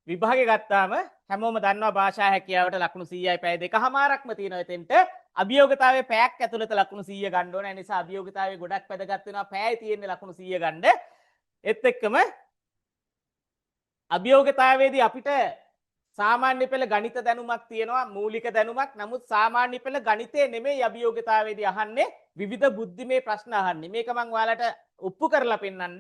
විභාගේ ගත්තාම හැමෝම දන්නවා භාෂා හැකියාවට ලකුණු 100යි පැය දෙකමාරක්ම තියෙනවා එතෙන්ට. අභියෝගතාවයේ පැයක් ඇතුළත ලකුණු 100 ගන්න ඕන. ඒ නිසා අභියෝගතාවයේ ගොඩක් වැදගත් වෙනවා. පැයයි තියෙන්නේ ලකුණු 100 ගන්න. ඒත් එක්කම අභියෝගතාවයේදී අපිට සාමාන්‍ය පෙළ ගණිත දැනුමක් තියෙනවා, මූලික දැනුමක්. නමුත් සාමාන්‍ය පෙළ ගණිතේ නෙමෙයි අභියෝගතාවයේදී අහන්නේ, විවිධ බුද්ධිමය ප්‍රශ්න අහන්නේ. මේක මම ඔයාලට ඔප්පු කරලා පෙන්නන්න.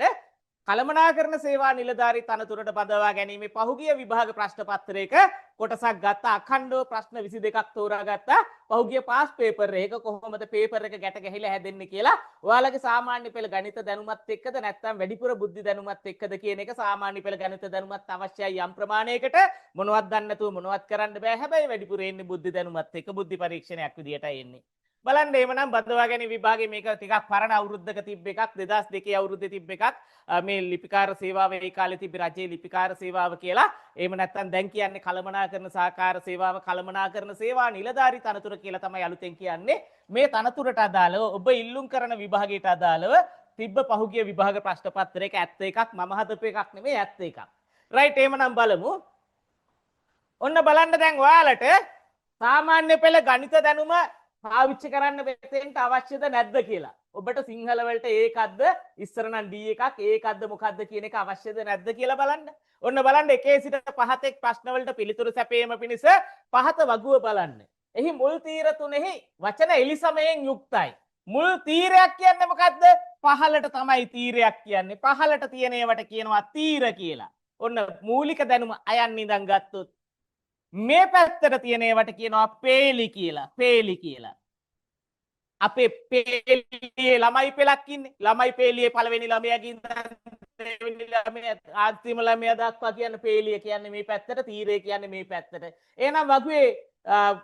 කළමනාකරණ සේවා නිලධාරී තනතුරට බදවා ගැනීමේ පහුගිය විභාග ප්‍රශ්න පත්‍රයක කොටසක් ගත්තා. අඛණ්ඩව ප්‍රශ්න 22ක් තෝරාගත්තා. පහුගිය පාස් පේපර් එක කොහොමද පේපර් එක ගැට ගැහිලා හැදෙන්නේ කියලා ඔයාලගේ සාමාන්‍ය පෙළ ගණිත දැනුමත් එක්කද නැත්නම් වැඩිපුර බුද්ධි දැනුමත් එක්කද කියන එක සාමාන්‍ය පෙළ ගණිත දැනුමත් අවශ්‍යයි යම් ප්‍රමාණයකට. මොනවත් දන්නේ නැතුව මොනවත් කරන්න බෑ. හැබැයි වැඩිපුර එන්නේ බුද්ධි දැනුමත් එක්ක බුද්ධි පරීක්ෂණයක් විදියටයි එන්නේ. බලන්න එහෙමනම් බදවා ගැනීම විභාගයේ මේක ටිකක් පරණ අවුරුද්දක තිබ්බ එකක් 2002 අවුරුද්දේ තිබ්බ එකක් මේ ලිපිකාර සේවාව ඒ කාලේ තිබ්බ රජයේ ලිපිකාර සේවාව කියලා. එහෙම නැත්නම් දැන් කියන්නේ කළමනාකරණ සහකාර සේවාව කළමනාකරණ සේවා නිලධාරී තනතුර කියලා තමයි අලුතෙන් කියන්නේ. මේ තනතුරට අදාළව ඔබ ඉල්ලුම් කරන විභාගයට අදාළව තිබ්බ පහුගිය විභාග ප්‍රශ්න පත්‍රයක 71ක් මම හදපු එකක් නෙමෙයි 71ක්. රයිට් එහෙමනම් බලමු. ඔන්න බලන්න දැන් ඔයාලට සාමාන්‍ය පෙළ ගණිත දැනුම පාවිච්චි කරන්න වෙතෙන්ට අවශ්‍යද නැද්ද කියලා. ඔබට සිංහල වලට ඒකක්ද ඉස්සර නම් D එකක් ඒකක්ද මොකක්ද කියන එක අවශ්‍යද නැද්ද කියලා බලන්න. ඔන්න බලන්න 1 සිට 5 එක් ප්‍රශ්න වලට පිළිතුරු සැපයීම පිණිස පහත වගුව බලන්න. එහි මුල් තීර තුනෙහි වචන එලිසමයෙන් යුක්තයි. මුල් තීරයක් කියන්නේ මොකද්ද? පහළට තමයි තීරයක් කියන්නේ. පහළට තියෙන ඒවට කියනවා තීර කියලා. ඔන්න මූලික දැනුම අයන් ඉඳන් ගත්තොත් මේ පැත්තට තියෙන ඒවට කියනවා පේලි කියලා. පේලි කියලා. අපේ පේලියේ ළමයි පෙළක් ඉන්නේ. ළමයි පේලියේ පළවෙනි ළමයාගේ ඉඳන් දෙවෙනි ළමයා අන්තිම ළමයා දක්වා කියන පේලිය කියන්නේ මේ පැත්තට, තීරය කියන්නේ මේ පැත්තට. එහෙනම් වගුවේ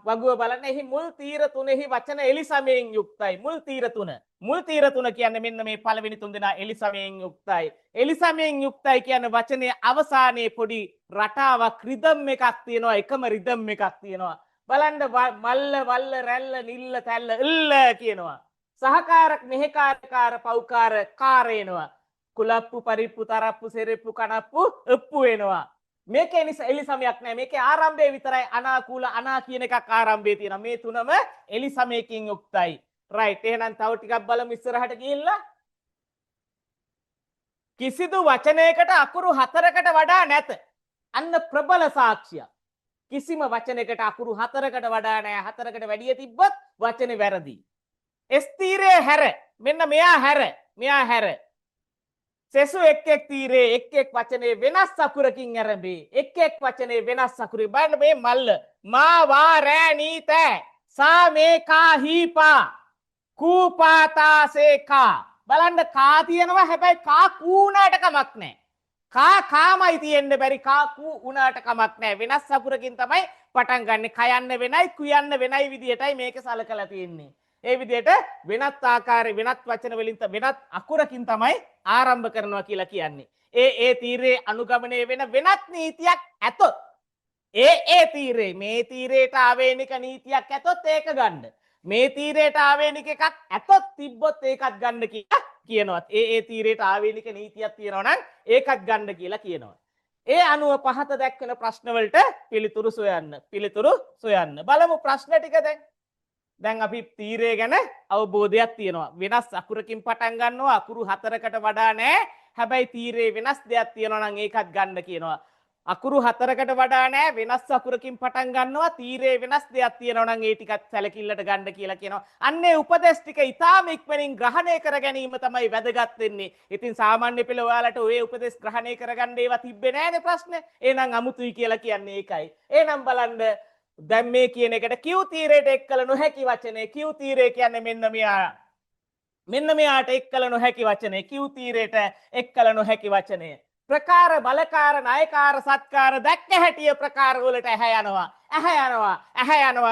වගුව බලන්න එහි මුල් තීර තුනෙහි වචන එලිසමයෙන් යුක්තයි. මුල් තීර තුන. මුල් තීර තුන කියන්නේ මෙන්න මේ පළවෙනි තුන් දෙනා එලිසමයෙන් යුක්තයි. එලිසමයෙන් යුක්තයි කියන්නේ වචනේ අවසානයේ පොඩි රටාවක් රිද්ම් එකක් තියෙනවා. එකම රිද්ම් එකක් තියෙනවා. බලන්න මල්ල වල්ල රැල්ල නිල්ල තැල්ල ඉල්ල කියනවා. සහකාරක මෙහෙකාරකාර පෞකාර කාරේනවා. කුලප්පු පරිප්පු තරප්පු සෙරෙප්පු කනප්පු උප්පු වෙනවා. මේකේ එලිසමයක් නැහැ. මේකේ ආරම්භය විතරයි අනාකූල අනා කියන එකක් ආරම්භයේ තියෙනවා. මේ තුනම එලිසමයකින් යුක්තයි. රයිට්. එහෙනම් තව ටිකක් බලමු ඉස්සරහට ගිහිල්ලා. කිසිදු වචනයකට අකුරු 4කට වඩා නැත. අන්න ප්‍රබල සාක්ෂියක්. කිසිම වචනයකට අකුරු 4කට වඩා නැහැ. 4කට වැඩිය තිබ්බොත් වචනේ වැරදි. S තීරය හැර. මෙන්න මෙයා හැර. මෙයා හැර. සෙසු එක් එක් තීරේ එක් එක් වචනේ වෙනස් අකුරකින් ආරම්භේ. එක් එක් වචනේ වෙනස් අකුරකින්. බලන්න මේ මල්ල. මා වා රෑ නීත. සා මේ කා හීපා. කූපාතාසේ කා. බලන්න කා තියෙනවා හැබැයි කා කූ උනාට කමක් නැහැ. කා කාමයි තියෙන්න බැරි කා කූ උනාට කමක් නැහැ. වෙනස් අකුරකින් තමයි පටන් ගන්නෙ. කයන්න වෙනයි කුයන්න වෙනයි විදියටයි මේක සලකලා තියෙන්නේ. ඒ විදිහට වෙනත් ආකාරයේ වෙනත් වචන වලින් වෙනත් අකුරකින් තමයි ආරම්භ කරනවා කියලා කියන්නේ. ඒ තීරේ අනුගමනය වෙන වෙනත් නීතියක් ඇතොත් ඒ තීරේ මේ තීරේට ආවේනික නීතියක් ඇතොත් ඒක ගන්න. මේ තීරේට ආවේනික එකක් ඇතොත් තිබ්බොත් ඒකත් ගන්න කියලා කියනවා. ඒ තීරේට ආවේනික නීතියක් තියෙනවා නම් ඒකත් ගන්න කියලා කියනවා. ඒ අනුව පහත දැක්වෙන ප්‍රශ්න වලට පිළිතුරු සොයන්න. බලමු ප්‍රශ්න ටික දැන් අපි තීරය ගැන අවබෝධයක් තියෙනවා. වෙනස් අකුරකින් පටන් ගන්නවා. අකුරු 4කට වඩා නැහැ. හැබැයි තීරේ වෙනස් දෙයක් තියෙනවා නම් ඒකත් ගන්න කියනවා. අකුරු 4කට වඩා නැහැ. වෙනස් අකුරකින් පටන් ගන්නවා. තීරේ වෙනස් දෙයක් තියෙනවා නම් ඒ ටිකත් සැලකිල්ලට ගන්න කියලා කියනවා. අන්නේ උපදේශ ටික ඊටාම ඉක්මනින් ග්‍රහණය කර ගැනීම තමයි වැදගත් වෙන්නේ. ඉතින් සාමාන්‍ය පෙළ ඔයාලට ඔය උපදේශ ග්‍රහණය කරගන්න ඒවා තිබ්බේ නැහැනේ ප්‍රශ්නේ. එහෙනම් අමුතුයි කියලා කියන්නේ ඒකයි. එහෙනම් බලන්න දැන් මේ කියන එකට Q තීරයට එක් කළ නොහැකි වචනේ Q තීරය කියන්නේ මෙන්න මෙයා. මෙන්න මෙයාට එක් කළ නොහැකි වචනේ Q තීරයට එක් කළ නොහැකි වචනේ. ප්‍රකාර බලකාර ණයකාර සත්කාර දැක්ක හැටිය ප්‍රකාර වලට ඇහැ යනවා.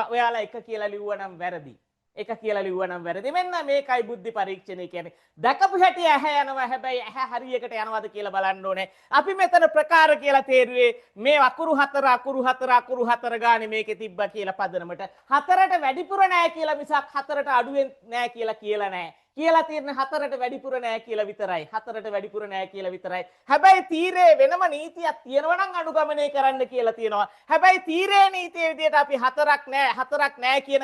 ඔයාලා එක කියලා ලිව්වනම් වැරදි. එක කියලා ලිව්වනම් වැරදි. මෙන්න මේකයි බුද්ධි පරීක්ෂණය කියන්නේ. දැකපු හැටි ඇහැ යනවා. හැබැයි ඇහැ හරියකට යනවද කියලා බලන්න ඕනේ. අපි මෙතන ප්‍රකාර කියලා තේරුවේ මේ අකුරු 4 ගානේ මේකේ තිබ්බා කියලා පදනමට. 4ට වැඩිපුර නෑ කියලා මිසක් 4ට අඩුවෙන් නෑ කියලා නෑ. කියලා තියෙන 4ට වැඩිපුර නෑ කියලා විතරයි. 4ට වැඩිපුර නෑ කියලා විතරයි. හැබැයි තීරේ වෙනම නීතියක් තියෙනවා නම් අනුගමනය කරන්න කියලා තියෙනවා. හැබැයි තීරේ නීතිය විදිහට අපි 4ක් නෑ කියන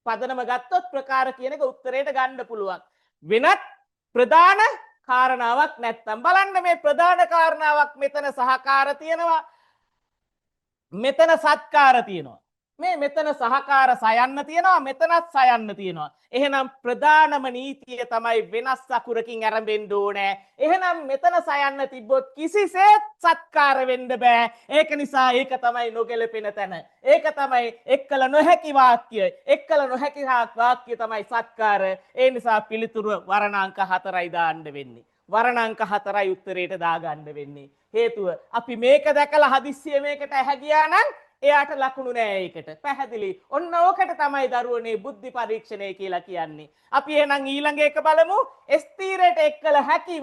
පදනම ගත්තොත් ප්‍රකාර කියන එක උත්තරයට ගන්න පුළුවන්. වෙනත් ප්‍රධාන කාරණාවක් නැත්තම් බලන්න මේ ප්‍රධාන කාරණාවක් මෙතන සහකාර තියෙනවා. මෙතන සත්කාර තියෙනවා. මෙතන සහකාර සයන්න තියෙනවා මෙතනත් සයන්න තියෙනවා. එහෙනම් ප්‍රධානම නීතිය තමයි වෙනස් අකුරකින් ආරම්භෙන්න ඕනේ. එහෙනම් මෙතන සයන්න තිබ්බොත් කිසිසේත් සත්කාර වෙන්න බෑ. ඒක නිසා ඒක තමයි නොගැලපෙන තැන. ඒක තමයි එක්කල නොහැකි වාක්‍ය. එක්කල නොහැකි වාක්‍ය තමයි සත්කාර. ඒ නිසා පිළිතුරු වර්ණාංක 4යි දාන්න වෙන්නේ. වර්ණාංක 4යි උත්තරේට දාගන්න වෙන්නේ. හේතුව අපි මේක දැකලා හදිස්සිය මේකට ඇහැ ගියා නම් එයාට ලකුණු නෑ ඒකට. පැහැදිලි. ඔන්න ඕකට තමයි දරුවනේ බුද්ධි පරීක්ෂණය කියලා කියන්නේ. අපි එහෙනම් ඊළඟ එක බලමු. ස්ථීරයට එක්කල හැකි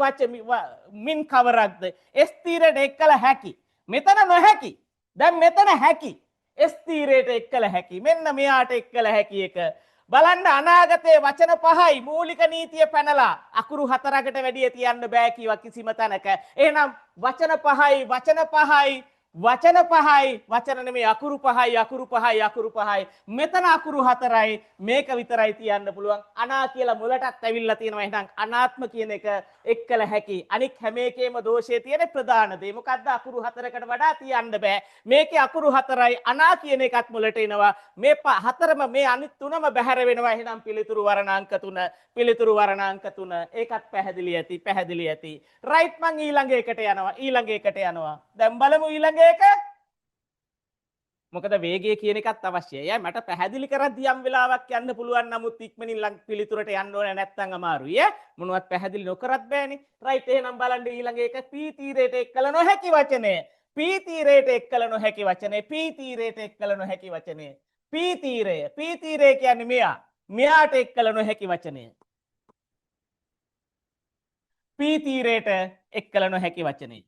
මින් කවරක්ද? ස්ථීරයට එක්කල හැකි. මෙතන නොහැකි. දැන් මෙතන හැකි. ස්ථීරයට එක්කල හැකි. මෙන්න මෙයාට එක්කල හැකි එක. බලන්න අනාගතයේ වචන 5යි මූලික නීතිය පැනලා අකුරු 4කට වැඩිය තියන්න බෑ කිව්වා කිසිම තැනක. එහෙනම් වචන 5යි වචන නෙමෙයි අකුරු 5යි මෙතන අකුරු 4යි මේක විතරයි තියන්න පුළුවන්. අනා කියලා මුලටත් ඇවිල්ලා තියෙනවා. එහෙනම් අනාත්ම කියන එක එක්කල හැකි. අනික් හැම එකේම දෝෂය තියෙන ප්‍රධාන දේ මොකද්ද? අකුරු 4කට වඩා තියන්න බෑ. මේකේ අකුරු 4යි අනා කියන එකත් මුලට එනවා. මේ 4ම මේ අනිත් 3ම බැහැර වෙනවා. එහෙනම් පිළිතුරු වර්ණාංක 3 ඒකත් පැහැදිලි ඇති. රයිට් මං ඊළඟ එකට යනවා. දැන් බලමු ඊළඟ එක. මොකද වේගය කියන එකත් අවශ්‍යයි. මට පැහැදිලි කරද්දී යම් වෙලාවක් යන්න පුළුවන් නමුත් ඉක්මනින් පිළිතුරට යන්න ඕනේ නැත්නම් අමාරුයි. මොනවත් පැහැදිලි නොකරත් බෑනේ. රයිට් එහෙනම් බලන්න ඊළඟ එක පී තීරයට එක්කල නොහැකි වචනය. පී තීරයට එක්කල නොහැකි වචනය. පී තීරය කියන්නේ මෙයා. මෙයාට එක්කල නොහැකි වචනය. පී තීරයට එක්කල නොහැකි වචනය.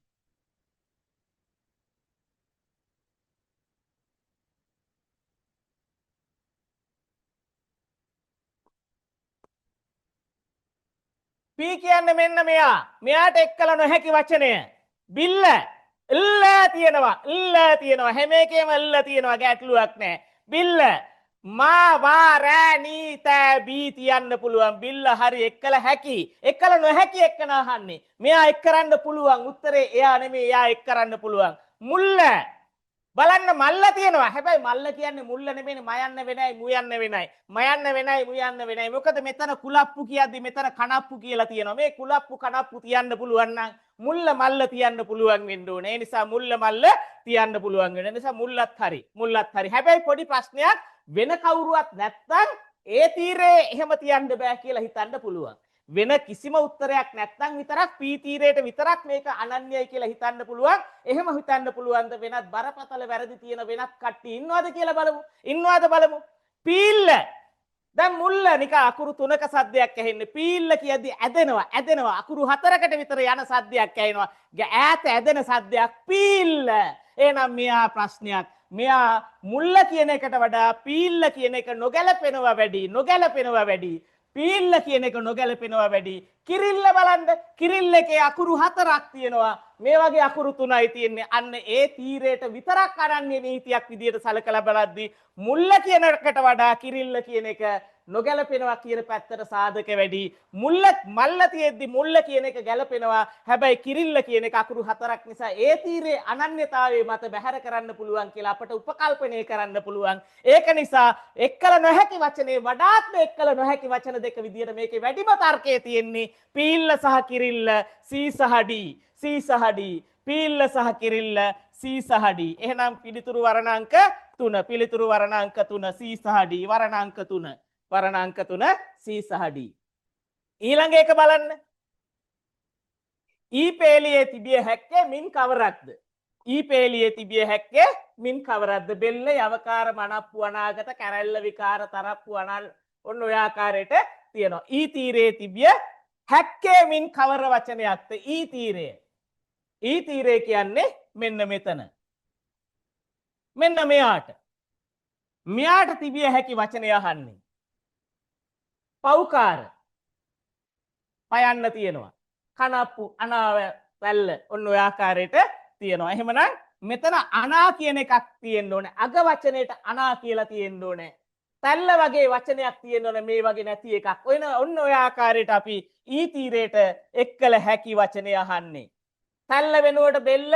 පී කියන්නේ මෙන්න මෙයා. මෙයාට එක්කල නොහැකි වචනය. බිල්ල. ඉල්ල තියෙනවා. හැම එකේම ඉල්ල තියෙනවා. ගැටලුවක් නැහැ. බිල්ල. මා වා රෑ නී තෑ බී තියන්න පුළුවන්. බිල්ල හරි එක්කල හැකි. එක්කල නොහැකි එක්කන අහන්නේ. මෙයා එක් කරන්න පුළුවන්. උත්තරේ එයා නෙමෙයි එයා එක් කරන්න පුළුවන්. මුල්ල. බලන්න මල්ල තියෙනවා. හැබැයි මල්ල කියන්නේ මුල්ල නෙමෙයි මයන්න වෙනයි මුයන්න වෙනයි. මොකද මෙතන කුලප්පු කියද්දි මෙතන කනප්පු කියලා තියෙනවා. මේ කුලප්පු කනප්පු තියන්න පුළුවන් නම් මුල්ල මල්ල තියන්න පුළුවන් වෙන්න ඕනේ. ඒ නිසා මුල්ල මල්ල තියන්න පුළුවන් වෙන නිසා මුල්ලත් හරි. හැබැයි පොඩි ප්‍රශ්නයක් වෙන කවුරුවත් නැත්තම් ඒ තීරේ එහෙම තියන්න බෑ කියලා හිතන්න පුළුවන්. වෙන කිසිම උත්තරයක් නැත්නම් විතරක් පී තීරයට විතරක් මේක අනන්‍යයි කියලා හිතන්න පුළුවන්. එහෙම හිතන්න පුළුවන්ද වෙනත් බරපතල වැරදි තියෙන වෙනත් කට්ටිය ඉන්නවද කියලා බලමු. පීල්ල. දැන් මුල්ල නිකන් අකුරු 3ක සද්දයක් ඇහෙන්නේ. පීල්ල කියද්දි ඇදෙනවා. අකුරු 4කට විතර යන සද්දයක් ඇහෙනවා. ඈත ඇදෙන සද්දයක් පීල්ල. එහෙනම් මෙයා ප්‍රශ්නයක්. මෙයා මුල්ල කියන එකට වඩා පීල්ල කියන එක නොගැලපෙනවා වැඩි. පීල්ල කියන එක නොගැලපෙනවා වැඩි. කිරිල්ල බලන්න. කිරිල්ල එකේ අකුරු 4ක් තියෙනවා. මේ වගේ අකුරු 3යි තියෙන්නේ. අන්න ඒ තීරයට විතරක් අරන්නේ නීතියක් විදියට සලකලා බලද්දී මුල්ල කියන එකට වඩා කිරිල්ල කියන එක නොගැලපෙනවා කියන පැත්තට සාධක වැඩි. මල්ල තියෙද්දි මුල්ල කියන එක ගැලපෙනවා. හැබැයි කිරිල්ල කියන එක අකුරු 4ක් නිසා ඒ තීරේ අනන්‍යතාවයේ මත බැහැර කරන්න පුළුවන් කියලා අපට උපකල්පනය කරන්න පුළුවන්. ඒක නිසා එක්කල නොහැකි වචනේ වඩාත්ම එක්කල නොහැකි වචන දෙක විදියට මේකේ වැඩිම තර්කයේ තියෙන්නේ පීල්ල සහ කිරිල්ල සී සහ ඩී. පීල්ල සහ කිරිල්ල සී සහ ඩී. එහෙනම් පිළිතුරු වර්ණාංක 3 සී සහ ඩී වර්ණාංක 3 සී සහ ඩී. ඊළඟ එක බලන්න. ඊ පේලියේ තිබිය හැක්කේ මින් කවරක්ද? බෙල්ල යවකාර මනප්පු අනාගත කැරැල්ල විකාර තරප්පු අනල් ඔන්න ඔය ආකාරයට තියෙනවා. ඊ තීරයේ තිබිය හැක්කේ මින් කවර වචනයක්ද? ඊ තීරය කියන්නේ මෙන්න මෙතන. මෙන්න මෙයාට තිබිය හැකි වචනය අහන්නේ. පෞකාර. පයන්න තියෙනවා. කනප්පු අනාව පැල්ල ඔන්න ඔය ආකාරයට තියෙනවා. එහෙමනම් මෙතන අනා කියන එකක් තියෙන්න ඕනේ. අග වචනයේට අනා කියලා තියෙන්න ඕනේ. පැල්ල වගේ වචනයක් තියෙන්න ඕනේ මේ වගේ නැති එකක්. ඔන්න ඔය ආකාරයට අපි ඊ තීරයට එක්කල හැකි වචනය අහන්නේ. පැල්ල වෙනුවට බෙල්ල,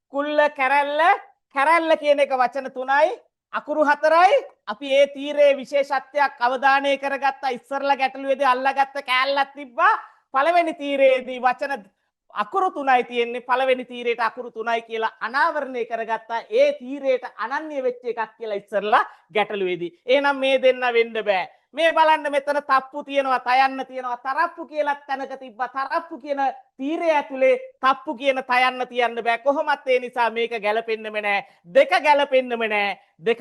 කුල්ල, කැරැල්ල කියන එක වචන 3යි. අකුරු 4යි. අපි ඒ තීරයේ විශේෂත්වයක් අවධානය කරගත්තා. ඉස්සරලා ගැටලුවේදී අල්ලාගත්ත කෑල්ලක් තිබ්බා. පළවෙනි තීරයේදී වචන අකුරු 3යි තියෙන්නේ. පළවෙනි තීරයට අකුරු 3යි කියලා අනාවරණය කරගත්තා. ඒ තීරයට අනන්‍ය වෙච්ච එකක් කියලා ඉස්සරලා ගැටලුවේදී. එහෙනම් මේ දෙන්න වෙන්න බෑ. මේ බලන්න මෙතන තප්පු තියෙනවා, තයන්න තියෙනවා. තරප්පු කියලා තැනක තිබ්බා. තරප්පු කියන තීරය ඇතුලේ තප්පු කියන තයන්න තියන්න බෑ. කොහොමත් ඒ නිසා මේක ගැලපෙන්නෙම නෑ. දෙක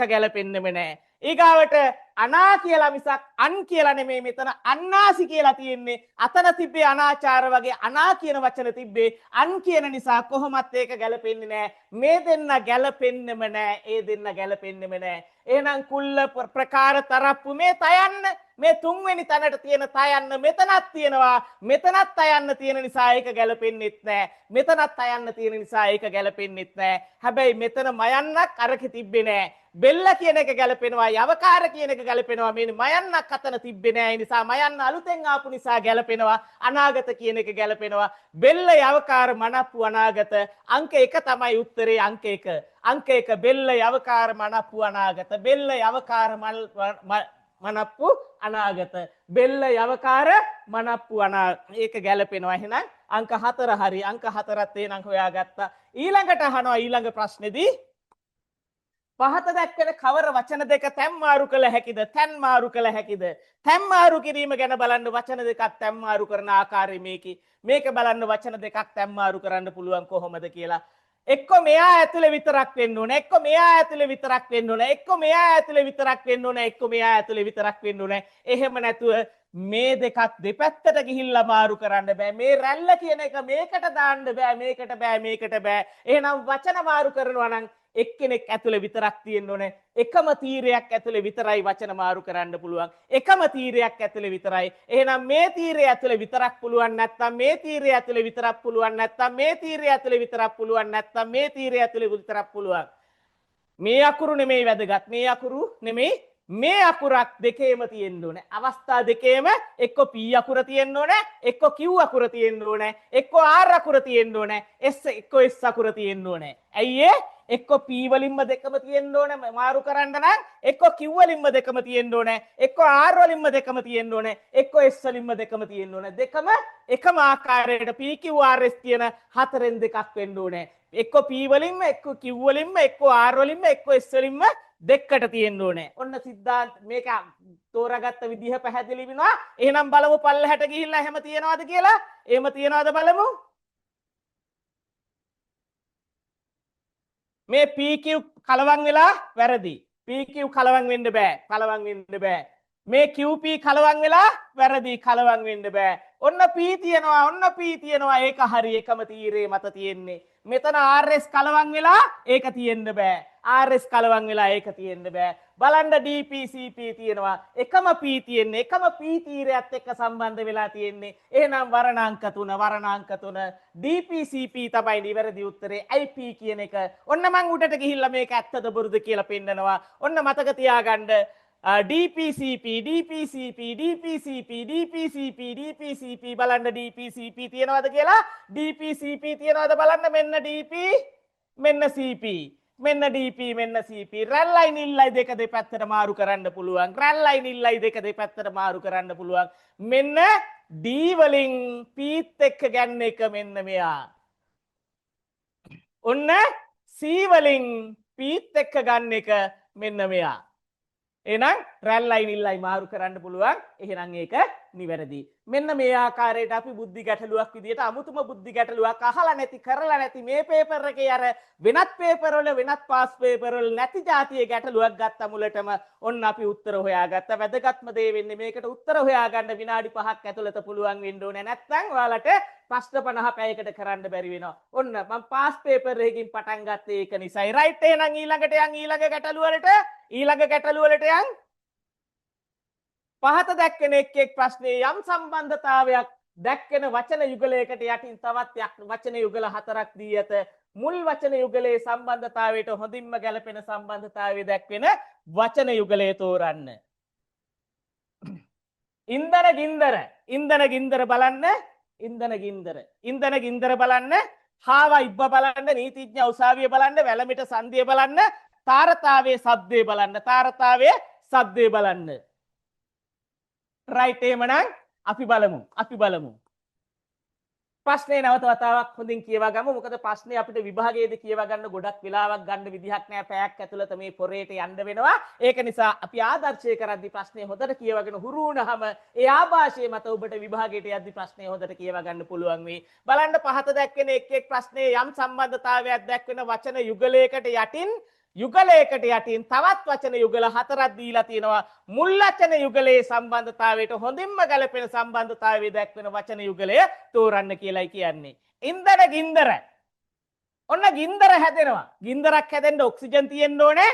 ගැලපෙන්නෙම නෑ. ඊගාවට අනා කියලා මිසක් අන් කියලා නෙමෙයි මෙතන අන්නාසි කියලා තියෙන්නේ. අතන තිබ්බේ අනාචාර වගේ අනා කියන වචන තිබ්බේ අන් කියන නිසා කොහොමත් ඒක ගැලපෙන්නේ නෑ. මේ දෙන්න ගැලපෙන්නෙම නෑ. ඒ දෙන්න ගැලපෙන්නෙම නෑ. එහෙනම් කුල්ල ප්‍රකාර තරප්පු මේ තයන්න මේ තුන්වෙනි තැනට තියෙන තයන්න මෙතනක් තියෙනවා. මෙතනත් තයන්න තියෙන නිසා ඒක ගැලපෙන්නෙත් නෑ. මෙතනත් තයන්න තියෙන නිසා ඒක ගැලපෙන්නෙත් නෑ. හැබැයි මෙතන මයන්නක් අරක තිබ්බේ නෑ. බෙල්ල කියන එක ගැලපෙනවා, යවකාර කියන එක ගැලපෙනවා. මේ මයන්නක් අතන තිබ්බේ නෑ. ඒ නිසා මයන්න අලුතෙන් ආපු නිසා ගැලපෙනවා. අනාගත කියන එක ගැලපෙනවා. බෙල්ල, යවකාර, මනප්පු, අනාගත. අංක 1 තමයි උත්තරේ. අංක 1 බෙල්ල, යවකාර, මනප්පු, අනාගත. බෙල්ල, යවකාර, මනප්පු, අනාගත. බෙල්ල, යවකාර, මනප්පු, අනාගත. ඒක ගැලපෙනවා. එහෙනම් අංක 4 හරි. අංක 4ත් එහෙනම් හොයාගත්තා. ඊළඟට අහනවා ඊළඟ ප්‍රශ්නේදී පහත දැක්වෙන කවර වචන දෙක තැම්මාරු කළ හැකිද? තැන්මාරු කළ හැකිද? තැම්මාරු කිරීම ගැන බලන්න වචන දෙකක් තැම්මාරු කරන ආකාරය මේක බලන්න වචන දෙකක් තැම්මාරු කරන්න පුළුවන් කොහොමද කියලා. එක්ක මෙයා ඇතුලේ විතරක් වෙන්න ඕනේ. එක්ක මෙයා ඇතුලේ විතරක් වෙන්න ඕනේ. එක්ක මෙයා ඇතුලේ විතරක් වෙන්න ඕනේ. එක්ක මෙයා ඇතුලේ විතරක් වෙන්න ඕනේ. එහෙම නැතුව මේ දෙකක් දෙපැත්තට ගිහිල්ලා මාරු කරන්න බෑ. මේ රැල්ල කියන එක මේකට දාන්න බෑ. මේකට බෑ. එහෙනම් වචන මාරු කරනවා නම් එක්කෙනෙක් ඇතුලේ විතරක් තියෙන්න ඕනේ. එකම තීරයක් ඇතුලේ විතරයි වචන මාරු කරන්න පුළුවන්. එකම තීරයක් ඇතුලේ විතරයි. එහෙනම් මේ තීරය ඇතුලේ විතරක් පුළුවන් නැත්නම් මේ තීරය ඇතුලේ විතරක් පුළුවන් නැත්නම් මේ තීරය ඇතුලේ විතරක් පුළුවන් නැත්නම් මේ තීරය ඇතුලේ විතරක් පුළුවන්. මේ අකුරු නෙමෙයි වැදගත්. මේ අකුරු නෙමෙයි මේ අකුරක් දෙකේම තියෙන්න ඕනේ. අවස්ථා දෙකේම එක්ක P අකුර තියෙන්න ඕනේ, එක්ක Q අකුර තියෙන්න ඕනේ, එක්ක R අකුර තියෙන්න ඕනේ, එක්ක S අකුර තියෙන්න ඕනේ. ඇයි ඒ? එක්ක P වලින්ම දෙකම තියෙන්න ඕනේ මාරු කරන්න නම්, එක්ක Q වලින්ම දෙකම තියෙන්න ඕනේ, එක්ක R වලින්ම දෙකම තියෙන්න ඕනේ, එක්ක S වලින්ම දෙකම තියෙන්න ඕනේ. දෙකම එකම ආකාරයට P Q R S කියන හතරෙන් දෙකක් වෙන්න ඕනේ. එක්ක P වලින්ම, එක්ක Q වලින්ම, එක්ක R වලින්ම, එක්ක S වලින්ම දෙකට තියෙන්න ඕනේ. ඔන්න සිද්ධාන්ත මේක තෝරාගත්ත විදිහ පැහැදිලි වෙනවා. එහෙනම් බලමු පල්ලෙහාට ගිහිල්ලා එහෙම තියනවාද කියලා. එහෙම තියනවාද බලමු. මේ PQ කලවම් වෙලා වැරදි. PQ කලවම් වෙන්න බෑ. මේ QP කලවම් වෙලා වැරදි. කලවම් වෙන්න බෑ. ඔන්න P තියෙනවා. ඒක හරි. එකම තීරේ මත තියෙන්නේ. මෙතන RS කලවම් වෙලා ඒක තියෙන්න බෑ. RS කලවම් වෙලා ඒක තියෙන්න බෑ. බලන්න DPCP තියෙනවා. එකම P තියෙන්නේ. එකම P තීරයත් එක්ක සම්බන්ධ වෙලා තියෙන්නේ. එහෙනම් වර්ණාංක 3 DPCP තමයි නිවැරදි උත්තරේ. IP කියන එක. ඔන්න මං උඩට ගිහිල්ලා මේක ඇත්තද බොරුද කියලා පෙන්නනවා. ඔන්න මතක තියාගන්න DPCP බලන්න DPCP තියනවාද කියලා. DPCP තියනවාද බලන්න. මෙන්න DP මෙන්න CP මෙන්න DP මෙන්න CP. රැල්ලයි නිල්ලයි දෙක දෙපැත්තට මාරු කරන්න පුළුවන්. රැල්ලයි නිල්ලයි දෙක දෙපැත්තට මාරු කරන්න පුළුවන්. මෙන්න D වලින් Pත් එක්ක ගන්න එක මෙන්න මෙයා. ඔන්න C වලින් Pත් එක්ක ගන්න එක මෙන්න මෙයා. එහෙනම් රැල්ලයි නිල්ලයි මාරු කරන්න පුළුවන්. එහෙනම් ඒක නිවැරදි. මෙන්න මේ ආකාරයට අපි බුද්ධි ගැටලුවක් විදියට අමුතුම බුද්ධි ගැටලුවක් අහලා නැති කරලා නැති මේ පේපර් එකේ අර වෙනත් පේපර් වල වෙනත් පාස් පේපර් වල නැති જાතියේ ගැටලුවක් ගත්ත මුලටම ඔන්න අපි උත්තර හොයාගත්ත. වැදගත්ම දේ වෙන්නේ මේකට උත්තර හොයාගන්න විනාඩි 5ක් ඇතුළත පුළුවන් වෙන්න ඕනේ. නැත්නම් ඔයාලට ප්‍රශ්න 50 පැයකට කරන්න බැරි වෙනවා. ඔන්න මම පාස් පේපර් එකකින් පටන් ගත්තේ ඒක නිසායි. රයිට්. එහෙනම් ඊළඟට යන් ඊළඟ ගැටලුව වලට යන්. පහත දැක්වෙන එක් ප්‍රශ්නයේ යම් සම්බන්ධතාවයක් දැක්වෙන වචන යුගලයකට යටින් තවත් වචන යුගල 4ක් දී ඇත. මුල් වචන යුගලයේ සම්බන්ධතාවයට හොඳින්ම ගැලපෙන සම්බන්ධතාවය දැක්වෙන වචන යුගලය තෝරන්න. ඉන්ධන ගින්දර. ඉන්ධන ගින්දර බලන්න. ඉන්ධන ගින්දර. ඉන්ධන ගින්දර බලන්න. හාවා ඉබ්බ බලන්න. නීතිඥ උසාවිය බලන්න. වැලමිට සංදිය බලන්න. තාරතාවයේ සද්දේ බලන්න. තාරතාවයේ සද්දේ බලන්න. රයිට් එහෙමනම් අපි බලමු. ප්‍රශ්නේ නැවත වතාවක් හොඳින් කියවා ගමු. මොකද ප්‍රශ්නේ අපිට විභාගයේදී කියවා ගන්න ගොඩක් වෙලාවක් ගන්න විදිහක් නැහැ. පැයක් ඇතුළත මේ පොරේට යන්න වෙනවා. ඒක නිසා අපි ආදර්ශය කරද්දී ප්‍රශ්නේ හොඳට කියවගෙන හුරු වුණාම ඒ ආభాෂය මත ඔබට විභාගයට යද්දී ප්‍රශ්නේ හොඳට කියවා ගන්න පුළුවන් වෙයි. බලන්න පහත දැක්වෙන එක් ප්‍රශ්නේ යම් සම්බන්ධතාවයක් දැක්වෙන වචන යුගලයකට යටින් තවත් වචන යුගල 4ක් දීලා තියෙනවා. මුල් වචන යුගලයේ සම්බන්ධතාවයට හොඳින්ම ගැලපෙන සම්බන්ධතාවය දැක්වෙන වචන යුගලය තෝරන්න කියලායි කියන්නේ. ඉන්ධන ගින්දර. ඔන්න ගින්දර හැදෙනවා. ගින්දරක් හැදෙන්න ඔක්සිජන් තියෙන්න ඕනේ.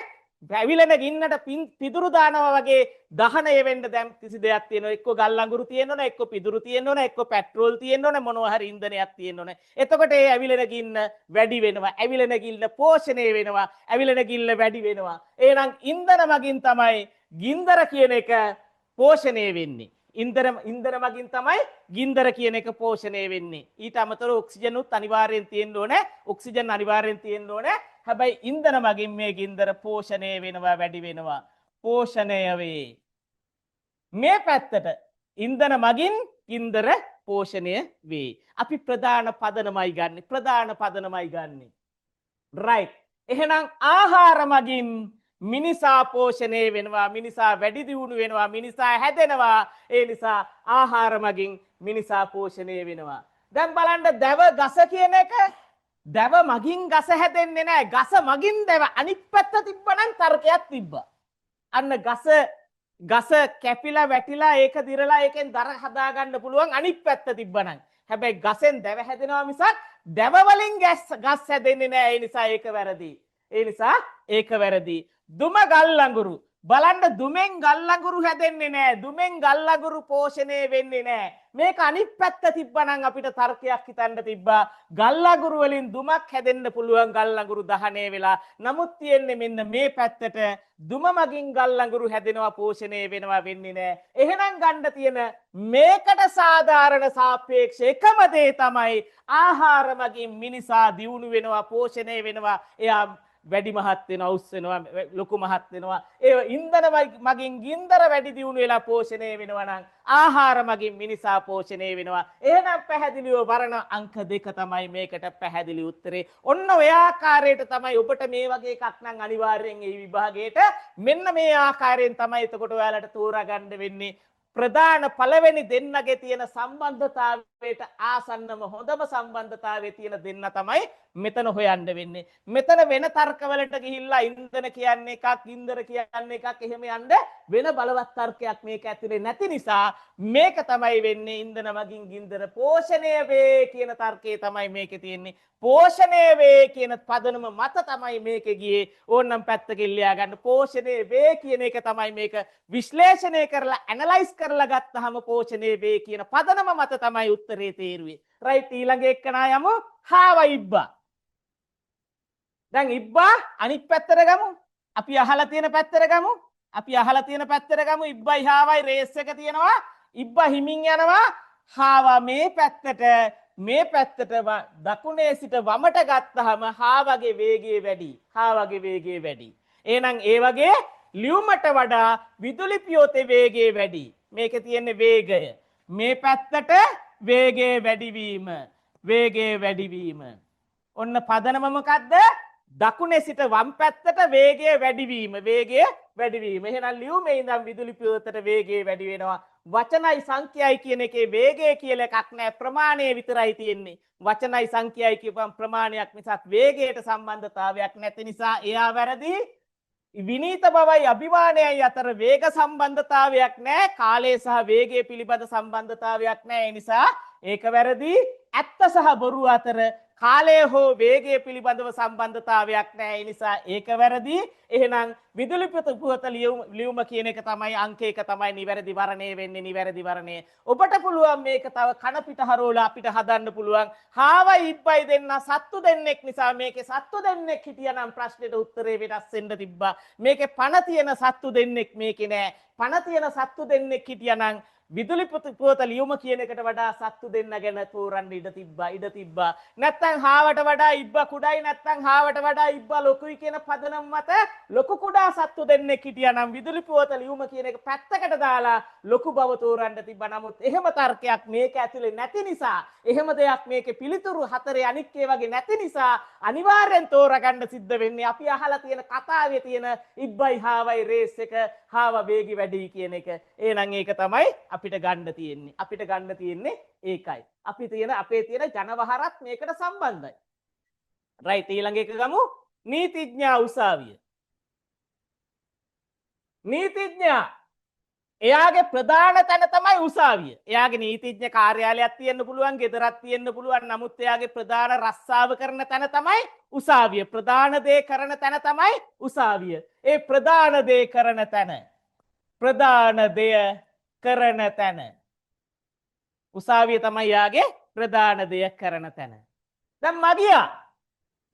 වැවිලෙන ගින්නට පිදුරු දානවා වගේ දහනය වෙන්න දැන් කිසි දෙයක් තියෙනවා. එක්ක ගල් අඟුරු තියෙන්න ඕනේ, එක්ක පිදුරු තියෙන්න ඕනේ, එක්ක පෙට්‍රෝල් තියෙන්න ඕනේ, මොනවා හරි ඉන්ධනයක් තියෙන්න ඕනේ. එතකොට ඒ ඇවිලෙන ගින්න වැඩි වෙනවා. ඇවිලෙන ගින්න පෝෂණය වෙනවා. ඇවිලෙන ගින්න වැඩි වෙනවා. එහෙනම් ඉන්ධන මගින් තමයි ගින්දර කියන එක පෝෂණය වෙන්නේ. ඉන්ධන මගින් තමයි ගින්දර කියන එක පෝෂණය වෙන්නේ. ඊට අමතරව ඔක්සිජන් උත් අනිවාර්යෙන් තියෙන්න ඕනේ. ඔක්සිජන් අනිවාර්යෙන් තියෙන්න ඕනේ. හැබැයි ඉන්ධන මගින් මේ ගින්දර පෝෂණය වෙනවා, වැඩි වෙනවා. පෝෂණය වේ. මේ පැත්තට ඉන්ධන මගින් ගින්දර පෝෂණය වේ. අපි ප්‍රධාන පදනමයි ගන්නෙ. රයිට්. එහෙනම් ආහාර මගින් මිනිසා පෝෂණය වෙනවා, මිනිසා වැඩි දියුණු වෙනවා, මිනිසා හැදෙනවා. ඒ නිසා ආහාර මගින් මිනිසා පෝෂණය වෙනවා. දැන් බලන්න දැව ගස කියන එක. දැව මගින් ගස හැදෙන්නේ නැහැ. ගස මගින් දැව. අනිත් පැත්ත තිබ්බනම් තර්කයක් තිබ්බා. අන්න ගස කැපිලා වැටිලා ඒක දිරලා ඒකෙන් දර හදා ගන්න පුළුවන් අනිත් පැත්ත තිබ්බනම්. හැබැයි ගසෙන් දැව හැදෙනවා මිසක් දැව වලින් ගස් හැදෙන්නේ නැහැ. ඒ නිසා ඒක වැරදි. දුම ගල් අඟුරු. බලන්න දුමෙන් ගල් අඟුරු හැදෙන්නේ නැහැ. දුමෙන් ගල් අඟුරු පෝෂණය වෙන්නේ නැහැ. මේක අනිත් පැත්ත තිබ්බනම් අපිට තර්කයක් හිතන්න තිබ්බා. ගල් අඟුරු වලින් දුමක් හැදෙන්න පුළුවන්, ගල් අඟුරු දහණය වෙලා. නමුත් තියෙන්නේ මෙන්න මේ පැත්තට දුම මගින් ගල් අඟුරු හැදෙනවා, පෝෂණය වෙනවා වෙන්නේ නැහැ. එහෙනම් ගන්න තියෙන මේකට සාධාරණ සාපේක්ෂ එකම දේ තමයි ආහාර මගින් මිනිසා දියුණු වෙනවා, පෝෂණය වෙනවා. එයා වැඩි මහත් වෙනවා, උස් වෙනවා, ලොකු මහත් වෙනවා. ඒ ඉන්ධන මගින් ගින්දර වැඩි දියුණු වෙලා පෝෂණය වෙනවා නම් ආහාර මගින් මිනිසා පෝෂණය වෙනවා. එහෙනම් පැහැදිලිව වරණ අංක 2 තමයි මේකට පැහැදිලි උත්තරේ. ඔන්න ඔය ආකාරයට තමයි ඔබට මේ වගේ එකක් නම් අනිවාර්යෙන් ඒ විභාගයට මෙන්න මේ ආකාරයෙන් තමයි එතකොට ඔයාලට තෝරා ගන්න වෙන්නේ. ප්‍රධාන පළවෙනි දෙන්නගේ තියෙන සම්බන්ධතාවයට ආසන්නම හොඳම සම්බන්ධතාවයේ තියෙන දෙන්න තමයි මෙතන හොයන්න වෙන්නේ. මෙතන වෙන තර්කවලට ගිහිල්ලා ඉන්ධන කියන්නේ එකක්, ගින්දර කියන්නේ එකක් එහෙම යන්න වෙන බලවත් තර්කයක් මේක ඇතුලේ නැති නිසා මේක තමයි වෙන්නේ ඉන්ධන මගින් ගින්දර පෝෂණය වේ කියන තර්කය තමයි මේකේ තියෙන්නේ. පෝෂණය වේ කියන පදනම මත තමයි මේකේ ගියේ. ඕනනම් පැත්තකින් ලියා ගන්න. පෝෂණය වේ කියන එක තමයි මේක විශ්ලේෂණය කරලා ඇනලයිස් කරලා ගත්තාම පෝෂණය වේ කියන පදනම මත තමයි උත්තරේ තේරුවේ. රයිට්. ඊළඟ එක්කනා යමු. හාවා ඉබ්බා. දැන් ඉබ්බා අනිත් පැත්තට ගමු. අපි අහලා තියෙන පැත්තට ගමු. ඉබ්බයි හාවයි රේස් එක තියෙනවා. ඉබ්බා හිමින් යනවා. හාවා මේ පැත්තට දකුණේ සිට වමට ගත්තාම හාවගේ වේගය වැඩි. එහෙනම් ඒ වගේ ලියුමට වඩා විදුලි පියෝතේ වේගය වැඩි. මේකේ තියෙන වේගය. මේ පැත්තට වේගයේ වැඩිවීම. ඔන්න පදනම මොකද්ද? දකුණේ සිට වම් පැත්තට වේගයේ වැඩිවීම. එහෙනම් ලියුමේ ඉඳන් විදුලි පියෝතට වේගය වැඩි වෙනවා. වචනයි සංඛ්‍යයි කියන එකේ වේගය කියලා එකක් නැහැ. ප්‍රමාණය විතරයි තියෙන්නේ. වචනයි සංඛ්‍යයි කියපම් ප්‍රමාණයක් මිසක් වේගයට සම්බන්ධතාවයක් නැති නිසා එයා වැරදි. විනීත බවයි අභිමානයයි අතර වේග සම්බන්ධතාවයක් නැහැ. කාලය සහ වේගය පිළිබඳ සම්බන්ධතාවයක් නැහැ. ඒ නිසා ඒක වැරදි. ඇත්ත සහ බොරුව අතර කාලය හෝ වේගය පිළිබඳව සම්බන්ධතාවයක් නැහැ. ඒ නිසා ඒක වැරදි. එහෙනම් විදුලි පුවත ලියුම කියන එක තමයි අංක එක තමයි නිවැරදි වර්ණය වෙන්නේ නිවැරදි වර්ණය. ඔබට පුළුවන් මේක තව කන පිට හරවලා අපිට හදන්න පුළුවන්. හාවයි ඉබ්බයි දෙන්න සත්තු දෙන්නෙක් නිසා මේකේ සත්තු දෙන්නෙක් හිටියනම් ප්‍රශ්නෙට උත්තරේ වෙනස් වෙන්න තිබ්බා. මේකේ පණ තියෙන සත්තු දෙන්නෙක් මේකේ නෑ. පණ තියෙන සත්තු දෙන්නෙක් හිටියනම් විදුලි පුවත ලියුම කියන එකට වඩා සත්තු දෙන්න ගැන තෝරන්න ඉඩ තිබ්බා. නැත්තම් හාවට වඩා ඉබ්බා කුඩායි නැත්තම් හාවට වඩා ඉබ්බා ලොකුයි කියන පදනම මත ලොකු කුඩා සත්තු දෙන්නෙක් හිටියානම් විදුලි පුවත ලියුම කියන එක පැත්තකට දාලා ලොකු බව තෝරන්න තිබ්බා. නමුත් එහෙම තර්කයක් මේක ඇතුලේ නැති නිසා, එහෙම දෙයක් මේකේ පිළිතුරු හතරේ අනික් ඒ වගේ නැති නිසා අනිවාර්යෙන් තෝරගන්න සිද්ධ වෙන්නේ අපි අහලා තියෙන කතාවේ තියෙන ඉබ්බයි හාවයි රේස් එක, හාව වේගي වැඩි කියන එක. එහෙනම් ඒක තමයි අපිට ගන්න තියෙන්නේ. අපිට ගන්න තියෙන්නේ ඒකයි. අපේ තියෙන ජනවහරත් මේකට සම්බන්ධයි. රයිට් ඊළඟ එක ගමු. නීතිඥා උසාවිය. නීතිඥා එයාගේ ප්‍රධාන තැන තමයි උසාවිය. එයාගේ නීතිඥ කාර්යාලයක් තියෙන්න පුළුවන්, ගෙදරක් තියෙන්න පුළුවන්. නමුත් එයාගේ ප්‍රධාන රස්සාව කරන තැන තමයි උසාවිය. ප්‍රධාන දේ කරන තැන තමයි උසාවිය. ඒ ප්‍රධාන දේ කරන තැන. ප්‍රධාන දේ කරන තැන. උසාවිය තමයි යාගේ ප්‍රධාන දෙය කරන තැන. දැන් මගියා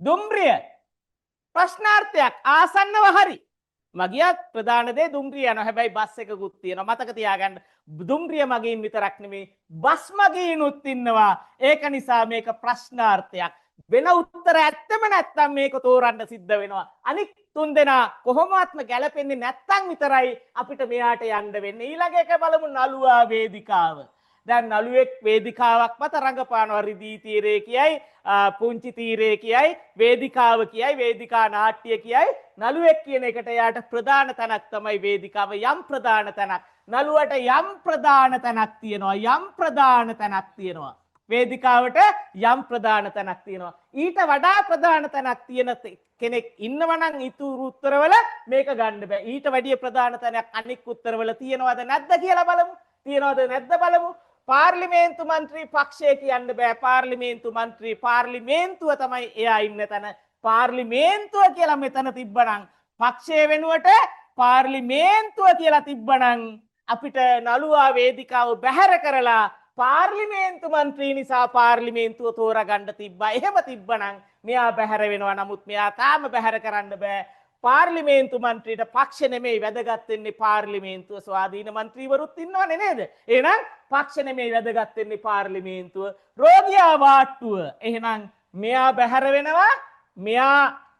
දුම්රිය ප්‍රශ්නාර්ථයක් ආසන්නව හරි. මගියා ප්‍රධාන දේ දුම්රිය යනවා. හැබැයි බස් එකකුත් තියෙනවා. මතක තියාගන්න. දුම්රිය මගීන් විතරක් නෙමෙයි බස් මගීනුත් ඉන්නවා. ඒක නිසා මේක ප්‍රශ්නාර්ථයක්. වෙන උත්තර ඇත්තම නැත්තම් මේක තෝරන්න සිද්ධ වෙනවා. අනික් තුන් දෙනා කොහොමත්ම ගැලපෙන්නේ නැත්තම් විතරයි අපිට මෙයාට යන්න වෙන්නේ. ඊළඟ එක බලමු නළුවා වේදිකාව. දැන් නළුවෙක් වේදිකාවක් මත රඟපානවා. රිදී තීරේ කියයි, පුංචි තීරේ කියයි, වේදිකාව කියයි, වේදිකා නාට්‍ය කියයි. නළුවෙක් කියන එකට යාට ප්‍රධාන තැනක් තමයි වේදිකාව. යම් ප්‍රධාන තැනක්. නළුවට යම් ප්‍රධාන තැනක් තියෙනවා. යම් ප්‍රධාන තැනක් තියෙනවා. වේදිකාවට යම් ප්‍රධාන තැනක් තියෙනවා. ඊට වඩා ප්‍රධාන තැනක් තියෙන කෙනෙක් ඉන්නවා නම් ඉතුරු උත්තරවල මේක ගන්න බෑ. ඊට වැඩිය ප්‍රධාන තැනක් අනික් උත්තරවල තියෙනවද නැද්ද කියලා බලමු. තියෙනවද නැද්ද බලමු. පාර්ලිමේන්තු මන්ත්‍රී පක්ෂය කියන්න බෑ. පාර්ලිමේන්තු මන්ත්‍රී පාර්ලිමේන්තුව තමයි එයා ඉන්න තැන. පාර්ලිමේන්තුව කියලා මෙතන තිබ්බනම් පක්ෂය වෙනුවට පාර්ලිමේන්තුව කියලා තිබ්බනම් අපිට නළුවා වේදිකාව බැහැර කරලා පාර්ලිමේන්තු මන්ත්‍රී නිසා පාර්ලිමේන්තුව තෝරගන්න තිබ්බා. එහෙම තිබ්බනම් මෙයා බැහැර වෙනවා. නමුත් මෙයා තාම බැහැර කරන්න බෑ. පාර්ලිමේන්තු මන්ත්‍රීට පක්ෂ නෙමෙයි වැදගත් වෙන්නේ පාර්ලිමේන්තුව. ස්වාධීන මන්ත්‍රීවරුත් ඉන්නවනේ නේද? එහෙනම් පක්ෂ නෙමෙයි වැදගත් වෙන්නේ පාර්ලිමේන්තුව. රෝගියා වාට්ටුව. එහෙනම් මෙයා බැහැර වෙනවා.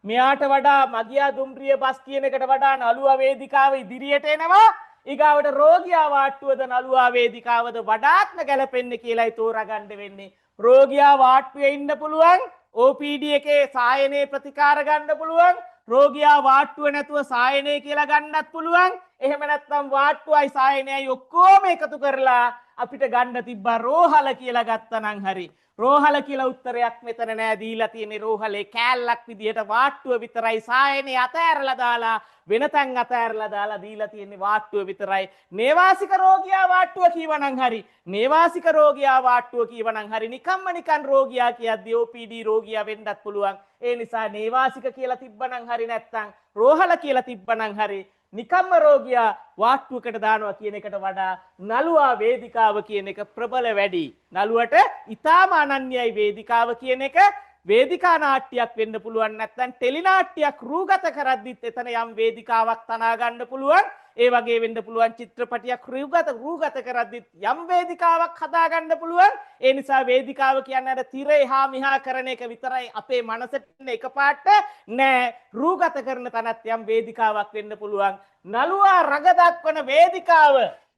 මෙයාට වඩා මගියා දුම්රිය බස් කියන එකට වඩා නළුවා වේදිකාව ඉදිරියට එනවා. ඊගාවට රෝගියා වාට්ටුවද නළුවා වේදිකාවද වඩාත්ම ගැලපෙන්නේ කියලායි තෝරගන්න වෙන්නේ. රෝගියා වාට්ටුවේ ඉන්න පුළුවන්. OPD එකේ සායනයේ ප්‍රතිකාර ගන්න පුළුවන්. රෝගියා වාට්ටුව නැතුව සායනය කියලා ගන්නත් පුළුවන්. එහෙම නැත්නම් වාට්ටුවයි සායනයයි ඔක්කොම එකතු කරලා අපිට ගන්න තිබ්බා රෝහල කියලා ගත්තනම් හරි. රෝහල කියලා උත්තරයක් මෙතන නෑ දීලා තියෙන්නේ. රෝහලේ කෑල්ලක් විදියට වාට්ටුව විතරයි සායනය අතෑරලා දාලා වෙන තැන් අතෑරලා දාලා දීලා තියෙන්නේ වාට්ටුව විතරයි. නේවාසික රෝගියා වාට්ටුව කීවනම් හරි. නේවාසික රෝගියා වාට්ටුව කීවනම් හරි. නිකන් රෝගියා කියද්දී OPD රෝගියා වෙන්නත් පුළුවන්. ඒ නිසා නේවාසික කියලා තිබ්බනම් හරි නැත්තම් රෝහල කියලා තිබ්බනම් හරි. නිකම්ම රෝගියා වාට්ටුවකට දානවා කියන එකට වඩා නළුවා වේදිකාව කියන එක ප්‍රබල වැඩි. නළුවට ඊටාම අනන්‍යයි වේදිකාව කියන එක. වේදිකා නාට්‍යයක් වෙන්න පුළුවන්. නැත්නම් ටෙලි නාට්‍යයක් රූගත කරද්දිත් එතන යම් වේදිකාවක් තනා ගන්න පුළුවන්. ඒ වගේ වෙන්න පුළුවන් චිත්‍රපටයක් රූගත කරද්දිත් යම් වේදිකාවක් හදා ගන්න පුළුවන්. ඒ නිසා වේදිකාව කියන්නේ අර තිර එහා මෙහා කරන එක විතරයි අපේ මනසට එකපාරට නෑ. රූගත කරන තැනත් යම් වේදිකාවක් වෙන්න පුළුවන්. නළුවා රඟ දක්වන වේදිකාව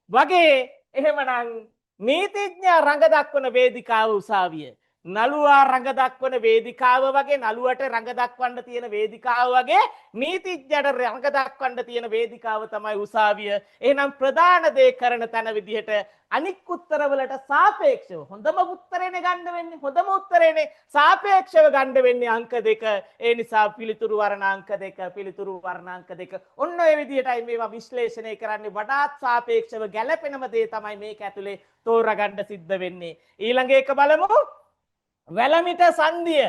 වගේ එහෙමනම් නීතිඥයා රඟ දක්වන වේදිකාව උසාවිය. නළුවා රඟ දක්වන වේදිකාව වගේ නළුවට රඟ දක්වන්න තියෙන වේදිකාව වගේ නීතිඥයට රඟ දක්වන්න තියෙන වේදිකාව තමයි උසාවිය. එහෙනම් ප්‍රධාන දේ කරන තැන විදිහට අනික් උත්තරවලට සාපේක්ෂව හොඳම උත්තරේනේ ගන්න වෙන්නේ. හොඳම උත්තරේනේ සාපේක්ෂව ගන්න වෙන්නේ අංක 2. ඒ නිසා පිළිතුරු වර්ණාංක 2 පිළිතුරු වර්ණාංක 2. ඔන්න ඔය විදිහටයි මේවා විශ්ලේෂණය කරන්නේ. වඩාත් සාපේක්ෂව ගැළපෙනම දේ තමයි මේක ඇතුලේ තෝරගන්න සිද්ධ වෙන්නේ. ඊළඟ එක බලමු. වැලමිට සංදිය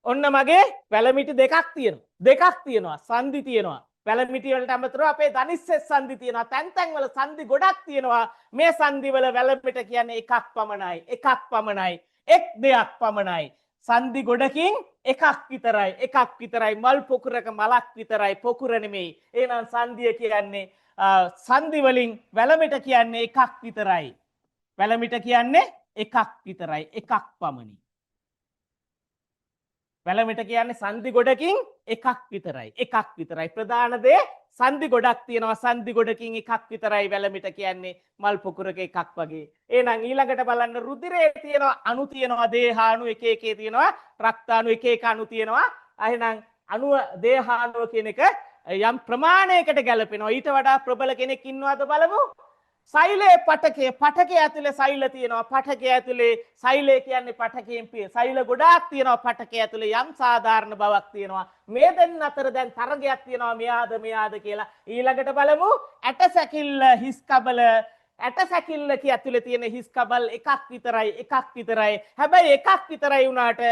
ඔන්න මගේ වැලමිටි දෙකක් තියෙනවා සංදි තියෙනවා වැලමිටි වලට අමතරව අපේ ධනිස්සෙස් සංදි තියෙනවා තැන් තැන් වල සංදි ගොඩක් තියෙනවා මේ සංදි වල වැලමිට කියන්නේ එකක් පමණයි එක් දෙයක් පමණයි සංදි ගොඩකින් එකක් විතරයි මල් පොකුරක මලක් විතරයි පොකුර නෙමෙයි එහෙනම් සංදිය කියන්නේ සංදි වලින් වැලමිට කියන්නේ එකක් විතරයි වැලමිට කියන්නේ එකක් විතරයි එකක් පමණයි වැලමිට කියන්නේ සංදි ගොඩකින් එකක් විතරයි ප්‍රධාන දේ සංදි ගොඩක් තියෙනවා සංදි ගොඩකින් එකක් විතරයි වැලමිට කියන්නේ මල් පොකුරක එකක් වගේ එහෙනම් ඊළඟට බලන්න රුධිරයේ තියෙනවා අණු තියෙනවා දේහාණු එක එකේ තියෙනවා රක්තාණු එක එක අණු තියෙනවා එහෙනම් අණුව දේහාණුව කියන එක යම් ප්‍රමාණයකට ගැලපෙනවා ඊට වඩා ප්‍රබල කෙනෙක් ඉන්නවද බලමු සෛලයේ පටකය ඇතුලේ සෛල තියෙනවා පටකය ඇතුලේ සෛලය කියන්නේ පටකයෙන් පිය සෛල ගොඩාක් තියෙනවා පටකය ඇතුලේ යම් සාධාරණ බවක් තියෙනවා මේ දෙන්න අතර දැන් තරගයක් තියෙනවා මෙයාද කියලා ඊළඟට බලමු ඇට සැකිල්ල හිස් කබල ඇට සැකිල්ල ඇතුලේ තියෙන හිස් කබල් එකක් විතරයි හැබැයි එකක් විතරයි වුණාට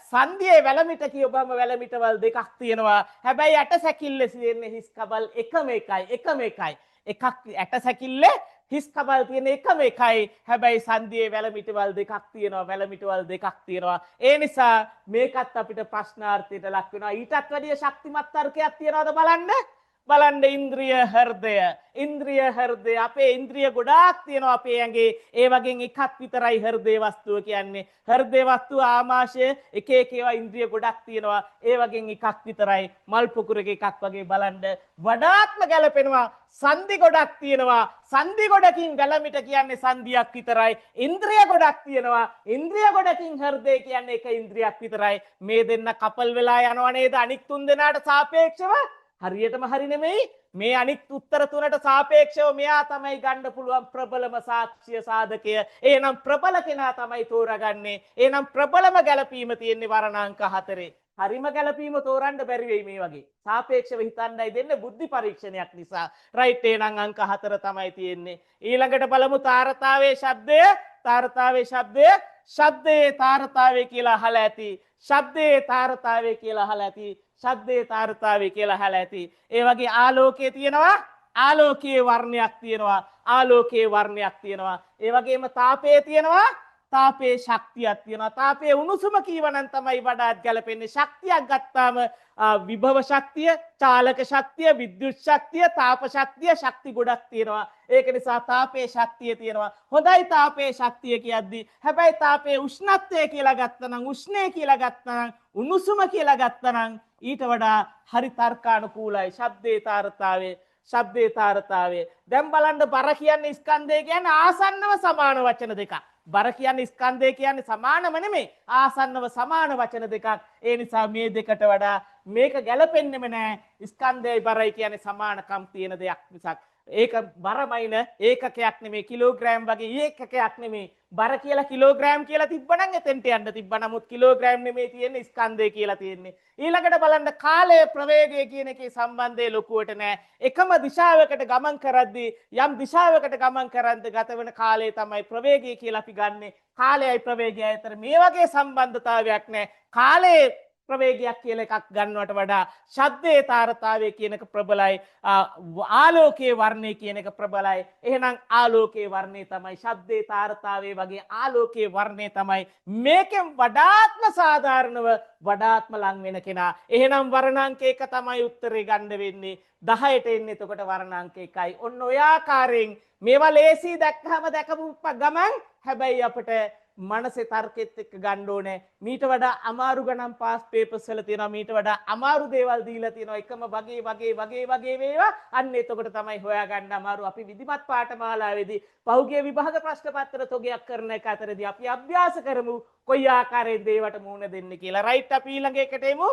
සංදියේ වැලමිට කියවම වැලමිටවල් දෙකක් තියෙනවා හැබැයි ඇට සැකිල්ලේ තියෙන හිස් කබල් එකම එකයි එකක් ඇට සැකිල්ල හිස් කබල් තියෙන එකම එකයි හැබැයි සංදියේ වැලමිටවල් දෙකක් තියෙනවා ඒ නිසා මේකත් අපිට ප්‍රශ්නාර්ථයට ලක් වෙනවා ඊටත් වැඩිය ශක්තිමත් තර්කයක් තියනවාද බලන්න ඉන්ද්‍රිය හෘදය අපේ ඉන්ද්‍රිය ගොඩාක් තියෙනවා අපේ ඇඟේ ඒ වගේ එකක් විතරයි හෘදේ වස්තුව කියන්නේ හෘදේ වස්තුව ආමාශය එක එක ඒවා ඉන්ද්‍රිය ගොඩක් තියෙනවා ඒ වගේ එකක් විතරයි මල් පොකුරක එකක් වගේ බලන්න වඩාත්ම ගැලපෙනවා සංදි ගොඩක් තියෙනවා සංදි ගොඩකින් වැලමිට කියන්නේ සංදියක් විතරයි ඉන්ද්‍රිය ගොඩක් තියෙනවා ඉන්ද්‍රිය ගොඩකින් හෘදේ කියන්නේ එක ඉන්ද්‍රියක් විතරයි මේ දෙන්න කපල් වෙලා යනවා නේද අනික් තුන් දෙනාට සාපේක්ෂව හරියටම හරි නෙමෙයි මේ අනික් උත්තර තුනට සාපේක්ෂව මෙයා තමයි ගන්න පුළුවන් ප්‍රබලම සාක්ෂිය සාධකය එහෙනම් ප්‍රබල කෙනා තමයි තෝරගන්නේ එහෙනම් ප්‍රබලම ගැලපීම තියෙන්නේ වර්ණාංක 4 හරිම ගැලපීම තෝරන්න බැරි වෙයි මේ වගේ සාපේක්ෂව හිතන්නයි දෙන්නේ බුද්ධි පරීක්ෂණයක් නිසා රයිට් එහෙනම් අංක 4 තමයි තියෙන්නේ ඊළඟට බලමු තාරතාවේ ශබ්දයේ තාරතාවේ කියලා අහලා ඇති ශබ්දයේ තාරතාවේ කියලා අහලා ඇති ඒ වගේ ආලෝකයේ තියෙනවා ආලෝකයේ වර්ණයක් තියෙනවා ඒ වගේම තාපයේ තියෙනවා තාපයේ ශක්තියක් තියෙනවා තාපයේ උණුසුම කීවනම් තමයි වඩාත් ගැලපෙන්නේ ශක්තියක් ගත්තාම විභව ශක්තිය චාලක ශක්තිය විද්‍යුත් ශක්තිය තාප ශක්තිය ශක්ති ගොඩක් තියෙනවා ඒක නිසා තාපයේ ශක්තිය තියෙනවා හොඳයි තාපයේ ශක්තිය කියද්දි හැබැයි තාපයේ උෂ්ණත්වය කියලා ගත්තනම් උෂ්ණය කියලා ගත්තනම් උණුසුම කියලා ගත්තනම් ඊට වඩා හරි තර්කානුකූලයි ශබ්දේ තාරතාවේ දැන් බලන්න බර කියන්නේ ස්කන්ධය කියන්නේ ආසන්නව සමාන වචන දෙකක් බර කියන්නේ ස්කන්ධය කියන්නේ සමානම නෙමෙයි ආසන්නව සමාන වචන දෙකක් ඒ නිසා මේ දෙකට වඩා මේක ගැලපෙන්නෙම නෑ ස්කන්ධයයි බරයි කියන්නේ සමානකම් තියෙන දෙයක් මිසක් ඒක බරමයින ඒකකයක් නෙමෙයි කිලෝග්‍රෑම් වගේ ඒකකයක් නෙමෙයි බර කියලා කිලෝග්‍රෑම් කියලා තිබ්බනම් එතෙන්ට යන්න තිබ්බා නමුත් කිලෝග්‍රෑම් නෙමෙයි තියෙන්නේ ස්කන්ධය කියලා තියෙන්නේ ඊළඟට බලන්න කාලය ප්‍රවේගය කියන එකේ සම්බන්ධය ලොකුවට නෑ එකම දිශාවකට ගමන් කරද්දී යම් දිශාවකට ගමන් කරද්දී ගත වෙන කාලය තමයි ප්‍රවේගය කියලා අපි ගන්නෙ කාලයයි ප්‍රවේගයයි අතර මේ වගේ සම්බන්ධතාවයක් නෑ කාලයේ ප්‍රවේගයක් කියලා එකක් ගන්නවට වඩා ශබ්දයේ තාරතාවය කියන එක ප්‍රබලයි ආලෝකයේ වර්ණය කියන එක ප්‍රබලයි එහෙනම් ආලෝකයේ වර්ණය තමයි ශබ්දයේ තාරතාවය වගේ ආලෝකයේ වර්ණය තමයි මේකෙන් වඩාත්ම සාධාරණව වඩාත්ම ලං වෙන කෙනා එහෙනම් වර්ණාංක 1 තමයි උත්තරේ ගන්න වෙන්නේ 10ට එන්නේ එතකොට වර්ණාංක 1යි ඔන්න ඔය ආකාරයෙන් මේවා ලේසි දැක්කම දැකපු ගමන් හැබැයි අපිට මනසේ තර්කෙත් එක්ක ගන්න ඕනේ මීට වඩා අමාරු ගණන් පාස් පේපර්ස් වල තියෙනවා මීට වඩා අමාරු දේවල් දීලා තියෙනවා එකම වගේ වේවා අන්න එතකොට තමයි හොයාගන්න අමාරු අපි විධිමත් පාඨමාලාවේදී පහුගිය විභාග ප්‍රශ්න පත්‍ර තොගයක් කරන එක අතරදී අපි අභ්‍යාස කරමු කොයි ආකාරයෙන් දේවට මුහුණ දෙන්නේ කියලා රයිට් අපි ඊළඟ එකට එමු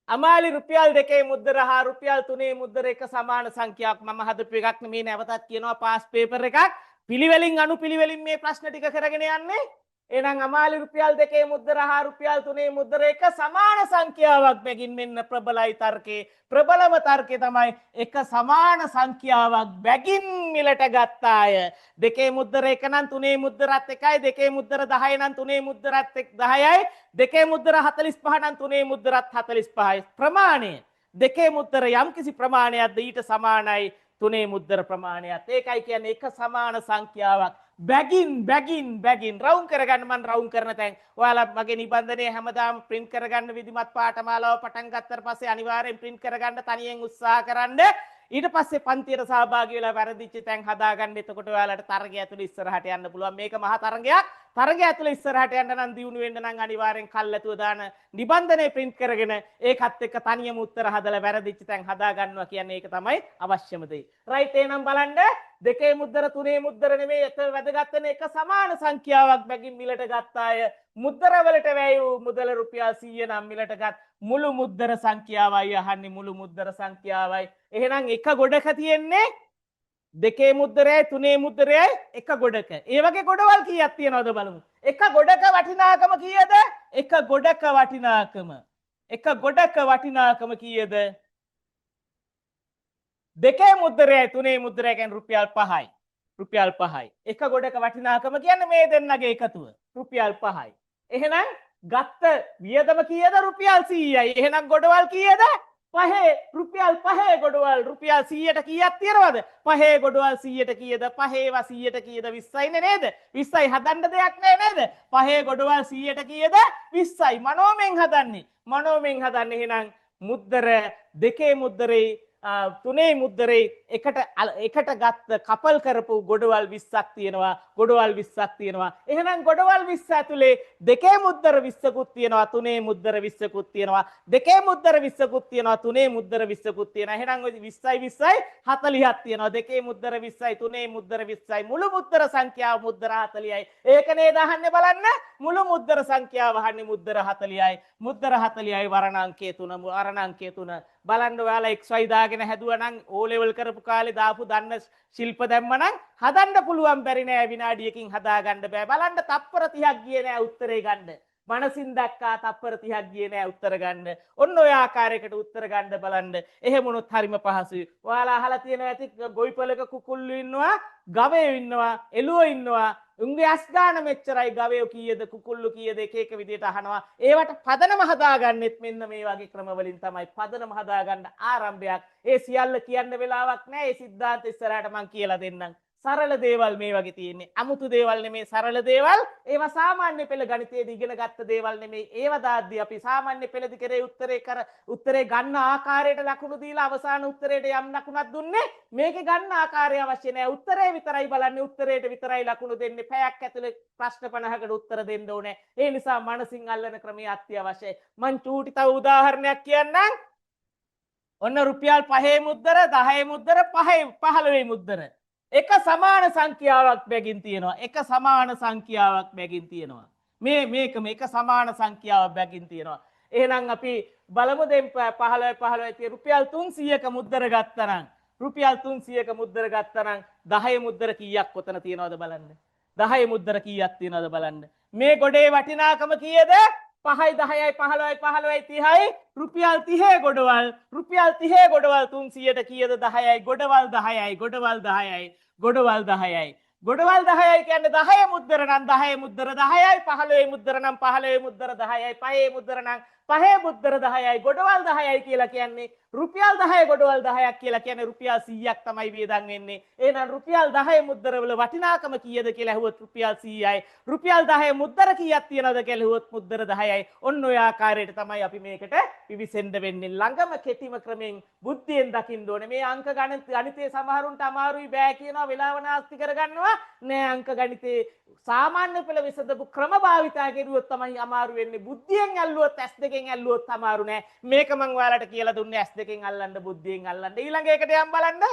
අමාලි රුපියල් 2 මුද්දර හා රුපියල් 3 මුද්දර එක සමාන සංඛ්‍යාවක් මම හදපු එකක් නෙමේ නැවතත් කියනවා පාස් පේපර් එකක් පිළිවෙලින් අනුපිළිවෙලින් මේ ප්‍රශ්න ටික කරගෙන යන්නේ එහෙනම් අමාලි රුපියල් 2 මුද්දර හා රුපියල් 3 මුද්දර එක සමාන සංඛ්‍යාවක් බැගින් මෙන්න ප්‍රබලයි තර්කේ. ප්‍රබලම තර්කේ තමයි එක සමාන සංඛ්‍යාවක් බැගින් මිලට ගත්තාය. 2 මුද්දර 1 නම් 3 මුද්දරත් 1යි 2 මුද්දර 10 නම් 3 මුද්දරත් 10යි 2 මුද්දර 45 නම් 3 මුද්දරත් 45යි. ප්‍රමාණය 2 මුද්දර යම්කිසි ප්‍රමාණයක්ද ඊට සමානයි 3 මුද්දර ප්‍රමාණයත්. ඒකයි කියන්නේ එක සමාන සංඛ්‍යාවක් බැගින් රවුම් කරගන්න. මම රවුම් කරන තැන් ඔයාලා මගේ නිබන්ධනයේ හැමදාම print කරගන්න විධිමත් පාඨමාලාව පටන් ගත්තට පස්සේ අනිවාර්යෙන් print කරගන්න තනියෙන් උත්සාහ කරන්න. ඊට පස්සේ පන්තියට සහභාගී වෙලා වැරදිච්ච තැන් හදාගන්න. එතකොට ඔයාලට තරගය ඇතුළේ ඉස්සරහට යන්න පුළුවන්. මේක මහා තරගයක්. තරගය ඇතුළේ ඉස්සරහට යන්න නම් දියුණු වෙන්න නම් අනිවාර්යෙන් කල්ැතුව දාන නිබන්ධනය print කරගෙන ඒකත් එක්ක තනියම උත්තර හදලා වැරදිච්ච තැන් හදා ගන්නවා කියන්නේ ඒක තමයි අවශ්‍යම දේ. රයිට් එහෙනම් බලන්න 2 මුද්දර 3 මුද්දර නෙමෙයි ඒක වැදගත් වෙන එක සමාන සංඛ්‍යාවක් බැගින් මිලට ගත්තාය. මුද්දර වලට වැය වූ මුදල රුපියල් 100 නම් මිලට ගත් මුළු මුද්දර සංඛ්‍යාවයි අහන්නේ මුළු මුද්දර සංඛ්‍යාවයි. එහෙනම් එක ගොඩක තියෙන්නේ 2 මුද්දරයයි 3 මුද්දරයයි එක ගොඩක. ඒ වගේ ගොඩවල් කීයක් තියෙනවද බලමු. එක ගොඩක වටිනාකම කීයද? එක ගොඩක වටිනාකම. එක ගොඩක වටිනාකම කීයද? 2 මුද්දරයයි 3 මුද්දරයයි කියන්නේ රුපියල් 5යි. රුපියල් 5යි. එක ගොඩක වටිනාකම කියන්නේ මේ දෙන්නගේ එකතුව. රුපියල් 5යි. එහෙනම් ගත්ත වියදම කීයද? රුපියල් 100යි. එහෙනම් ගොඩවල් කීයද? 5 රුපියල් 5 ගොඩවල් රුපියල් 100ට කීයක් තියනවද? 5 ගොඩවල් 100ට කීයද? 5 ව 100ට කීයද? 20යිනේ නේද? 20යි හදන්න දෙයක් නෑ නේද? 5 ගොඩවල් 100ට කීයද? 20යි. මනෝමෙන් හදන්නේ. මනෝමෙන් හදන්නේ. එහෙනම් මුද්දර 2 මුද්දරේ 3 මුද්දරේ එකට ගත්ත කපල් කරපු ගොඩවල් 20ක් තියෙනවා. ගොඩවල් 20ක් තියෙනවා. එහෙනම් ගොඩවල් 20 ඇතුලේ 2 මුද්දර 20කුත් තියෙනවා. 3 මුද්දර 20කුත් තියෙනවා. 2 මුද්දර 20කුත් තියෙනවා. 3 මුද්දර 20කුත් තියෙනවා. එහෙනම් ඔය 20යි 20යි 40ක් තියෙනවා. 2 මුද්දර 20යි 3 මුද්දර 20යි මුළු මුද්දර සංඛ්‍යාව මුද්දර 40යි. ඒක නේද අහන්නේ බලන්න. මුළු මුද්දර සංඛ්‍යාව අහන්නේ මුද්දර 40යි. මුද්දර 40යි වරණ අංකය 3 වරණ අංකය 3 බලන්න ඔයාලා XY දාගෙන හැදුවා නම් O level කරපු කාලේ දාපු දන්න ශිල්ප දැම්ම නම් හදන්න පුළුවන්. බැරි නෑ විනාඩියකින් හදා ගන්න බෑ. බලන්න තප්පර 30ක් ගියේ නෑ උත්තරේ ගන්න. මනසින් දැක්කා තප්පර 30ක් ගියේ නෑ උත්තර ගන්න. ඔන්න ඔය ආකාරයකට උත්තර ගන්න බලන්න. එහෙම වුණොත් හරිම පහසුයි. ඔයාලා අහලා තියෙනවා ඇති ගොවිපලක කුකුල්ලු ඉන්නවා, ගවයෝ ඉන්නවා, එළුවෝ ඉන්නවා. උන්ගේ ඇස් ගාන මෙච්චරයි ගවයෝ කීයද කුකුල්ලු කීයද එක එක විදිහට අහනවා. ඒවට පදනම හදාගන්නෙත් මෙන්න මේ වගේ ක්‍රම වලින් තමයි පදනම හදාගන්න ආරම්භයක්. ඒ සියල්ල කියන්න වෙලාවක් නැහැ. ඒ සිද්ධාන්ත ඉස්සරහට මම කියලා දෙන්නම්. සරල දේවල් මේ වගේ තියෙන්නේ. අමුතු දේවල් නෙමේ සරල දේවල්. ඒවා සාමාන්‍ය පෙළ ගණිතයේදී ඉගෙන ගත්ත දේවල් නෙමේ. ඒවා දාද්දී අපි සාමාන්‍ය පෙළදී කරේ උත්තරේ ගන්න ආකාරයට ලකුණු දීලා අවසාන උත්තරයට යම් ලකුණක් දුන්නේ. මේකේ ගන්න ආකාරය අවශ්‍ය නැහැ. උත්තරේ විතරයි බලන්නේ. උත්තරේට විතරයි ලකුණු දෙන්නේ. පැයක් ඇතුලේ ප්‍රශ්න 50කට උත්තර දෙන්න ඕනේ. ඒ නිසා මනසින් අල්ලන ක්‍රමය අත්‍යවශ්‍යයි. මං චූටි තව උදාහරණයක් කියන්නම්. ඔන්න රුපියල් 5 මුද්දර 10 මුද්දර 15 මුද්දර එක සමාන සංඛ්‍යාවක් බැගින් තියෙනවා. එක සමාන සංඛ්‍යාවක් බැගින් තියෙනවා. මේකම එක සමාන සංඛ්‍යාවක් බැගින් තියෙනවා. එහෙනම් අපි බලමු දැන් 15 තියෙන රුපියල් 300ක මුද්දර ගත්තා නම් රුපියල් 300ක මුද්දර ගත්තා නම් 10 මුද්දර කීයක් කොතන තියෙනවද බලන්න. 10 මුද්දර කීයක් තියෙනවද බලන්න. මේ ගොඩේ වටිනාකම කීයද? 5යි 10යි 15යි 15යි 30යි රුපියල් 30 ගොඩවල් රුපියල් 30 ගොඩවල් 300ට කීයද? 10යි ගොඩවල් 10යි ගොඩවල් 10යි ගොඩවල් 10යි ගොඩවල් 10යි කියන්නේ 10 මුද්දර නම් 10 මුද්දර 10යි 15 මුද්දර නම් 15 මුද්දර 10යි 5 මුද්දර නම් 5 මුද්දර 10යි ගොඩවල් 10යි කියලා කියන්නේ රුපියල් 10 ගොඩවල් 10ක් කියලා කියන්නේ රුපියල් 100ක් තමයි වියදම් වෙන්නේ. එහෙනම් රුපියල් 10 මුද්දර වල වටිනාකම කීයද කියලා අහුවොත් රුපියල් 100යි. රුපියල් 10 මුද්දර කීයක් තියනවද කියලා අහුවොත් මුද්දර 10යි. ඔන්න ඔය ආකාරයට තමයි අපි මේකට පිවිසෙන්න වෙන්නේ. ළඟම කෙටිම ක්‍රමෙන් බුද්ධියෙන් දකින්න ඕනේ. මේ අංක ගණිතයේ සමහරුන්ට අමාරුයි බෑ කියනවා, වෙලාව නාස්ති කරගන්නවා. නෑ අංක ගණිතයේ සාමාන්‍ය පෙළ විසඳපු ක්‍රම භාවිතා කෙරුවොත් තමයි අමාරු වෙන්නේ. බුද්ධියෙන් ඇල්ලුවොත් ඇස් දෙකෙන් ඇල්ලුවොත් අමාරු නෑ. මේක මම ඔයාලට කියලා දුන්නේ ඇස් දෙකෙන් අල්ලන්න බුද්ධියෙන් අල්ලන්න. ඊළඟ එකට යම් බලන්න.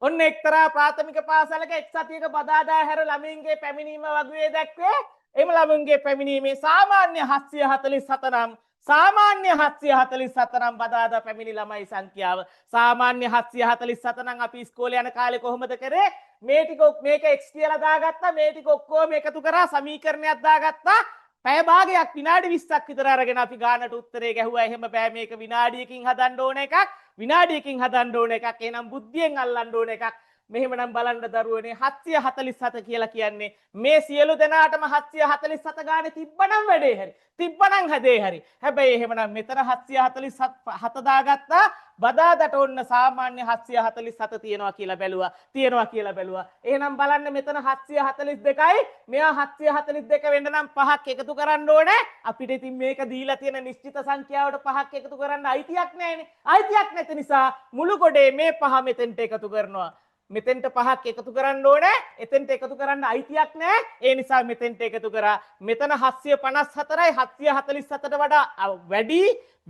ඔන්න එක්තරා ප්‍රාථමික පාසලක එක් සතියක බදාදා හැර ළමයින්ගේ පැමිණීම වගුවේ දැක්වේ. එම ළමයින්ගේ පැමිණීමේ සාමාන්‍ය 747 නම් සාමාන්‍ය 747 නම් බදාදා පැමිණි ළමයි සංඛ්‍යාව. සාමාන්‍ය 747 නම් අපි ඉස්කෝලේ යන කාලේ කොහොමද කරේ? මේ ටික මේක x කියලා දාගත්තා මේ ටික ඔක්කොම එකතු කරා සමීකරණයක් දාගත්තා පැය භාගයක් විනාඩි 20ක් විතර අරගෙන අපි ගානට උත්තරේ ගැහුවා එහෙම බෑ මේක විනාඩියකින් හදන්න ඕන එකක් විනාඩියකින් හදන්න ඕන එකක් එහෙනම් බුද්ධියෙන් අල්ලන්න ඕන එකක් මෙහෙමනම් බලන්න දරුවනේ 747 කියලා කියන්නේ මේ සියලු දෙනාටම 747 ගානේ තිබ්බනම් වැඩේ හරි තිබ්බනම් හදේ හරි හැබැයි එහෙමනම් මෙතන 747 දාගත්තා බදාදට ඔන්න සාමාන්‍ය 747 තියනවා කියලා බැලුවා එහෙනම් බලන්න මෙතන 742යි මෙයා 742 වෙන්න නම් පහක් එකතු කරන්න ඕනේ අපිට ඉතින් මේක දීලා තියෙන නිශ්චිත සංඛ්‍යාවට පහක් එකතු කරන්න අයිතියක් නැහැනේ අයිතියක් නැති නිසා මුළු කොටේ මේ පහ මෙතෙන්ට එකතු කරනවා මෙතෙන්ට පහක් එකතු කරන්න ඕනේ එතෙන්ට එකතු කරන්න අයිතියක් නැහැ ඒ නිසා මෙතෙන්ට එකතු කරා මෙතන 754යි 747ට වඩා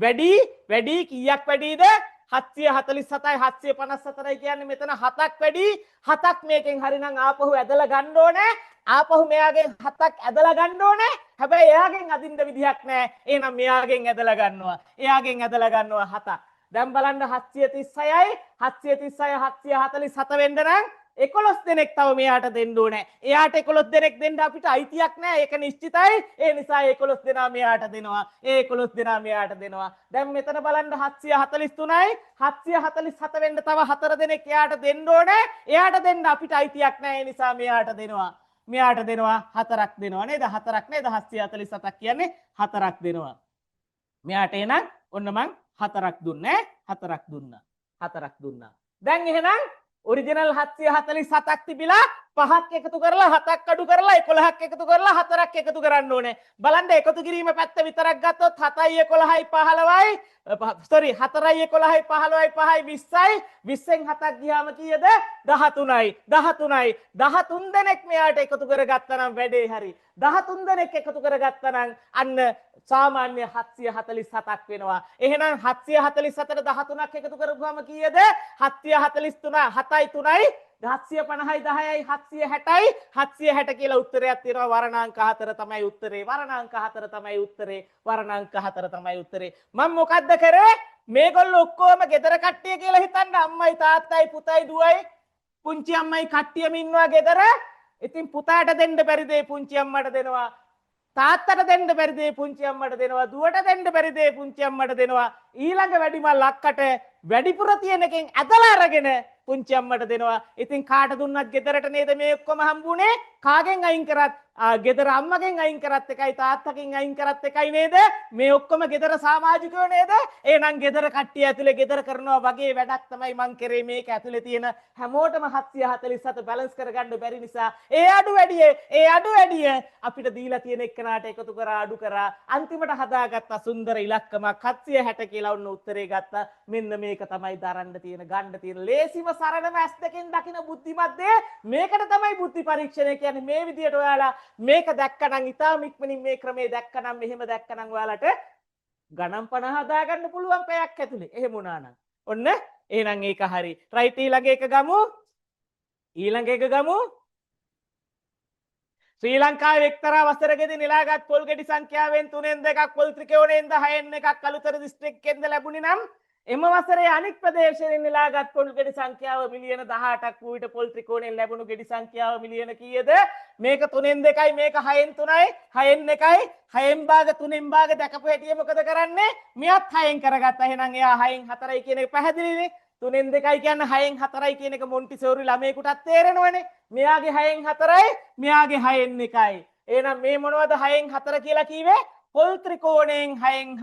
වැඩි කීයක් වැඩිද 747යි 754යි කියන්නේ මෙතන 7ක් වැඩි 7ක් මේකෙන් හරිනම් ආපහු ඇදලා ගන්න ඕනේ ආපහු මෙයාගෙන් 7ක් ඇදලා ගන්න ඕනේ හැබැයි එයාගෙන් අදින්න විදිහක් නැහැ එහෙනම් මෙයාගෙන් ඇදලා ගන්නවා 7ක් දැන් බලන්න 736යි 747 වෙන්න නම් 11 දෙනෙක් තව මෙයාට දෙන්න ඕනේ. එයාට 11 දෙනෙක් දෙන්න අපිට අයිතියක් නැහැ. ඒක නිශ්චිතයි. ඒ නිසා 11 දෙනා මෙයාට දෙනවා. 11 දෙනා මෙයාට දෙනවා. දැන් මෙතන බලන්න 743යි 747 වෙන්න තව 4 දෙනෙක් එයාට දෙන්න ඕනේ. එයාට දෙන්න අපිට අයිතියක් නැහැ. ඒ නිසා මෙයාට දෙනවා 4ක් දෙනවා නේද? 4ක් නේද? 747ක් කියන්නේ 4ක් දෙනවා. මෙයාට එනං ඔන්න මං 4ක් දුන්නේ 4ක් දුන්නා. දැන් එහෙනම් ඔරිජිනල් 747ක් තිබිලා 5ක් එකතු කරලා 7ක් අඩු කරලා 11ක් එකතු කරලා 4ක් එකතු කරන්න ඕනේ. බලන්න එකතු කිරීම පැත්ත විතරක් ගත්තොත් 7යි 11යි 15යි sorry 4යි 11යි 15යි 5යි 20යි 20න් 7ක් ගියාම කීයද 13යි 13 දෙනෙක් මෙයාට එකතු කරගත්තා නම් වැඩේ හරි 13 දෙනෙක් එකතු කරගත්තා නම් අන්න සාමාන්‍ය 747ක් වෙනවා. එහෙනම් 747ට 13ක් එකතු කරපුවාම කීයද 743 7යි 3යි 750යි 10යි 760යි 760 කියලා උත්තරයක් තියෙනවා වර්ණාංක 4 තමයි උත්තරේ මම මොකද්ද කරේ මේගොල්ලෝ ඔක්කොම ගෙදර කට්ටිය කියලා හිතන්න අම්මයි තාත්තයි පුතයි දුවයි පුංචි අම්මයි කට්ටියම ඉන්නවා ගෙදර ඉතින් පුතාට දෙන්න බැරි දේ පුංචි අම්මට දෙනවා තාත්තට දෙන්න බැරි දේ පුංචි අම්මට දෙනවා දුවට දෙන්න බැරි දේ පුංචි අම්මට දෙනවා ඊළඟ වැඩිමල් අක්කට වැඩිපුර තියෙන එකෙන් ඇදලා අරගෙන පුංචි අම්මට දෙනවා. ඉතින් කාට දුන්නත් ගෙදරට නේද මේ ඔක්කොම හම්බුනේ? කාගෙන් අයින් කරත් ගෙදර අම්මගෙන් අයින් කරත් එකයි තාත්තගෙන් අයින් කරත් එකයි නේද? මේ ඔක්කොම ගෙදර සමාජිකයෝ නේද? එහෙනම් ගෙදර කට්ටිය ඇතුලේ ගෙදර කරනවා වගේ වැඩක් තමයි මං කරේ මේක ඇතුලේ තියෙන හැමෝටම 747 බැලන්ස් කරගන්න බැරි නිසා ඒ අඩු වැඩිය අපිට දීලා තියෙන එක්කනට එකතු කරා අඩු කරා අන්තිමට හදාගත්ත සුන්දර ඉලක්කමක් 760 කියලා ඔන්න උත්තරේ ගත්තා. මෙන්න මේක තමයි දරන්න තියෙන ගන්න තියෙන ලේසිම සරලම ඇස් දෙකෙන් දකින බුද්ධිමත් දේ මේකට තමයි බුද්ධි පරීක්ෂණය කියන්නේ. මේ විදියට ඔයාලා මේක දැක්කනම් ඉතාම ඉක්මනින් මේ ක්‍රමේ දැක්කනම් මෙහෙම දැක්කනම් ඔයාලට ගණන් 50 හදාගන්න පුළුවන් පැයක් ඇතුලේ. එහෙම වුණා නම් ඔන්න එහෙනම් ඒක හරි. රයිට් ඊළඟ එක ගමු. ශ්‍රී ලංකාවේ එක්තරා වසරකදී නෙලාගත් පොල් ගෙඩි සංඛ්‍යාවෙන් 3න් 2ක් පොල් ත්‍රිකෝණයෙන්ද 6න් 1ක් අලුතර දිස්ත්‍රික්කයෙන්ද ලැබුණේ නම් එම වසරේ අනෙක් ප්‍රදේශයෙන් නෙලාගත් පොල් ගෙඩි සංඛ්‍යාව මිලියන 18ක් වූ විට පොල් ත්‍රිකෝණයෙන් ලැබුණු ගෙඩි සංඛ්‍යාව මිලියන කීයද? මේක 3න් 2යි මේක 6න් 3යි 6න් 1යි 6න් භාග 3න් භාග දැකපු හැටි මොකද කරන්නේ? මෙයත් 6න් කරගත්තා. එහෙනම් එයා 6න් 4යි කියන එක පැහැදිලිනේ. 3න් 2යි කියන්නේ 6න් 4යි කියන එක මොන්ටිසෝරි ළමයෙකුටත් තේරෙනවනේ. මෙයාගේ 6න් 4යි මෙයාගේ 6න් 1යි. එහෙනම් මේ මොනවද 6න් 4 කියලා කිව්වේ? පොල් ත්‍රිකෝණයෙන් 6න්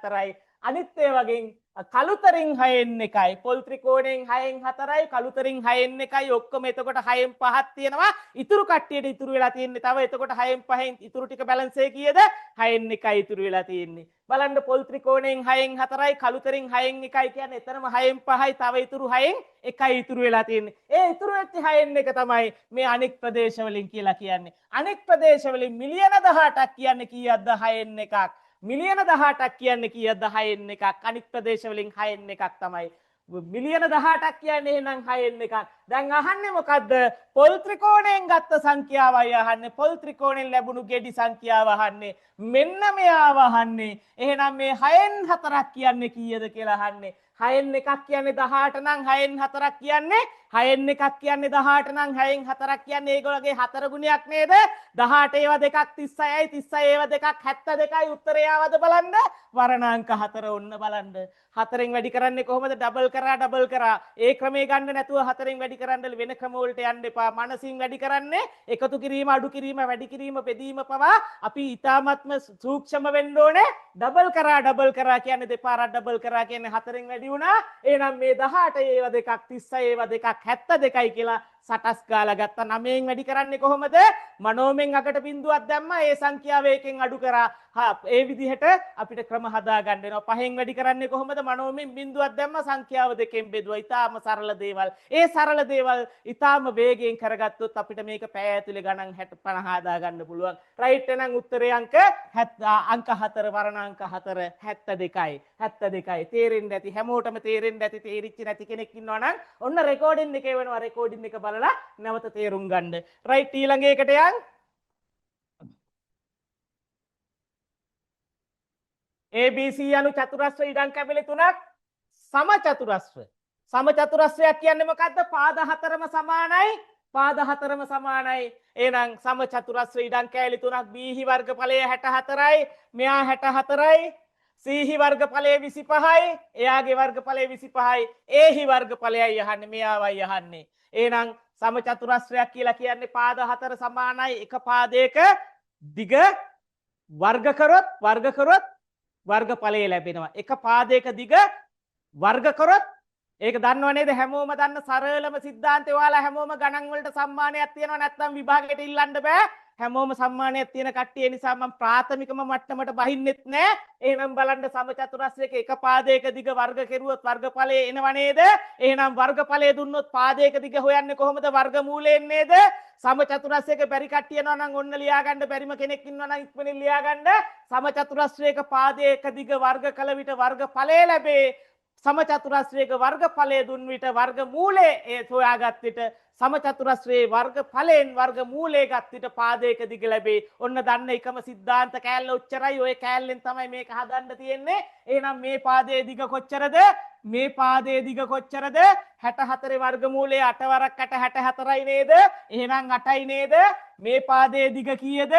4යි. අනිත් ඒ වගේ කළුතරින් 6න් 1යි. පොල් ත්‍රිකෝණයෙන් 6න් 4යි කළුතරින් 6න් 1යි ඔක්කොම එතකොට 6න් 5ක් තියෙනවා. ඉතුරු කට්ටියට ඉතුරු වෙලා තියෙන්නේ තව එතකොට 6න් 5න් ඉතුරු ටික බැලන්ස් එක කීයද? 6න් 1යි ඉතුරු වෙලා තියෙන්නේ. බලන්න පොල් ත්‍රිකෝණයෙන් 6න් 4යි කළුතරින් 6න් 1යි කියන්නේ එතනම 6න් 5යි තව ඉතුරු 6න් 1යි ඉතුරු වෙලා තියෙන්නේ. ඒ ඉතුරු වෙච්ච 6න් 1 තමයි මේ අනෙක් ප්‍රදේශවලින් කියලා කියන්නේ. අනෙක් ප්‍රදේශවලින් මිලියන 18ක් කියන්නේ කීයක්ද? 6න් 1ක්. මිලියන 18ක් කියන්නේ කීයක්ද? 6න් 1ක්. අනික් ප්‍රදේශවලින් 6න් 1ක් තමයි. මිලියන 18ක් කියන්නේ එහෙනම් 6න් 1ක්. දැන් අහන්නේ මොකද්ද? පොල් ත්‍රිකෝණයෙන් ගත්ත සංඛ්‍යාවයි අහන්නේ. පොල් ත්‍රිකෝණයෙන් ලැබුණු ගෙඩි සංඛ්‍යාව අහන්නේ. මෙන්න මෙයාව අහන්නේ. එහෙනම් මේ 6න් 4ක් කියන්නේ කීයද කියලා අහන්නේ. 6න් එකක් කියන්නේ 18 නම් 6න් 4ක් කියන්නේ 6න් එකක් කියන්නේ 18 නම් 6න් 4ක් කියන්නේ ඒගොල්ලෝගේ 4 ගුණයක් නේද? 18 ඒවා දෙකක් 36යි 36 ඒවා දෙකක් 72යි උත්තරය ආවද බලන්න. වර්ණාංක 4 ඔන්න බලන්න. 4න් වැඩි කරන්නේ කොහොමද? ඩබල් කරා. ඒ ක්‍රමේ ගන්න නැතුව 4න් වැඩි කරන්න වෙන ක්‍රම වලට යන්න එපා. මනසින් වැඩි කරන්නේ එකතු කිරීම, අඩු කිරීම, වැඩි කිරීම, බෙදීම පවා අපි ඊටාත්ම සූක්ෂම වෙන්න ඕනේ. ඩබල් කරා කියන්නේ දෙපාරක් ඩබල් කරා කියන්නේ 4න් වැඩි වුණා. එහෙනම් මේ 18 ඒවා දෙකක් 36 ඒවා දෙකක් 72යි කියලා සටස් ගාලා ගත්තා. 9න් වැඩි කරන්නේ කොහොමද? මනෝමෙන් අකට බිඳුවක් දැම්මා. ඒ සංඛ්‍යාව එකෙන් අඩු කරා. ඒ විදිහට අපිට ක්‍රම හදා ගන්න වෙනවා. 5න් වැඩි කරන්නේ කොහොමද? මනෝමෙන් බිඳුවක් දැම්මා. සංඛ්‍යාව දෙකෙන් බෙදුවා. ඊටාම සරල දේවල්. ඒ සරල දේවල් ඊටාම වේගයෙන් කරගත්තොත් අපිට මේක පැය ඇතුලේ ගණන් 60 50 හදා ගන්න පුළුවන්. රයිට් එහෙනම් උත්තරේ අංක 4 වර්ණාංක 4 72යි. 72යි. තේරෙන්නේ නැති හැමෝටම තේරෙන්නේ නැති තේරිච්ච නැති කෙනෙක් ඉන්නවා නම් ඔන්න රෙකෝඩින් එකේ වෙනවා. රෙකෝඩින් එක බලලා නැවත තේරුම් ගන්න. රයිට් ඊළඟ එකට යන්. ABC යනු චතුරස්‍ර ඉඩම් කැබලි තුනක් සමචතුරස්‍ර. සමචතුරස්‍රයක් කියන්නේ මොකද්ද? පාද හතරම සමානයි. පාද හතරම සමානයි. එහෙනම් සමචතුරස්‍ර ඉඩම් කැලි තුනක් BH වර්ගඵලය 64යි. මෙයා 64යි. CH වර්ගඵලය 25යි. එයාගේ වර්ගඵලය 25යි. AH වර්ගඵලයයි යහන්නේ. මෙයාවයි යහන්නේ. එහෙනම් සමචතුරස්‍රයක් කියලා කියන්නේ පාද හතර සමානයි. එක පාදයක දිග වර්ග කරොත් වර්ගඵලය ලැබෙනවා. එක පාදයක දිග වර්ග කරොත් ඒක දන්නව නේද? හැමෝම දන්න සරලම සිද්ධාන්තය. ඔයාලා හැමෝම ගණන් වලට සම්මානයක් තියෙනවා. නැත්නම් විභාගයට ඉල්ලන්න බෑ. හැමෝම සම්මානයක් තියෙන කට්ටිය නිසා මම ප්‍රාථමිකම මට්ටමට බහින්නෙත් නෑ. එහෙනම් බලන්න සමචතුරස්‍රයක එක පාදයක දිග වර්ග කෙරුවොත් වර්ගඵලය එනව නේද? එහෙනම් වර්ගඵලය දුන්නොත් පාදයක දිග හොයන්නේ කොහොමද? වර්ගමූලයෙන් නේද? සමචතුරස්‍රයක බැරි කට්ටිය යනවා නම් ඔන්න ලියා ගන්න. බැරිම කෙනෙක් ඉන්නවා නම් ඉක්මනින් ලියා ගන්න. සමචතුරස්‍රයක පාදයක දිග වර්ග කළ විට වර්ගඵලය ලැබේ. සමචතුරස්‍රයක වර්ගඵලය දුන් විට වර්ගමූලය සොයාගත් විට සමචතුරස්‍රයේ වර්ගඵලයෙන් වර්ගමූලය ගත් විට පාදයක දිග ලැබේ. ඔන්න දන්න එකම සිද්ධාන්ත කෑල්ල ඔච්චරයි. ඔය කෑල්ලෙන් තමයි මේක හදන්න තියෙන්නේ. එහෙනම් මේ පාදයේ දිග කොච්චරද? මේ පාදයේ දිග කොච්චරද? 64 වර්ගමූලය 8 වරක් 8 64යි නේද? එහෙනම් 8යි නේද? මේ පාදයේ දිග කීයද?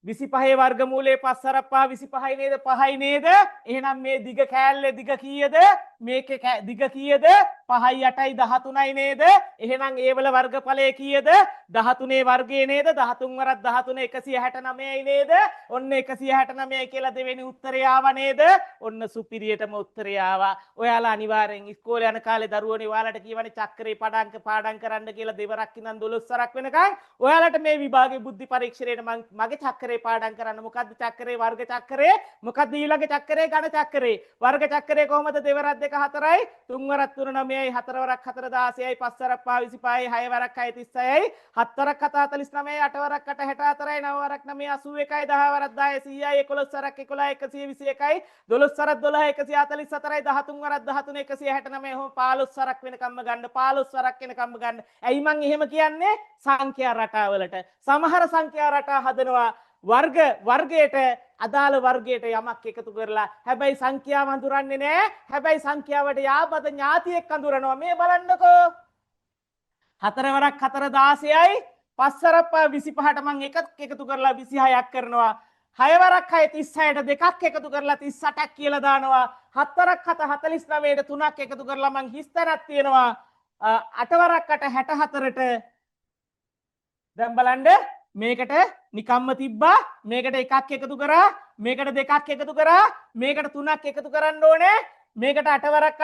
25 වර්ගමූලයේ 5 වරක් 5 25යි නේද? 5යි නේද? එහෙනම් මේ දිග කෑල්ලේ දිග කීයද? මේකේ දිග කීයද? 5යි 8යි 13යි නේද? එහෙනම් ඒ වල වර්ගඵලය කීයද? 13 වර්ගය නේද? 13 වරක් 13 169යි නේද? ඔන්න 169යි කියලා දෙවෙනි උත්තරය ආවා නේද? ඔන්න සුපිරියටම උත්තරය ආවා. ඔයාලා අනිවාර්යෙන් ඉස්කෝලේ යන කාලේ දරුවෝනේ ඔයාලට කියවනේ චක්‍රේ පාඩම් කරන්න කියලා දෙවරක් ඉඳන් 12 වරක් වෙනකන් ඔයාලට මේ විභාගේ බුද්ධි පරීක්ෂණයට මගේ චක්‍රේ පාඩම් කරන්න. මොකද්ද චක්‍රේ? වර්ග චක්‍රේ. මොකද්ද ඊළඟ චක්‍රේ? ඝන චක්‍රේ. වර්ග චක්‍රේ කොහොමද? දෙවරක් 2 4යි 3 වරක් 3 9යි 4 වරක් 4 16යි 5 වරක් 5 25යි 6 වරක් 6 36යි 7 වරක් 7 49යි 8 වරක් 8 64යි 9 වරක් 9 81යි 10 වරක් 10 100යි 11 වරක් 11 121යි 12 වරක් 12 144යි 13 වරක් 13 169යි ඔහොම 15 වරක් වෙනකම්ම ගන්න. 15 වරක් වෙනකම්ම ගන්න. ඇයි මං එහෙම කියන්නේ? සංඛ්‍යා රටාවලට සමහර සංඛ්‍යා රටා හදනවා වර්ගයට අදාළ වර්ගයට යමක් එකතු කරලා. හැබැයි සංඛ්‍යාව අඳුරන්නේ නැහැ. හැබැයි සංඛ්‍යාවට යාපත ඥාතියෙක් අඳුරනවා. මේ බලන්නකෝ. 4 වරක් 4 16යි 5 වරක් 25ට මම එකක් එකතු කරලා 26ක් කරනවා. 6 වරක් 6 36ට දෙකක් එකතු කරලා 38ක් කියලා දානවා. 7 වරක් 7 49ට තුනක් එකතු කරලා මං හිස්තැනක් තියෙනවා. 8 වරක් 8 64ට දැන් බලන්න මේකට නිකම්ම තිබ්බා. මේකට එකක් එකතු කරා. මේකට දෙකක් එකතු කරා. මේකට තුනක් එකතු කරන්න ඕනේ. මේකට 8 වරක්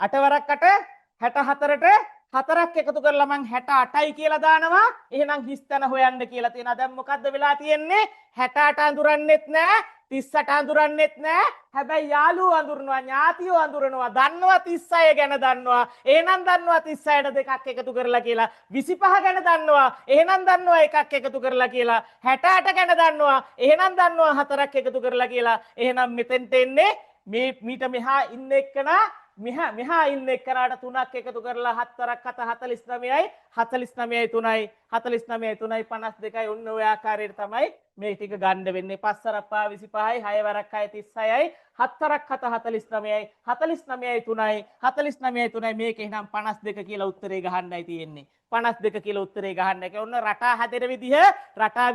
8 වරක් 8 64ට හතරක් එකතු කරලා මං 68යි කියලා දානවා. එහෙනම් හිස්තැන හොයන්න කියලා තියෙනවා. දැන් මොකද්ද වෙලා තියෙන්නේ? 68 අඳුරන්නෙත් නැහැ. 38 අඳුරන්නෙත් නැහැ. හැබැයි යාළුවෝ අඳුරනවා, ඥාතියෝ අඳුරනවා, දන්නවා 36 ගැන දන්නවා. එහෙනම් දන්නවා 36ට දෙකක් එකතු කරලා කියලා. 25 ගැන දන්නවා. එහෙනම් දන්නවා එකක් එකතු කරලා කියලා. 68 ගැන දන්නවා. එහෙනම් දන්නවා හතරක් එකතු කරලා කියලා. එහෙනම් මෙතෙන්ට එන්නේ මේ මීට මෙහා ඉන්න එක්කනා මෙහා ඉන්න එක්කනට තුනක් එකතු කරලා 7 වරක් 7 49යි 49යි 3යි 49යි 3යි 52යි ඔන්න ඔය ආකාරයට තමයි මේ ටික ගන්න වෙන්නේ. 5 වරක් 25යි 6 වරක් 6 36යි 4ක් 7 49යි 49යි 3යි 49යි 3යි මේක එහෙනම් 52 කියලා උත්තරේ ගහන්නයි තියෙන්නේ 52 කියලා උත්තරේ ගහන්න එක ඔන්න රටා හැදෙන විදිහ රටා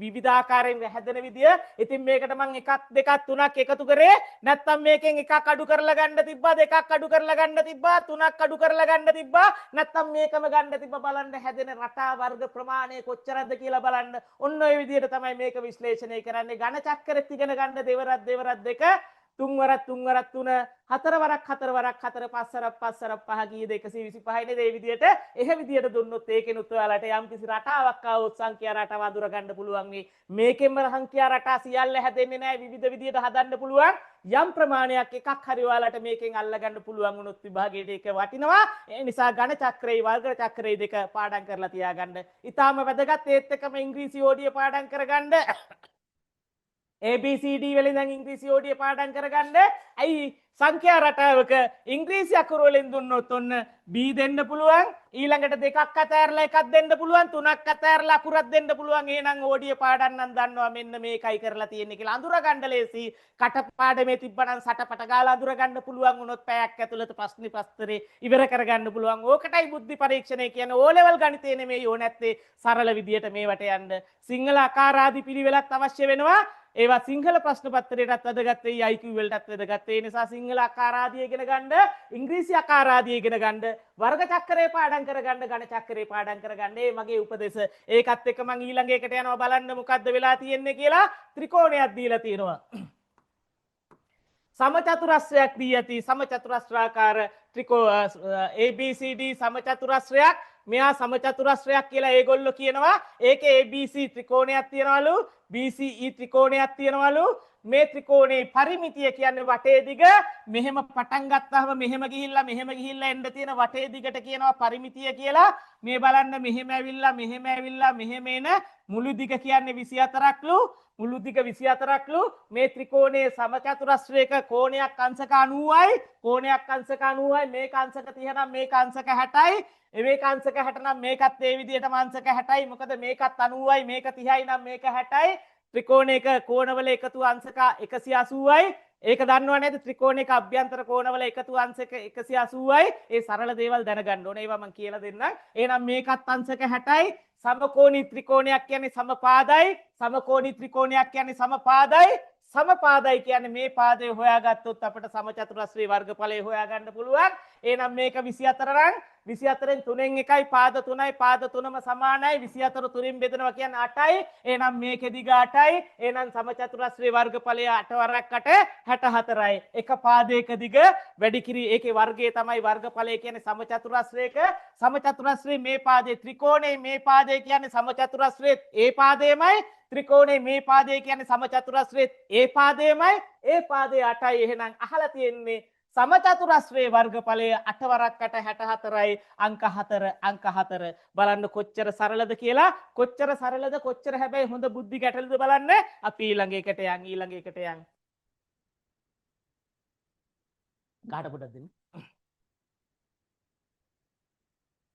විවිධාකාරයෙන් හැදෙන විදිහ ඉතින් මේකට මම එකක් දෙකක් තුනක් එකතු කරේ නැත්තම් මේකෙන් එකක් අඩු කරලා ගන්න තිබ්බා දෙකක් අඩු කරලා ගන්න තිබ්බා තුනක් අඩු කරලා ගන්න තිබ්බා නැත්තම් මේකම ගන්න තිබ්බා බලන්න හැදෙන රටා වර්ග ප්‍රමාණය කොච්චරද කියලා බලන්න ඔන්න ඔය විදිහට තමයි මේක විශ්ලේෂණය කරන්නේ ඝන චක්‍රෙත් ඉගෙන ගන්න දෙවරක් දෙක තුන්වරක් තුන හතර වරක් හතර පස් වරක් පහ කීයද 125 නේද ඒ විදිහට එහෙ විදිහට දුන්නොත් ඒකෙනුත් ඔයාලට යම් කිසි රටාවක් ආවොත් සංඛ්‍යා රටාව අඳුර ගන්න පුළුවන් මේ මේකෙන්ම සංඛ්‍යා රටා සියල්ල හැදෙන්නේ නැහැ විවිධ විදිහට හදන්න පුළුවන් යම් ප්‍රමාණයක් එකක් හරි ඔයාලට මේකෙන් අල්ල ගන්න පුළුවන් වුණොත් විභාගයට ඒක වටිනවා ඒ නිසා ඝන චක්‍රේ වර්ග චක්‍රේ දෙක පාඩම් කරලා තියාගන්න ඊටාම වැදගත් ඒත් එක්කම ඉංග්‍රීසි ඕඩිය පාඩම් කරගන්න ABCD වලින් දැන් ඉංග්‍රීසි ඕඩිය පාඩම් කරගන්න. ඇයි සංඛ්‍යා රටාවක ඉංග්‍රීසි අකුරු වලින් දුන්නොත් ඔන්න B දෙන්න පුළුවන්. ඊළඟට දෙකක් අතෑරලා එකක් දෙන්න පුළුවන්. තුනක් අතෑරලා අකුරක් දෙන්න පුළුවන්. එහෙනම් ඕඩිය පාඩම් නම් දන්නවා මෙන්න මේකයි කරලා තියෙන්නේ කියලා අඳුර ගන්න ලේසි. කටපාඩමේ තිබ්බනම් සටපට ගාලා අඳුර ගන්න පුළුවන් වුණොත් පැයක් ඇතුළත ප්‍රශ්න පත්‍රේ ඉවර කරගන්න පුළුවන්. ඕකටයි බුද්ධි පරීක්ෂණය කියන්නේ. O level ගණිතේ නෙමෙයි ඕ නැත්තේ සරල විදියට මේවට යන්න. සිංහල අකාරාදී පිළිවෙලක් අවශ්‍ය වෙනවා. ඒවා සිංහල ප්‍රශ්න පත්‍රයටත් වැදගත් වෙයි IQ වලටත් වැදගත් ඒ නිසා සිංහල අකාරාදී ඉගෙන ගන්න ඉංග්‍රීසි අකාරාදී ඉගෙන ගන්න වර්ග චක්‍රේ පාඩම් කරගන්න ඝන චක්‍රේ පාඩම් කරගන්න ඒ මගේ උපදේශ ඒකත් එක්ක මම ඊළඟ එකට යනවා බලන්න මොකද්ද වෙලා තියෙන්නේ කියලා ත්‍රිකෝණයක් දීලා තියෙනවා සමචතුරස්‍රයක් දී ඇති සමචතුරස්‍රාකාර ABCD සමචතුරස්‍රයක් මෙයා සමචතුරස්‍රයක් කියලා ඒගොල්ලෝ කියනවා ඒකේ ABC ත්‍රිකෝණයක් තියනවලු BCE ත්‍රිකෝණයක් තියනවලු මේ ත්‍රිකෝණේ පරිමිතිය කියන්නේ වටේ දිග මෙහෙම පටන් ගත්තාම මෙහෙම ගිහිල්ලා එන්න තියෙන වටේ දිගට කියනවා පරිමිතිය කියලා මේ බලන්න මෙහෙම ඇවිල්ලා මෙහෙම එන මුළු දිග කියන්නේ 24ක්ලු මුළු දිග 24ක්ලු මේ ත්‍රිකෝණයේ සමචතුරස්‍රයක කෝණයක් අංශක 90යි කෝණයක් අංශක 90යි මේක අංශක 30 නම් මේක අංශක 60යි මේක අංශක 60 නම් මේකත් ඒ විදිහටම අංශක 60යි මොකද මේකත් 90යි මේක 30යි නම් මේක 60යි ත්‍රිකෝණයක කෝණවල එකතු අංශක 180යි ඒක දන්නව නේද ත්‍රිකෝණයක අභ්‍යන්තර කෝණවල එකතු අංශක 180යි ඒ සරල දේවල් දැනගන්න ඕනේ ඒවා මම කියලා දෙන්නම් එහෙනම් මේකත් අංශක 60යි සමකෝණී ත්‍රිකෝණයක් කියන්නේ සමපාදයි සමකෝණී ත්‍රිකෝණයක් කියන්නේ සමපාදයි කියන්නේ මේ පාදය හොයාගත්තොත් අපිට සමචතුරස්‍රේ වර්ගඵලය හොයාගන්න පුළුවන්. එහෙනම් මේක 24 නම් 24න් 3න් එකයි පාද 3යි පාද 3ම සමානයි 24 3න් බෙදනවා කියන්නේ 8යි. එහෙනම් මේකේ දිග 8යි. එහෙනම් සමචතුරස්‍රේ වර්ගඵලය 8 වරක් 8 64යි. එක පාදයක දිග වැඩි කිරි ඒකේ වර්ගය තමයි වර්ගඵලය කියන්නේ සමචතුරස්‍රයක සමචතුරස්‍රේ මේ පාදේ ත්‍රිකෝණේ මේ පාදේ කියන්නේ සමචතුරස්‍රේ ඒ පාදයමයි ත්‍රිකෝණේ මේ පාදය කියන්නේ සමචතුරස්‍රයේ ඒ පාදයමයි ඒ පාදේ 8යි එහෙනම් අහලා තියෙන්නේ සමචතුරස්‍රයේ වර්ගඵලය 8 වරක් 8 64යි අංක 4 බලන්න කොච්චර සරලද කියලා කොච්චර සරලද කොච්චර හැබැයි හොඳ බුද්ධි ගැටලුද බලන්න අපි ඊළඟ එකට යන් ගාඩ පොඩක් දෙන්න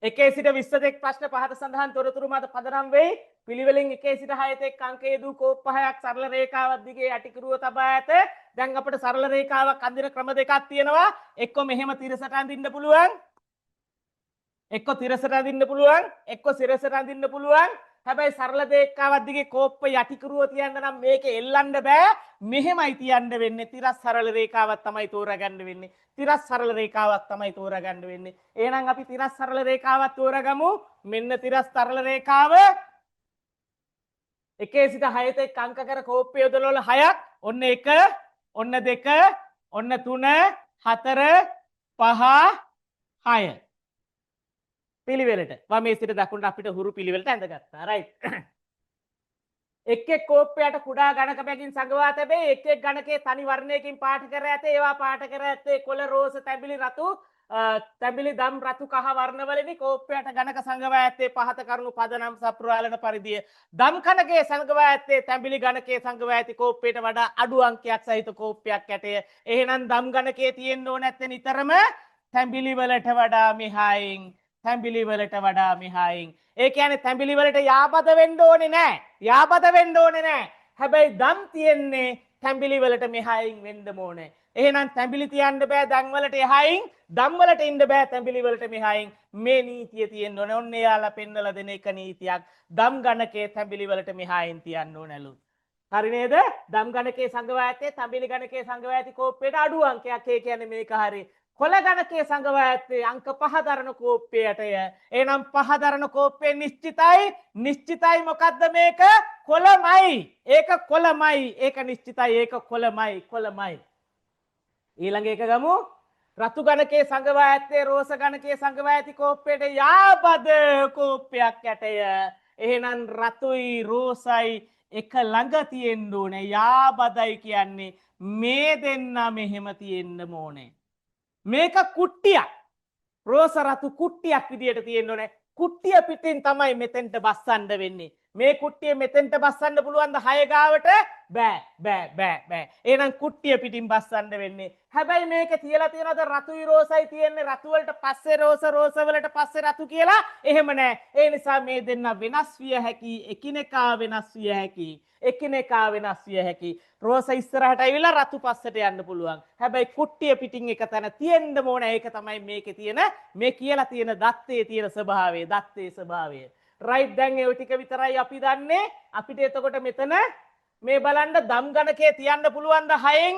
එකේ සිට 20 තෙක් ප්‍රශ්න පහත සඳහන් තොරතුරු මත පදනම් වෙයි. පිළිවෙලින් එකේ සිට 6 තෙක් අංක යෙදූ කෝප 5ක් සරල රේඛාවක් දිගේ යටිකුරුව තබා ඇත. දැන් අපිට සරල රේඛාවක් අඳින ක්‍රම දෙකක් තියෙනවා. එක්ක මෙහෙම තිරසට අඳින්න පුළුවන්. එක්ක සිරසට අඳින්න පුළුවන්. හැබැයි සරල රේඛාවක් දිගේ කෝප්ප යටිකුරුව තියන්න නම් මේක එල්ලන්න බෑ. මෙහෙමයි තියන්න වෙන්නේ. තිරස් සරල රේඛාවක් තමයි තෝරගන්න වෙන්නේ. තිරස් සරල රේඛාවක් තමයි තෝරගන්න වෙන්නේ. එහෙනම් අපි තිරස් සරල රේඛාවක් තෝරගමු. මෙන්න තිරස් සරල රේඛාව. එකේ සිට 6 තෙක් අංක කර කෝප්ප යොදවල 6ක්. ඔන්න 1, ඔන්න 2, ඔන්න 3, 4, 5, 6. පිළිවෙලට වමේ සිට දකුණට අපිට හුරු පිළිවෙලට ඇඳගත්තා. රයිට්. එක් එක් කෝප්පයට කුඩා ගණක බැගින් සංගවා තැබේ. එක් එක් ගණකේ තනි වර්ණයකින් පාට කර ඇත. ඒවා පාට කර ඇත්තේ කොළ රෝස තැඹිලි රතු තැඹිලි දම් රතු කහ වර්ණවලිනි. කෝප්පයට ගණක සංගවා ඇත්තේ පහත කරුණු පදනම් සපුරාලන පරිදිය. දම් කණකේ සංගවා ඇත්තේ තැඹිලි ගණකේ සංගවා ඇති කෝප්පයට වඩා අඩු අංකයක් සහිත කෝප්පයක් ඇතය. එහෙනම් දම් ගණකේ තියෙන්න ඕන නැත්තේ නිතරම තැඹිලි වලට වඩා මෙහායින් ඒ කියන්නේ තැඹිලි වලට යාබද වෙන්න ඕනේ නැහැ. හැබැයි දම් තියෙන්නේ තැඹිලි වලට මෙහායින් වෙන්න ඕනේ. එහෙනම් තැඹිලි තියන්න බෑ දන් වලට එහායින්, දම් වලට ඉන්න බෑ තැඹිලි වලට මෙහායින්. මේ නීතිය තියෙන්න ඕනේ. ඔන්න එයාලා පෙන්නලා දෙන එක නීතියක්. දම් ගණකේ තැඹිලි වලට මෙහායින් තියන්න ඕනලු. හරි නේද? දම් ගණකේ සංගවා ඇත්තේ තැඹිලි ගණකේ සංගවා ඇති කෝප්පේට අඩු අංකයක්. ඒ කියන්නේ මේක හරි. කොළ ගණකේ සංගවා ඇත්තේ අංක 5 දරන කෝප්පයටය. එහෙනම් 5 දරන කෝප්පේ නිශ්චිතයි. නිශ්චිතයි මොකද්ද මේක? කොළමයි. ඒක කොළමයි. ඒක නිශ්චිතයි. ඒක කොළමයි. කොළමයි. ඊළඟ එක ගමු. රතු ගණකේ සංගවා ඇත්තේ රෝස ගණකේ සංගවා ඇති කෝප්පේට යාබද කෝප්පයක් යටය. එහෙනම් රතුයි රෝසයි එක ළඟ තියෙන්න ඕනේ. යාබදයි කියන්නේ මේ දෙන්න මෙහෙම තියෙන්න ඕනේ. මේක කුට්ටියක්. රෝස රතු කුට්ටියක් විදියට තියෙන්න ඕනේ. කුට්ටිය පිටින් තමයි මෙතෙන්ට බස්සන්න වෙන්නේ. මේ කුට්ටිය මෙතෙන්ට බස්සන්න පුළුවන්ද 6 ගාවට? බෑ. එහෙනම් කුට්ටිය පිටින් බස්සන්න වෙන්නේ. හැබැයි මේක තියලා තියනද රතුයි රෝසයි තියෙන්නේ රතු වලට පස්සේ රෝස රෝස වලට පස්සේ රතු කියලා? එහෙම නෑ. ඒ නිසා මේ දෙන්න වෙනස් විය හැකි. එකිනෙකා වෙනස් විය හැකි. එකිනෙකා වෙනස් විය හැකි. රෝස ඉස්සරහට ඇවිල්ලා රතු පස්සට යන්න පුළුවන්. හැබැයි කුට්ටිය පිටින් එක තැන තියෙන්න ඕන. ඒක තමයි මේකේ තියෙන මේ කියලා තියෙන දත්තේ තියෙන ස්වභාවය. දත්තේ ස්වභාවය. රයිට් දැන් ඒ ටික විතරයි අපි දන්නේ. අපිට එතකොට මෙතන මේ බලන්න දම් ගණකේ තියන්න පුළුවන්ද 6න්?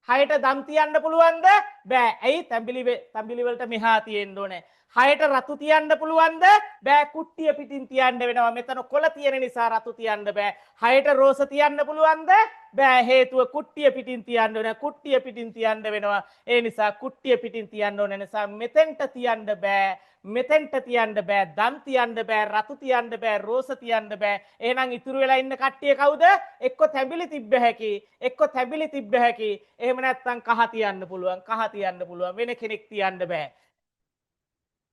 6ට දම් තියන්න පුළුවන්ද? බෑ. ඇයි? තැඹිලි වලට මෙහා තියෙන්න ඕනේ. 6ට රතු තියන්න පුළුවන්ද? බෑ. කුට්ටිය පිටින් තියන්න වෙනවා. මෙතන කොළ තියෙන නිසා රතු තියන්න බෑ. 6ට රෝස තියන්න පුළුවන්ද? බෑ. හේතුව කුට්ටිය පිටින් තියන්න ඕනේ. කුට්ටිය පිටින් තියන්න වෙනවා. ඒ නිසා කුට්ටිය පිටින් තියන්න ඕනේ නිසා මෙතෙන්ට තියන්න බෑ. මෙතෙන්ට තියන්න බෑ. දම් තියන්න බෑ. රතු තියන්න බෑ. රෝස තියන්න බෑ. එහෙනම් ඉතුරු වෙලා ඉන්න කට්ටිය කවුද? එක්ක තැඹිලි තිබ්බ හැකි. එක්ක තැඹිලි තිබ්බ හැකි. එහෙම නැත්නම් කහ තියන්න පුළුවන්. කහ තියන්න පුළුවන්. වෙන කෙනෙක් තියන්න බෑ.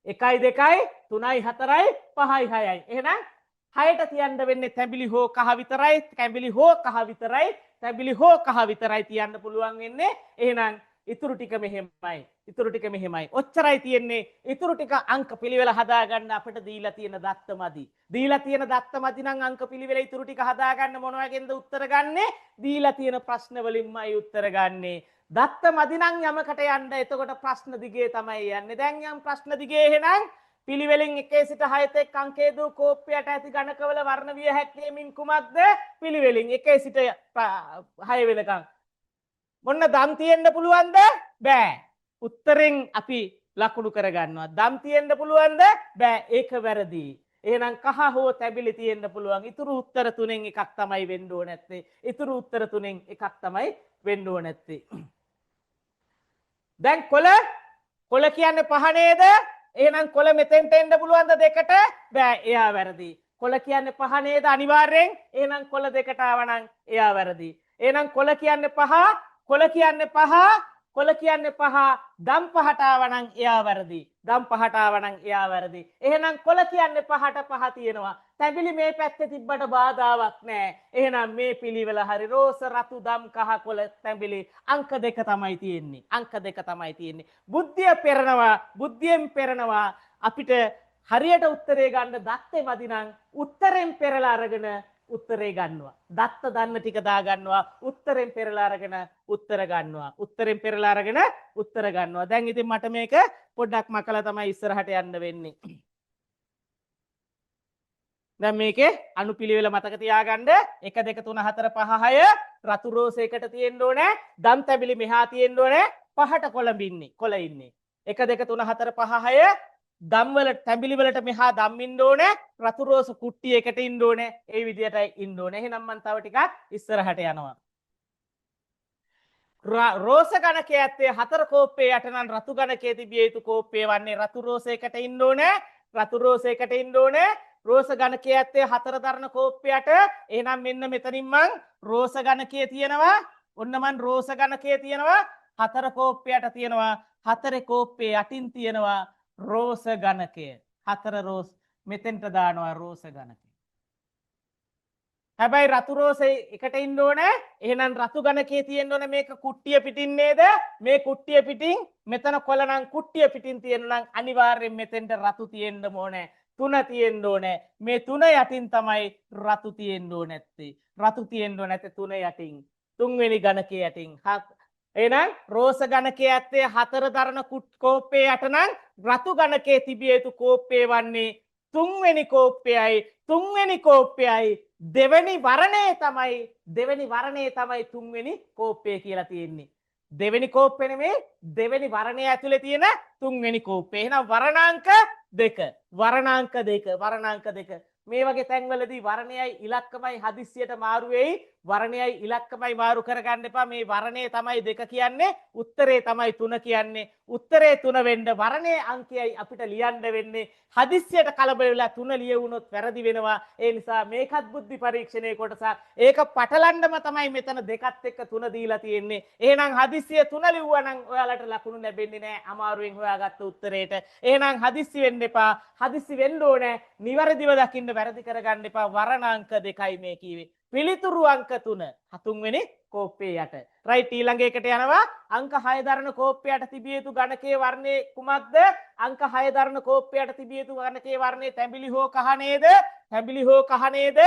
1යි 2යි 3යි 4යි 5යි 6යි. එහෙනම් 6ට තියන්න වෙන්නේ තැඹිලි හෝ කහ විතරයි. තැඹිලි හෝ කහ විතරයි. තැඹිලි හෝ කහ විතරයි තියන්න පුළුවන් වෙන්නේ. එහෙනම් ඉතුරු ටික මෙහෙමයි. ඉතුරු ටික මෙහෙමයි. ඔච්චරයි තියෙන්නේ. ඉතුරු ටික අංක පිළිවෙල හදාගන්න අපිට දීලා තියෙන දත්තමදි. දීලා තියෙන දත්තමදි නම් අංක පිළිවෙල ඉතුරු ටික හදාගන්න මොන වගේද උත්තර ගන්නෙ? දීලා තියෙන ප්‍රශ්න වලින්මයි උත්තර ගන්නෙ. දත්තමදි නම් යමකට යන්න. එතකොට ප්‍රශ්න දිගේ තමයි යන්නේ. දැන් යම් ප්‍රශ්න දිගේ එහෙනම් පිළිවෙලින් 1 සිට 6 තෙක් අංකයේ දූ කෝප්පයට ඇති ගණකවල වර්ණ විය හැක්කේ මින් කුමක්ද? පිළිවෙලින් 1 සිට 6 වෙනකම්. මොන්න දම් තියෙන්න පුළුවන්ද? බෑ. උත්තරෙන් අපි ලකුණු කරගන්නවා. දම් තියෙන්න පුළුවන්ද? බෑ. ඒක වැරදි. එහෙනම් කහ හෝ තැඹිලි තියෙන්න පුළුවන්. ඉතුරු උත්තර තුනෙන් එකක් තමයි වෙන්න ඕන නැත්තේ. ඉතුරු උත්තර තුනෙන් එකක් තමයි වෙන්න ඕන නැත්තේ. දැන් කොළ කියන්නේ පහ නේද? එහෙනම් කොළ මෙතෙන්ට එන්න පුළුවන්ද දෙකට? බෑ. එයා වැරදි. කොළ කියන්නේ පහ නේද අනිවාර්යෙන්? එහෙනම් කොළ දෙකට ආවනම් එයා වැරදි. එහෙනම් කොළ කියන්නේ පහ දම් පහට ආවනම් එයා වැරදි. දම් පහට ආවනම් එයා වැරදි. එහෙනම් කොළ කියන්නේ පහට පහ තියෙනවා. තැඹිලි මේ පැත්තේ තිබ්බට බාධාවක් නැහැ. එහෙනම් මේ පිළිවෙල හරි. රෝස රතු දම් කහ කොළ තැඹිලි අංක 2 තමයි තියෙන්නේ. අංක 2 තමයි තියෙන්නේ. බුද්ධියෙන් පෙරනවා අපිට හරියට උත්තරේ ගන්න දත්තේ මදි නම් උත්තරෙන් පෙරලා අරගෙන උත්තරේ ගන්නවා. දත්ත දන්න ටික දා ගන්නවා. උත්තරෙන් පෙරලා අරගෙන උත්තර ගන්නවා. උත්තරෙන් පෙරලා අරගෙන උත්තර ගන්නවා. දැන් ඉතින් මට මේක පොඩ්ඩක් මකලා තමයි ඉස්සරහට යන්න වෙන්නේ. දැන් මේකේ අනුපිළිවෙල මතක තියාගන්න 1 2 3 4 5 6 රතු රෝස එකට තියෙන්න ඕනේ. දම් තැඹිලි මෙහා තියෙන්න ඕනේ. පහට කොළ ඉන්නේ. 1 2 3 4 5 6 දම් වල තැඹිලි වලට මෙහා දම් ඉන්න ඕනේ. රතු රෝස කුට්ටිය එකට ඉන්න ඕනේ. ඒ විදිහටයි ඉන්න ඕනේ. එහෙනම් මම තව ටිකක් ඉස්සරහට යනවා. රෝස ගණකයේ ඇත්තේ 4 කෝප්පේ යට නම් රතු ගණකයේ තිබිය යුතු කෝප්පේ වන්නේ රතු රෝස එකට ඉන්න ඕනේ. රතු රෝස එකට ඉන්න ඕනේ. රෝස ගණකයේ ඇත්තේ 4 දරන කෝප්පයට. එහෙනම් මෙන්න මෙතනින් මං රෝස ගණකයේ තියෙනවා. ඔන්න මං රෝස ගණකයේ තියෙනවා. 4 කෝප්පයට තියෙනවා. 4 කෝප්පේ යටින් තියෙනවා රෝස ගණකය. 4 රෝස් මෙතෙන්ට දානවා රෝස ගණකය. හැබැයි රතු රෝස එකට ඉන්න ඕනේ. එහෙනම් රතු ගණකයේ තියෙන්න ඕනේ මේක කුට්ටිය පිටින් නේද? මේ කුට්ටිය පිටින් මෙතන කොළ නම් කුට්ටිය පිටින් තියෙන නම් අනිවාර්යෙන් මෙතෙන්ට රතු තියෙන්න ඕනේ. 3 තියෙන්න ඕනේ. මේ 3 යටින් තමයි රතු තියෙන්න ඕනේ නැත්තේ. රතු තියෙන්න ඕනේ නැත්තේ 3 යටින්. තුන්වෙනි ගණකයේ යටින් එහෙනම් රෝස ගණකයේ ඇත්තේ 4 දරන කෝප්පේ යට නම් රතු ගණකයේ තිබිය යුතු කෝප්පේ වන්නේ තුන්වෙනි කෝප්පයයි තුන්වෙනි කෝප්පයයි දෙවෙනි වරණේ තමයි තුන්වෙනි කෝප්පය කියලා තියෙන්නේ. දෙවෙනි කෝප්පේ නෙමෙයි දෙවෙනි වරණය ඇතුලේ තියෙන තුන්වෙනි කෝප්පේ. එහෙනම් වරණාංක දෙක මේ වගේ තැන්වලදී වරණයයි ඉලක්කමයි හදිස්සියට මාරු වෙයි. වරණයයි ඉලක්කමයි මාරු කරගන්න එපා. මේ වරණය තමයි 2 කියන්නේ. උත්තරේ තමයි 3 කියන්නේ. උත්තරේ 3 වෙන්න වරණයේ අංකයයි අපිට ලියන්න වෙන්නේ. හදිස්සියට කලබල වෙලා 3 ලියවුනොත් වැරදි වෙනවා. ඒ නිසා මේකත් බුද්ධි පරීක්ෂණයේ කොටසක්. ඒක පටලන්නම තමයි මෙතන 2ත් එක්ක 3 දීලා තියෙන්නේ. එහෙනම් හදිස්සිය 3 ලිව්වා නම් ඔයාලට ලකුණු ලැබෙන්නේ නැහැ. අමාරුවෙන් හොයාගත්ත උත්තරේට. එහෙනම් හදිස්සි වෙන්න එපා. හදිස්සි වෙන්න ඕනේ. නිවැරදිව දකින්න වැරදි කරගන්න එපා. වරණාංක 2යි මේ කීවේ. පිළිතුරු අංක 3 තුන්වෙනි කෝප්පේ යට. රයිට් ඊළඟ එකට යනවා. අංක 6 දරන කෝප්පයට තිබිය යුතු ගණකයේ වර්ණය කුමක්ද? අංක 6 දරන කෝප්පයට තිබිය යුතු ගණකයේ වර්ණය තැඹිලි හෝ කහ නේද? තැඹිලි හෝ කහ නේද?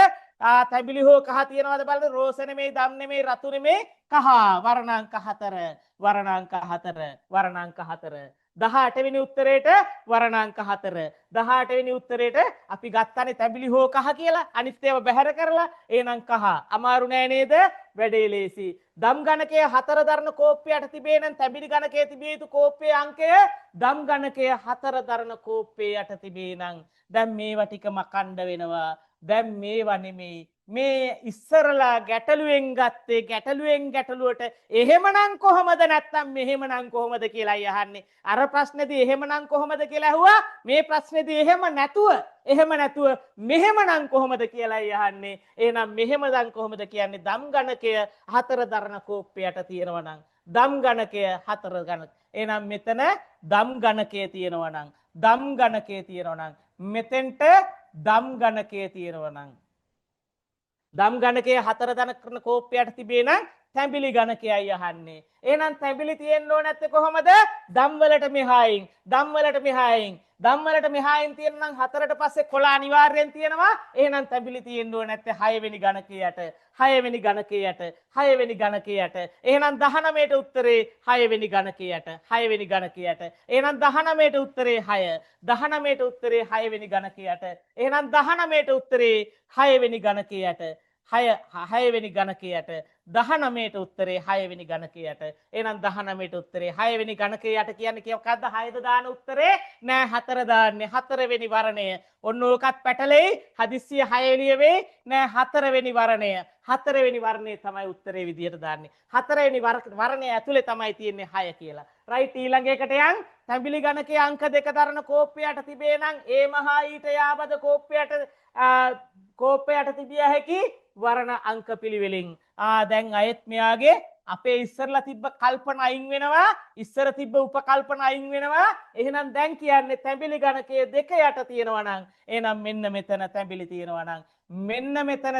තැඹිලි හෝ කහ තියනවාද බලන්න. රෝස නෙමෙයි, දම් නෙමෙයි, රතු නෙමෙයි, කහ. වර්ණාංක 4. 18 වෙනි උත්තරේට වරණාංක 4. 18 වෙනි උත්තරේට අපි ගත්තනේ තැඹිලි හෝ කහ කියලා. අනිත් ඒවා බැහැර කරලා එහෙනම් කහ. අමාරු නෑ නේද? වැඩේ ලේසි. දම් ගණකයේ 4 දරන කෝප්පයට තිබේ නම් තැඹිලි ගණකයේ තිබිය යුතු කෝප්පයේ අංකය දම් ගණකයේ 4 දරන කෝප්පේ යට තිබේ නම් දැන් මේවා ටික මකණ්ඩ වෙනවා. දැන් මේවා නෙමෙයි. මේ ඉස්සරලා ගැටලුවෙන් ගත්තේ ගැටලුවට එහෙමනම් කොහොමද නැත්තම් මෙහෙමනම් කොහොමද කියලායි අහන්නේ. අර ප්‍රශ්නේදී එහෙමනම් කොහොමද කියලා ඇහුවා. මේ ප්‍රශ්නේදී එහෙම නැතුව මෙහෙමනම් කොහොමද කියලායි අහන්නේ. එහෙනම් මෙහෙමනම් කොහොමද කියන්නේ? දම් ගණකය 4 දරන කෝප්පයට තියෙනවා නම් දම් ගණකය 4 ගණක. එහෙනම් මෙතන දම් ගණකය තියෙනවා නම් මෙතෙන්ට දම් ගණකය තියෙනවා නම් දම් ගණකයේ 4 දරන කෝප්පයට තිබේ නම් තැඹිලි ගණකයයි අහන්නේ. එහෙනම් තැඹිලි තියෙන්න ඕනේ නැත්තේ කොහමද? දම් වලට මෙහායින් තියෙන නම් 4ට පස්සේ කොළ අනිවාර්යෙන් තියෙනවා. එහෙනම් තැඹිලි තියෙන්න ඕනේ නැත්තේ 6 වෙනි ගණකයට. 6 වෙනි ගණකයට. එහෙනම් 19ට උත්තරේ 6 වෙනි ගණකයට. එහෙනම් 19ට උත්තරේ 6. 19ට උත්තරේ 6 වෙනි ගණකයට. එහෙනම් 19ට උත්තරේ 6 වෙනි ගණකයට. 6 වෙනි ගණකයට. 19ට උත්තරේ 6 වෙනි ගණකයට. එහෙනම් 19ට උත්තරේ 6 වෙනි ගණකයට කියන්නේ මොකක්ද? 6ද දාන උත්තරේ නෑ 4 දාන්නේ. 4 වෙනි වරණය. ඔන්න ඕකත් පැටලෙයි. හදිස්සිය 6 එළියෙ නෑ 4 වෙනි වරණය. 4 වෙනි වර්ණය තමයි උත්තරේ විදියට දාන්නේ. 4 වෙනි වර්ණය ඇතුලේ තමයි තියෙන්නේ 6 කියලා. රයිට් ඊළඟ එකට යන්. තැඹිලි ගණකයේ අංක 2 දරන කෝප්පයට තිබේ නම් ඒ මහා ඊට යාබද කෝප්පයට තිබිය හැකි වර්ණ අංක පිළිවෙලින්. දැන් අයත් මෙයාගේ අපේ ඉස්සරලා තිබ්බ කල්පන අයින් වෙනවා. ඉස්සර තිබ්බ උපකල්පන අයින් වෙනවා. එහෙනම් දැන් කියන්නේ තැඹිලි ගණකයේ 2 යට තියෙනවා නම් එහෙනම් මෙන්න මෙතන තැඹිලි තියෙනවා නම් මෙන්න මෙතන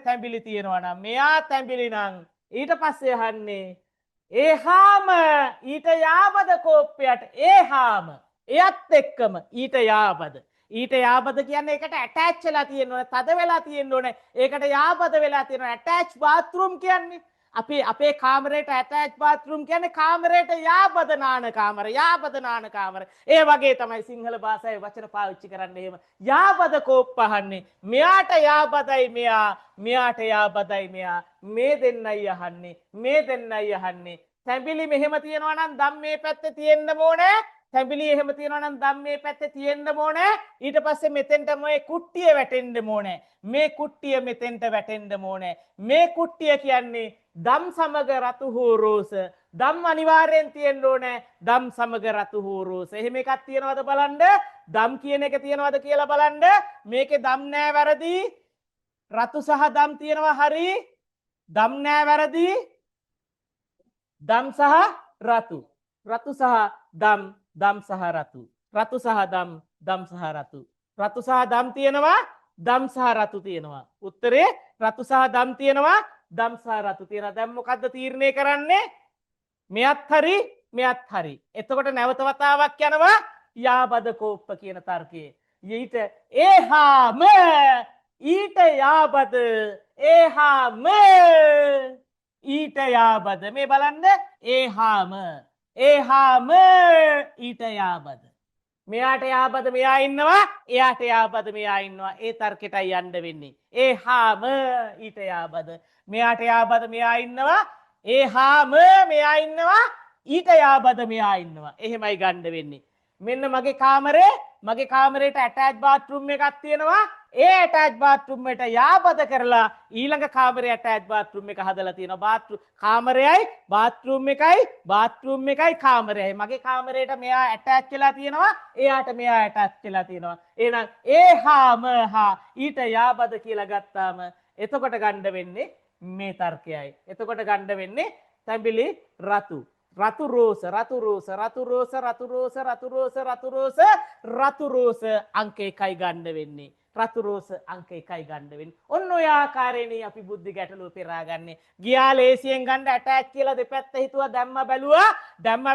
තැඹිලි තියෙනවා නම් මෙයා තැඹිලි නම් ඊට පස්සේ අහන්නේ ඒහාම ඊට යාබද කෝප්පයට ඒහාම එයත් එක්කම ඊට යාබද කියන්නේ ඒකට ඇටච් වෙලා තියෙන්න ඕනේ, තද වෙලා තියෙන්න ඕනේ. ඒකට යාබද වෙලා තියෙනවා. ඇටච් බාත්රූම් කියන්නේ අපේ කාමරේට ඇටච් බාත්රූම් කියන්නේ කාමරේට යාබද නාන කාමර. ඒ වගේ තමයි සිංහල භාෂාවේ වචන පාවිච්චි කරන්නේ. එහෙම යාබද කෝප්ප අහන්නේ. මෙයාට යාබදයි මෙයාට යාබදයි මෙයා. මේ දෙන්නයි අහන්නේ. තැඹිලි මෙහෙම තියෙනවා නම් දම් මේ පැත්තේ තියෙන්න ඕනේ. තැඹිලි එහෙම තියෙනවා නම් දම් මේ පැත්තේ තියෙන්න ඕනේ. ඊට පස්සේ මෙතෙන්ට මේ කුට්ටිය වැටෙන්න ඕනේ. මේ කුට්ටිය මෙතෙන්ට වැටෙන්න ඕනේ. මේ කුට්ටිය කියන්නේ දම් සමග රතු හෝ රෝස. දම් අනිවාර්යෙන් තියෙන්න ඕනේ. දම් සමග රතු හෝ රෝස. එහෙම එකක් තියනවද බලන්න. දම් කියන එක තියනවද කියලා බලන්න. මේකේ දම් නෑ වැරදි. රතු සහ දම් තියනවා හරි. දම් නෑ වැරදි. දම් සහ රතු. රතු සහ දම්. දම් සහ රතු. රතු සහ දම්. දම් සහ රතු. රතු සහ දම් තියෙනවා. දම් සහ රතු තියෙනවා. උත්තරේ රතු සහ දම් තියෙනවා. දම් සහ රතු තියෙනවා. දැන් මොකද්ද තීරණය කරන්නේ? මෙයත් හරි. එතකොට නැවත වතාවක් යනවා යාබද කෝප්ප කියන තර්කයේ. ඊට ඒහාම ඊට යාබද ඒහාම ඊට යාබද මේ බලන්න ඒහාම ඊට යාබද මෙයාට යාබද මෙයා ඉන්නවා එයාට යාබද මෙයා ඉන්නවා ඒ තර්කෙටයි යන්න වෙන්නේ ඒහාම ඊට යාබද මෙයාට යාබද මෙයා ඉන්නවා ඒහාම මෙයා ඉන්නවා ඊට යාබද මෙයා ඉන්නවා එහෙමයි ගන්න වෙන්නේ මෙන්න මගේ කාමරේට ඇටච් බාත්රූම් එකක් තියෙනවා ඒ ඇටච් බාත්රූම් එකට යාබද කරලා ඊළඟ කාමරේ ඇටච් බාත්රූම් එක හදලා තියෙනවා බාත්රූම් කාමරයයි බාත්රූම් එකයි කාමරයයි මගේ කාමරේට මෙයා ඇටච් වෙලා තියෙනවා එයාට මෙයා ඇටච් වෙලා තියෙනවා එහෙනම් ඒහාම හා ඊට යාබද කියලා ගත්තාම එතකොට ගන්න වෙන්නේ මේ තර්කයයි එතකොට ගන්න වෙන්නේ තැඹිලි රතු රෝස අංක 1යි ගන්න වෙන්නේ රතු රෝස අංක 1යි ගන්න වෙන්නේ ඔන්න ඔය ආකාරයෙන්යි අපි බුද්ධි ගැටලුව පෙරාගන්නේ ගියා ලේසියෙන් ගන්න ඇටච් කියලා දෙපැත්ත හිතුවා දැම්ම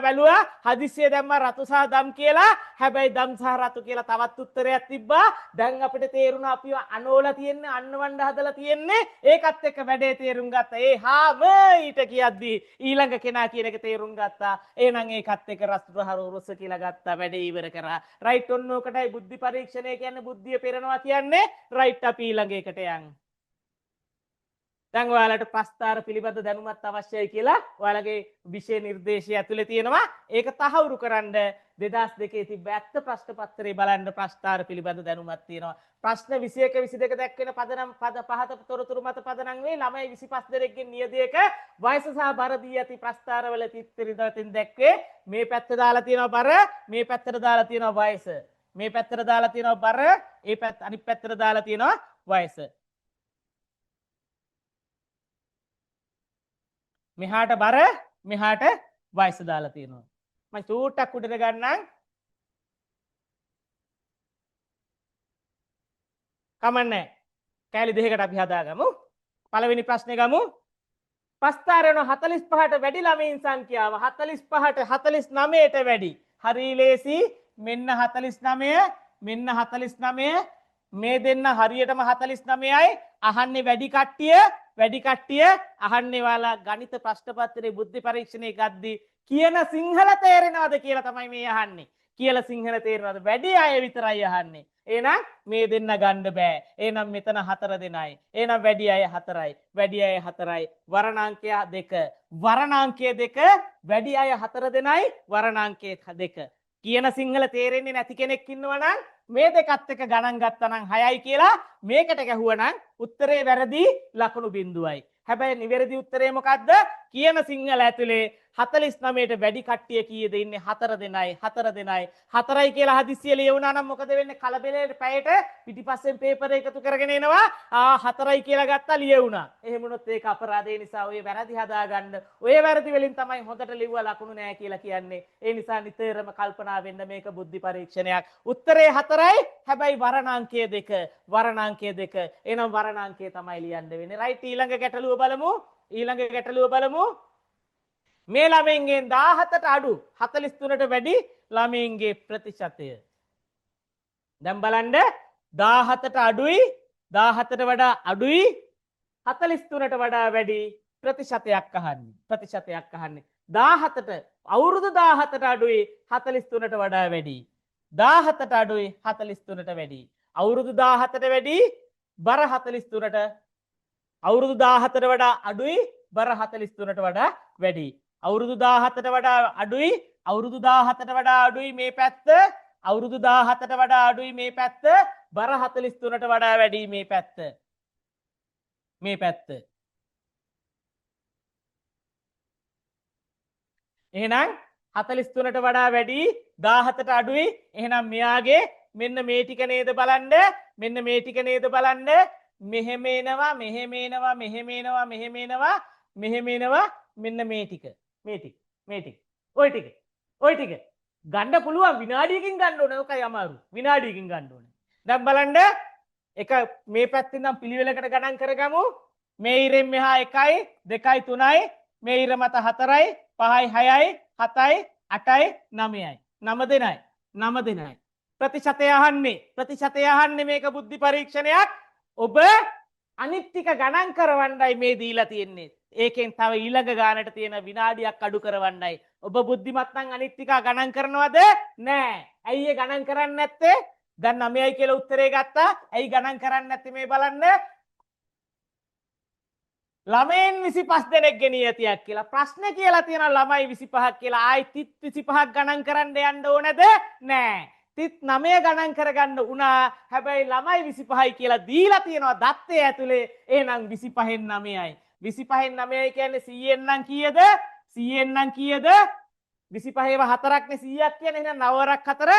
බැලුවා හදිස්සිය දැම්ම රතු සහ දම් කියලා හැබැයි දම් සහ රතු කියලා තවත් උත්තරයක් තිබ්බා දැන් අපිට තේරුණා අපිව අනෝලා තියෙන්නේ අන්නවන්න හදලා තියෙන්නේ ඒකත් එක්ක වැඩේ තේරුම් ගත්තා ඒ හාම ඊට කියද්දි ඊළඟ කෙනා කියන එක තේරුම් ගත්තා එහෙනම් ඒකත් එක්ක රතු රෝස කියලා ගත්තා වැඩේ ඉවර කරා රයිට් ඔන්න ඔකටයි බුද්ධි පරීක්ෂණය කියන්නේ බුද්ධිය පෙරනවා කියන්නේ රයිට් අපි ඊළඟ එකට යන් දැන් ඔයාලට ප්‍රස්තාර පිළිබඳ දැනුමක් අවශ්‍යයි කියලා ඔයාලගේ විෂය නිර්දේශය ඇතුලේ තියෙනවා ඒක තහවුරු කරන්න 2002 තිබ්බ ඇත්ත ප්‍රශ්න පත්‍රය බලන්න ප්‍රස්තාර පිළිබඳ දැනුමක් තියෙනවා ප්‍රශ්න 21 22 දැක්වෙන පදනම් පද පහත තොරතුරු මත පදනම් වේ ළමයි 25 දෙනෙක්ගෙන් නියදයක වයස සහ බර දී ඇති ප්‍රස්තාරවල තිත්තිරිදවතින් දැක්වේ මේ පැත්ත දාලා තියෙනවා බර මේ පැත්තට දාලා තියෙනවා වයස මේ පැත්තට දාලා තියෙනවා බර ඒ පැත්ත අනිත් පැත්තට දාලා තියෙනවා වයස මෙහාට බර මෙහාට වයස දාලා තියෙනවා මම චූට්ටක් උඩට ගන්නම් කමන්නේ කැලි දෙකකට අපි හදාගමු පළවෙනි ප්‍රශ්නේ ගමු ප්‍රස්තාරයන 45ට වැඩි ළමයින් සංඛ්‍යාව 45ට 49ට වැඩි හරි ලේසි මෙන්න 49 මෙන්න 49 මේ දෙන්න හරියටම 49යි අහන්නේ වැඩි කට්ටිය අහන්නේ වාලා ගණිත ප්‍රශ්න පත්‍රයේ බුද්ධි පරීක්ෂණය ගද්දී කියන සිංහල තේරෙනවද කියලා තමයි මේ අහන්නේ කියලා සිංහල තේරෙනවද වැඩි අය විතරයි අහන්නේ එහෙනම් මේ දෙන්න ගන්න බෑ එහෙනම් මෙතන 4 දෙනයි එහෙනම් වැඩි අය 4යි වර්ණාංකය 2 වැඩි අය 4 දෙනයි වර්ණාංකය 2 කියන සිංහල තේරෙන්නේ නැති කෙනෙක් ඉන්නවා නම් මේ දෙකත් එක ගණන් ගත්තා නම් 6යි කියලා මේකට ගැහුවා නම් උත්තරේ වැරදි ලකුණු බිඳුවයි. හැබැයි නිවැරදි උත්තරේ මොකද්ද? කියන සිංහල ඇතුලේ 49ට වැඩි කට්ටිය කීයද ඉන්නේ 4 දෙනයි 4යි කියලා හදිස්සිය ලියුණා නම් මොකද වෙන්නේ? කලබලේ පැයට පිටිපස්සෙන් පේපර් එකතු කරගෙන එනවා 4යි කියලා ගත්තා ලියුණා. එහෙම වුණොත් ඒක අපරාධය නිසා ඔය වැරදි හදාගන්න. ඔය වැරදි වලින් තමයි හොඳට ලිව්වා ලකුණු නෑ කියලා කියන්නේ. ඒ නිසා නිතරම කල්පනා වෙන්න මේක බුද්ධි පරීක්ෂණයක්. උත්තරේ 4යි හැබැයි වර්ණාංකය 2. එහෙනම් වර්ණාංකය තමයි ලියන්න වෙන්නේ. රයිට් ඊළඟ ගැටලුව බලමු. මේ ළමයින්ගෙන් 17ට අඩු 43ට වැඩි ළමයින්ගේ ප්‍රතිශතය. දැන් බලන්න 17ට අඩුයි 17ට වඩා අඩුයි 43ට වඩා වැඩි ප්‍රතිශතයක් අහන්නේ. 17ට අවුරුදු 17ට අඩුයි 43ට වඩා වැඩි. 17ට අඩුයි 43ට වැඩි. අවුරුදු 17ට වැඩි බර 43ට අවුරුදු 17ට වඩා අඩුයි බර 43ට වඩා වැඩි. අවුරුදු 17ට වඩා අඩුයි මේ පැත්ත අවුරුදු 17ට වඩා අඩුයි මේ පැත්ත බර 43ට වඩා වැඩි මේ පැත්ත එහෙනම් 43ට වඩා වැඩි 17ට අඩුයි එහෙනම් මෙයාගේ මෙන්න මේ ටික නේද බලන්න මෙහෙම එනවා මෙන්න මේ ටික ඔය ටික ගන්න පුළුවන් විනාඩියකින් ගන්න ඕනේ ඔකයි අමාරු විනාඩියකින් ගන්න ඕනේ දැන් බලන්න එක මේ පැත්තෙන් නම් පිළිවෙලකට ගණන් කරගමු මේ ඉරෙන් මෙහා 1යි 2යි 3යි මේ ඉර මත 4යි 5යි 6යි 7යි 8යි 9යි 9 දෙනයි ප්‍රතිශතය අහන්නේ මේක බුද්ධි පරීක්ෂණයක් ඔබ අනිත් ටික ගණන් කරවන්නයි මේ දීලා තියෙන්නේ. ඒකෙන් තව ඊළඟ ගානට තියෙන විනාඩියක් අඩු කරවන්නයි. ඔබ බුද්ධිමත් නම් අනිත් ටික ගණන් කරනවද? නෑ. ඇයි ඒ ගණන් කරන්නේ නැත්තේ? දැන් 9යි කියලා උත්තරේ ගත්තා. ඇයි ගණන් කරන්නේ නැත්තේ මේ බලන්න? ළමයින් 25 දෙනෙක්ගේ නියතියක් කියලා ප්‍රශ්න කියලා තියෙනවා ළමයි 25ක් කියලා. ආයි 25ක් ගණන් කරන්න යන්න ඕනද? නෑ. 9 ගණන් කරගන්න උනා. හැබැයි ළමයි 25යි කියලා දීලා තියෙනවා දත්තේ ඇතුලේ. එහෙනම් 25න් 9යි. 25න් 9යි කියන්නේ 100න් නම් කීයද? 100න් නම් කීයද? 25ව 4ක්නේ 100ක් කියන්නේ. එහෙනම් 9ක් 4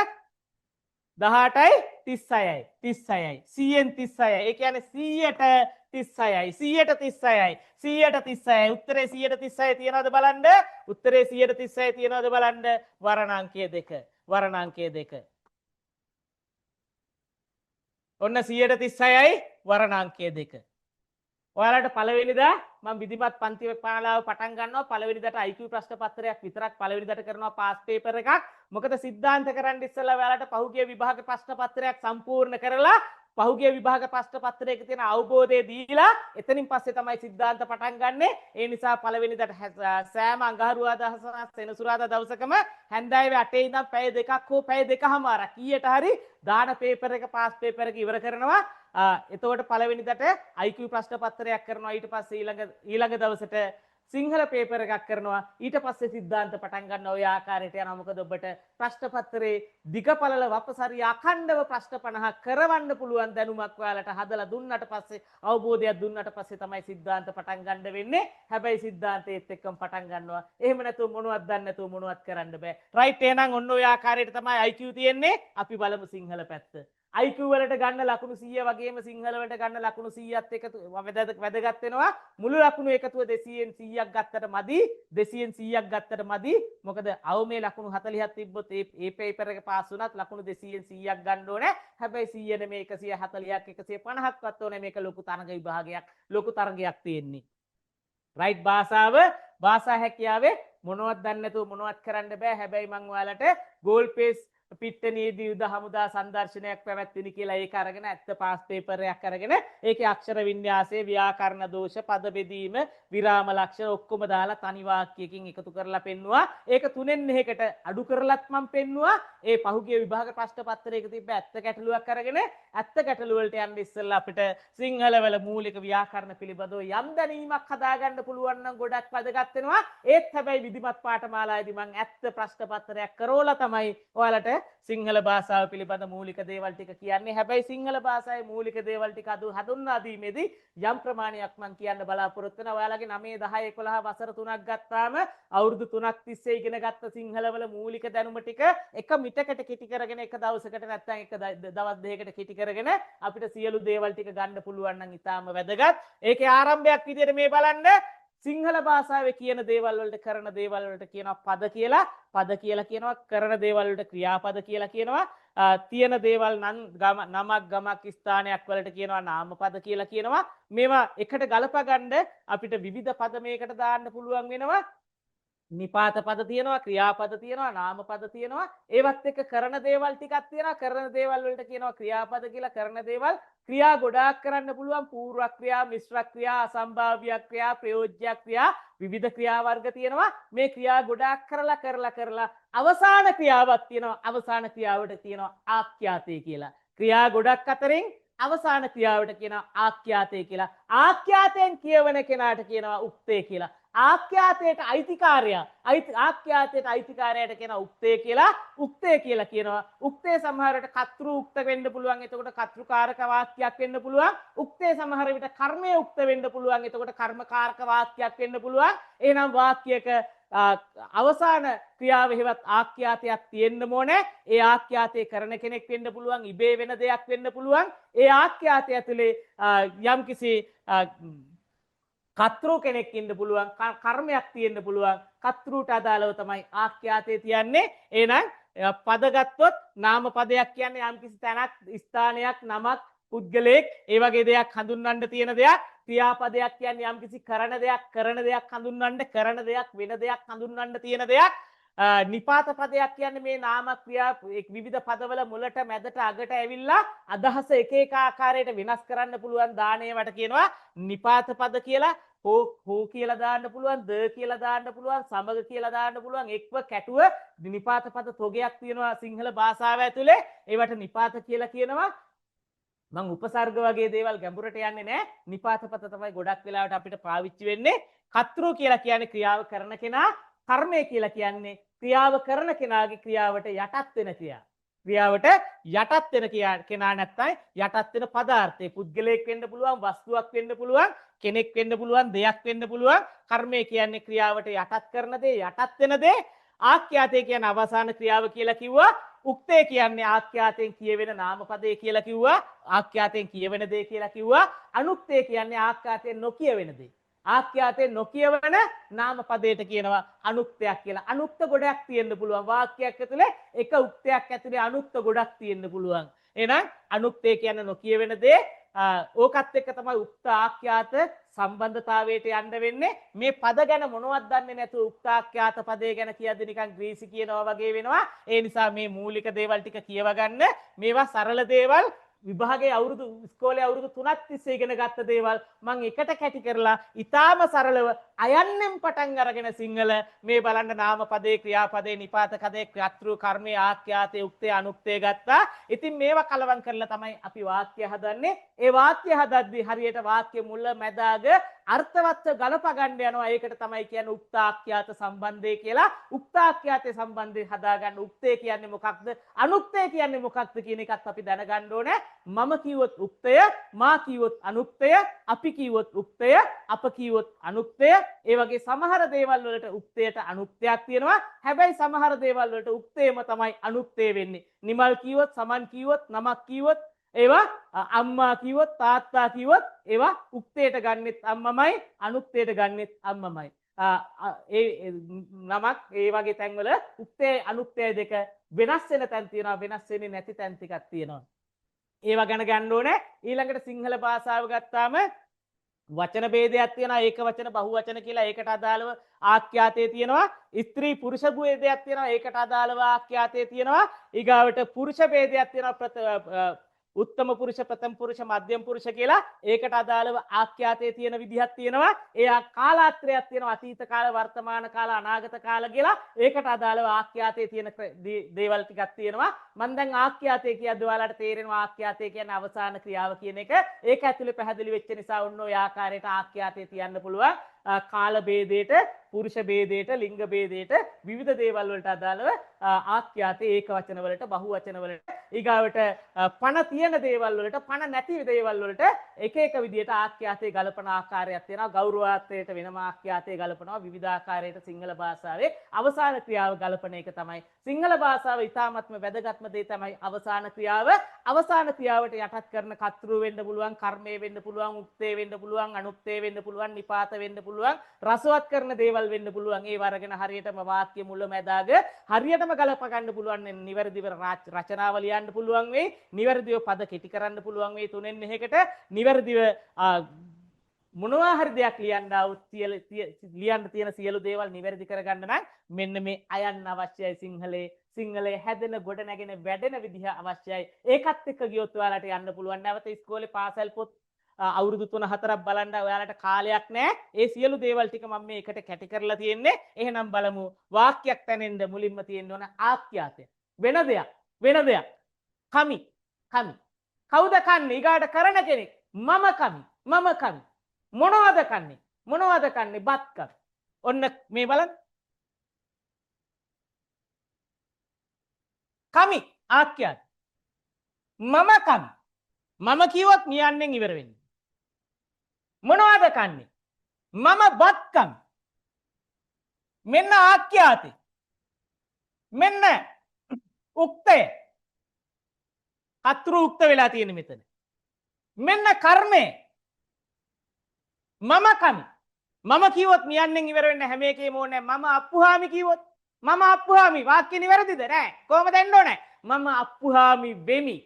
18යි 36යි 36යි 100න් 36යි. ඒ කියන්නේ 100ට 36යි 100ට 36යි 100ට 36යි. උත්තරේ 136 තියනවද බලන්න? උත්තරේ 136 තියනවද බලන්න? වර්ණාංකය 2. වර්ණාංකය 2. ඔන්න 136යි වර්ණාංකය 2. ඔයාලට පළවෙනිදා මම විධිමත් පන්ති පාලාව පටන් ගන්නවා. පළවෙනිදාට IQ ප්‍රශ්න පත්‍රයක් විතරක් පළවෙනිදාට කරනවා පාස් පේපර් එකක්. මොකද සිද්ධාන්ත කරන්න ඉස්සෙල්ලා ඔයාලට පහුගිය විභාග ප්‍රශ්න පත්‍රයක් සම්පූර්ණ කරලා පහුගිය විභාග ප්‍රශ්න පත්‍රයක තියෙන අවබෝධය දීලා එතනින් පස්සේ තමයි සිද්ධාන්ත පටන් ගන්නෙ. ඒ නිසා පළවෙනිදාට සෑම අඟහරුවාදා හසුරා සෙනසුරාදා දවසකම හැන්දෑවේ 8 ඉඳන් පැය දෙකක් හෝ පැය දෙකමාරක් කීයට හරි දාන පේපර් එක පාස් පේපර් එක ඉවර කරනවා. එතකොට පළවෙනිදාට IQ ප්‍රශ්න පත්‍රයක් කරනවා. ඊට පස්සේ ඊළඟ දවසට සිංහල පේපර් එකක් කරනවා. ඊට පස්සේ සිද්ධාන්ත පටන් ගන්න ඔය ආකාරයට යනවා. මොකද ඔබට ප්‍රශ්න පත්‍රයේ දිගපළල වපසරිය අඛණ්ඩව ප්‍රශ්න 50ක් කරවන්න පුළුවන් දැනුමක් ඔයාලට හදලා දුන්නට පස්සේ අවබෝධයක් දුන්නට පස්සේ තමයි සිද්ධාන්ත පටන් ගන්න වෙන්නේ. හැබැයි සිද්ධාන්තයේත් එක්කම පටන් ගන්නවා. එහෙම නැතුව මොනවත් දන්නේ නැතුව මොනවත් කරන්න බෑ. රයිට් එහෙනම් ඔන්න ඔය ආකාරයට තමයි IQ තියෙන්නේ. අපි බලමු සිංහල පැත්ත. IQ වලට ගන්න ලකුණු 100 වගේම සිංහල වලට ගන්න ලකුණු 100ත් එකතු වැදගත් වෙනවා. මුළු ලකුණු එකතුව 200න් 100ක් ගත්තට මදි. 200න් 100ක් ගත්තට මදි. මොකද අවමේ ලකුණු 40ක් තිබ්බොත් ඒ පේපර් එක පාස් වුණත් ලකුණු 200න් 100ක් ගන්න ඕනේ. හැබැයි 100 නෙමෙයි 140ක් 150ක් වත් ඕනේ. මේක ලොකු තරඟ විභාගයක්. ලොකු තරඟයක් තියෙන්නේ. රයිට් භාෂා හැකියාවේ මොනවත් දන්නේ නැතුව මොනවත් කරන්න බෑ. හැබැයි මම ඔයාලට ගෝල් පේස් පිට්ටනියේදී යුද හමුදා සංදර්ශනයක් පැවැත්විනි කියලා ඒක අරගෙන ඇත්ත පාස් පේපර් එකක් අරගෙන ඒකේ අක්ෂර වින්‍යාසය ව්‍යාකරණ දෝෂ පද බෙදීම විරාම ලක්ෂණ ඔක්කොම දාලා තනි වාක්‍යයකින් එකතු කරලා පෙන්නුවා. ඒක 3න් 1කට අඩු කරලත් මම පෙන්නුවා. ඒ පහුගිය විභාග ප්‍රශ්න පත්‍රයක තිබ්බ ඇත්ත ගැටලුවක් අරගෙන ඇත්ත ගැටලුව වලට යන්න ඉස්සෙල්ලා අපිට සිංහල වල මූලික ව්‍යාකරණ පිළිබඳව යම් දැනීමක් හදාගන්න පුළුවන් නම් ගොඩක් වැදගත් වෙනවා. ඒත් හැබැයි විධිමත් පාඨමාලාවේදී මම ඇත්ත ප්‍රශ්න පත්‍රයක් කරවලා තමයි ඔයාලට සිංහල භාෂාව පිළිබඳ මූලික දේවල් ටික කියන්නේ. හැබැයි සිංහල භාෂාවේ මූලික දේවල් ටික හඳුන්වා දීමේදී යම් ප්‍රමාණයක් මම කියන්න බලාපොරොත්තු වෙනවා. ඔයාලගේ 9 10 11 වසර 3ක් ගත්තාම අවුරුදු 3ක් තිස්සේ ඉගෙන ගත්ත සිංහල වල මූලික දැනුම ටික එක මිටකට කෙටි කරගෙන එක දවසකට නැත්නම් එක දවස් දෙකකට කෙටි කරගෙන අපිට සියලු දේවල් ටික ගන්න පුළුවන් නම් ඉතාම වැදගත්. ඒකේ ආරම්භයක් විදිහට මේ බලන්න සිංහල භාෂාවේ කියන දේවල් වලට කරන දේවල් වලට කියනවා පද කියලා. පද කියලා කියනවා. කරන දේවල් වලට ක්‍රියාපද කියලා කියනවා. තියෙන දේවල් නමක් ගමක් ස්ථානයක් වලට කියනවා නාමපද කියලා කියනවා. මේවා එකට ගලපා ගන්න අපිට විවිධ පද මේකට දාන්න පුළුවන් වෙනවා. නිපාත පද තියෙනවා, ක්‍රියාපද තියෙනවා, නාමපද තියෙනවා. ඒවත් එක්ක කරන දේවල් ටිකක් තියෙනවා. කරන දේවල් වලට කියනවා ක්‍රියාපද කියලා. කරන දේවල් ක්‍රියා ගොඩාක් කරන්න පුළුවන්. පූර්ව ක්‍රියා, මිශ්‍ර ක්‍රියා, අසම්භාව්‍ය ක්‍රියා, ප්‍රයෝජ්‍ය ක්‍රියා, විවිධ ක්‍රියා වර්ග තියෙනවා. මේ ක්‍රියා ගොඩාක් කරලා අවසාන ක්‍රියාවක් තියෙනවා. අවසාන ක්‍රියාවට කියනවා ආඛ්‍යාතය කියලා. ක්‍රියා ගොඩක් අතරින් අවසාන ක්‍රියාවට කියනවා ආඛ්‍යාතය කියලා. ආඛ්‍යාතයෙන් කියවන කෙනාට කියනවා උක්තේ කියලා. ආඛ්‍යාතයට අයිතිකාරයට කියන උක්තේ කියලා. උක්තේ කියලා කියනවා. උක්තේ සමහරට කර්තෘ උක්ත වෙන්න පුළුවන්. එතකොට කර්තෘකාරක වාක්‍යයක් වෙන්න පුළුවන්. උක්තේ සමහර විට කර්මයේ උක්ත වෙන්න පුළුවන්. එතකොට කර්මකාරක වාක්‍යයක් වෙන්න පුළුවන්. එහෙනම් වාක්‍යයක අවසාන ක්‍රියාව හේවත් ආඛ්‍යාතයක් තියෙන්න ඕනේ. ඒ ආඛ්‍යාතය කරන කෙනෙක් වෙන්න පුළුවන්. ඉබේ වෙන දෙයක් වෙන්න පුළුවන්. ඒ ආඛ්‍යාතය ඇතුලේ යම්කිසි කර්තෘ කෙනෙක් ඉන්න පුළුවන්. කර්මයක් තියෙන්න පුළුවන්. කර්තෘට අදාළව තමයි ආඛ්‍යාතය තියන්නේ. එහෙනම් පද ගත්තොත් නාම පදයක් කියන්නේ යම්කිසි තැනක්, ස්ථානයක්, නමක්, පුද්ගලයෙක්, ඒ වගේ දෙයක් හඳුන්වන්න තියෙන දෙයක්. ක්‍රියාපදයක් කියන්නේ යම්කිසි කරන දෙයක් හඳුන්වන්න, කරන දෙයක් වෙන දෙයක් හඳුන්වන්න තියෙන දෙයක්. නිපාත පදයක් කියන්නේ මේ නාම ක්‍රියා විවිධ පදවල මුලට මැදට අගට ඇවිල්ලා අදහස එක එක ආකාරයට වෙනස් කරන්න පුළුවන් දාණයවට කියනවා නිපාත පද කියලා. හෝ කියලා දාන්න පුළුවන්, ද කියලා දාන්න පුළුවන්, සමග කියලා දාන්න පුළුවන්, එක්ව කැටුව නිපාත පද තොගයක් තියෙනවා සිංහල භාෂාව ඇතුලේ. ඒවට නිපාත කියලා කියනවා. මං උපසර්ග වගේ දේවල් ගැඹුරට යන්නේ නැහැ. නිපාත පද තමයි ගොඩක් වෙලාවට අපිට පාවිච්චි වෙන්නේ. කර්තෘ කියලා කියන්නේ ක්‍රියාව කරන කෙනා, කර්මය කියලා කියන්නේ ක්‍රියාව කරන කෙනාගේ ක්‍රියාවට යටත් වෙන ක්‍රියාව. ක්‍රියාවට යටත් වෙන කෙනා නැත්නම් යටත් වෙන පදාර්ථය පුද්ගලයෙක් වෙන්න පුළුවන්, වස්තුවක් වෙන්න පුළුවන්, කෙනෙක් වෙන්න පුළුවන්, දෙයක් වෙන්න පුළුවන්. කර්මය කියන්නේ ක්‍රියාවට යටත් කරන දේ, යටත් වෙන දේ. ආඛ්‍යාතය කියන්නේ අවසාන ක්‍රියාව කියලා කිව්වා. උක්තේ කියන්නේ ආඛ්‍යාතයෙන් කියවෙන නාමපදේ කියලා කිව්වා. ආඛ්‍යාතයෙන් කියවෙන දේ කියලා කිව්වා. අනුක්තේ කියන්නේ ආඛ්‍යාතයෙන් නොකියවෙන දේ. ආඛ්‍යාතයෙන් නොකියවන නාමපදයට කියනවා අනුක්තයක් කියලා. අනුක්ත ගොඩක් තියෙන්න පුළුවන්. වාක්‍යයක් ඇතුලේ එක උක්තයක් ඇතුලේ අනුක්ත ගොඩක් තියෙන්න පුළුවන්. එහෙනම් අනුක්තේ කියන්නේ නොකියවෙන දේ. ඕකත් එක්ක තමයි උක්ත ආඛ්‍යාත සම්බන්ධතාවයට යන්න වෙන්නේ. මේ පද ගැන මොනවද දන්නේ නැතුව උක්ත ආඛ්‍යාත පදේ ගැන කියද්දි නිකන් ග්‍රීසි කියනවා වගේ වෙනවා. ඒ නිසා මේ මූලික දේවල් ටික කියව ගන්න. මේවා සරල දේවල්. විභාගයේ අවුරුදු ඉස්කෝලේ අවුරුදු 3ක් තිස්සේ ඉගෙන ගත්ත දේවල් මම එකට කැටි කරලා ඊටාම සරලව අයන්නෙන් පටන් අරගෙන සිංහල මේ බලන්න නාමපදේ, ක්‍රියාපදේ, නිපාත කදේ, කර්තෘ, කර්මයේ, ආඛ්‍යාතේ, උක්තේ, අනුක්තේ ගත්තා. ඉතින් මේවා කලවම් කරලා තමයි අපි වාක්‍ය හදන්නේ. ඒ වාක්‍ය හදද්දී හරියට වාක්‍ය මුල මැද අග අර්ථවත්ව ගලප ගන්න යනවා. ඒකට තමයි කියන්නේ උක්ත ආඛ්‍යාත සම්බන්ධය කියලා. උක්ත ආඛ්‍යාතේ සම්බන්ධය හදාගන්න. උක්තේ කියන්නේ මොකක්ද? අනුක්තේ කියන්නේ මොකක්ද කියන එකත් අපි දැනගන්න ඕනේ. මම කිව්වොත් උක්තය, මා කිව්වොත් අනුක්තය, අපි කිව්වොත් උක්තය, අප කිව්වොත් අනුක්තය. ඒ වගේ සමහර දේවල් වලට උක්තයට අනුක්තයක් තියෙනවා. හැබැයි සමහර දේවල් වලට උක්තේම තමයි අනුක්තේ වෙන්නේ. නිමල් කිව්වොත්, සමන් කිව්වොත්, නමක් කිව්වොත් ඒවා අම්මා කිව්වොත්, තාත්තා කිව්වොත් ඒවා උක්තයට ගන්නෙත් අම්මමයි, අනුක්තයට ගන්නෙත් අම්මමයි. ඒ නමක් ඒ වගේ තැන්වල උක්තේ අනුක්තේ දෙක වෙනස් වෙන තැන් තියෙනවා, වෙනස් වෙන්නේ නැති තැන් ටිකක් තියෙනවා. ඒවා ගැන ගන්න ඕනේ. ඊළඟට සිංහල භාෂාව ගත්තාම වචන ભેදයක් තියෙනවා. ඒක වචන බහුවචන කියලා ඒකට අදාළව ආඛ්‍යාතේ තියෙනවා. ස්ත්‍රී පුරුෂ ભેදයක් තියෙනවා. ඒකට අදාළව ආඛ්‍යාතේ තියෙනවා. ඊගාවට පුරුෂ ભેදයක් තියෙනවා. උත්තම පුරුෂ, ප්‍රථම පුරුෂ, මධ්‍යම පුරුෂ කියලා ඒකට අදාළව ආඛ්‍යාතයේ තියෙන විදිහක් තියෙනවා. ඒ කාලාත්‍රයක් තියෙනවා. අතීත කාල, වර්තමාන කාල, අනාගත කාල කියලා ඒකට අදාළව ආඛ්‍යාතයේ තියෙන දේවල් ටිකක් තියෙනවා. මම දැන් ආඛ්‍යාතය කියද්දී ඔයාලට තේරෙනවා ආඛ්‍යාතය කියන්නේ අවසාන ක්‍රියාව කියන එක. ඒක ඇතුලේ පැහැදිලි වෙච්ච නිසා ඔන්න ඔය ආකාරයට ආඛ්‍යාතය තියන්න පුළුවන්. කාල ભેදයට, පුරුෂ ભેදයට, ලිංග ભેදයට විවිධ දේවල් වලට අදාළව ආඛ්‍යාතේ ඒක වචන වලට, බහු වචන වලට, ඊගාවට පණ තියෙන දේවල් වලට, පණ නැති දේවල් වලට එක එක විදිහට ආඛ්‍යාතේ ගලපන ආකාරයක් තියෙනවා. ගෞරවාර්ථයට වෙනම ආඛ්‍යාතේ ගලපනවා. විවිධ ආකාරයට සිංහල භාෂාවේ අවසාන ක්‍රියාව ගලපන එක තමයි සිංහල භාෂාව ඉතාමත්ම වැදගත්ම දේ තමයි අවසාන ක්‍රියාව. අවසාන ක්‍රියාවට යටත් කරන කර්තෘ වෙන්න පුළුවන්, කර්මය වෙන්න පුළුවන්, උක්තේ වෙන්න පුළුවන්, අනුක්තේ වෙන්න පුළුවන්, නිපාත වෙන්න පුළුවන්, රසවත් කරන දේවල් වෙන්න පුළුවන්. ඒ වරගෙන හරියටම වාක්‍ය මුල මැදාග හරියටම ගලප ගන්න පුළුවන්. නිවැරදිව රචනාව ලියන්න පුළුවන් වෙයි. නිවැරදිව පද කෙටි කරන්න පුළුවන් වෙයි. තුනෙන් එකකට නිවැරදිව මොනවා හරි දෙයක් ලියන්න ලියන්න තියෙන සියලු දේවල් නිවැරදි කරගන්න නම් මෙන්න මේ අයන්න අවශ්‍යයි. සිංහලේ හැදෙන, ගොඩ නැගෙන, වැඩෙන විදිහ අවශ්‍යයි. ඒකත් එක්ක ගියොත් ඔයාලට යන්න පුළුවන්. නැවත ඉස්කෝලේ පාසල් පොත් අවුරුදු 3-4ක් බලන්න ඔයාලට කාලයක් නැහැ. ඒ සියලු දේවල් ටික මම මේ එකට කැටි කරලා තියෙන්නේ. එහෙනම් බලමු. වාක්‍යයක් තැනෙන්න මුලින්ම තියෙන්න ඕන ආඛ්‍යාතය. වෙන දෙයක්. කමි. කවුද කන්නේ? ඊගාට කරන කෙනෙක්. මම කමි. මොනවද කන්නේ? බත් කමි. ඔන්න මේ බලන්න. කමි ආඛ්‍යාත. මම කමි. මම කිව්වොත් නියන්නෙන් ඉවර වෙන්නේ. මොනවද කන්නේ? මම බත් කමි. මෙන්න ආඛ්‍යාතේ. මෙන්න උක්තය. කර්තෘ උක්ත වෙලා තියෙන මෙතන. මෙන්න කර්මය. මම කමි. මම කිව්වොත් නියන්නෙන් ඉවර වෙන්න හැම එකේම ඕනේ. මම අප්පුහාමි කිව්වොත් මම අප්පුහාමි වාක්‍ය නිවැරදිද? නෑ. කොහොමද එන්න ඕනේ? මම අප්පුහාමි වෙමි.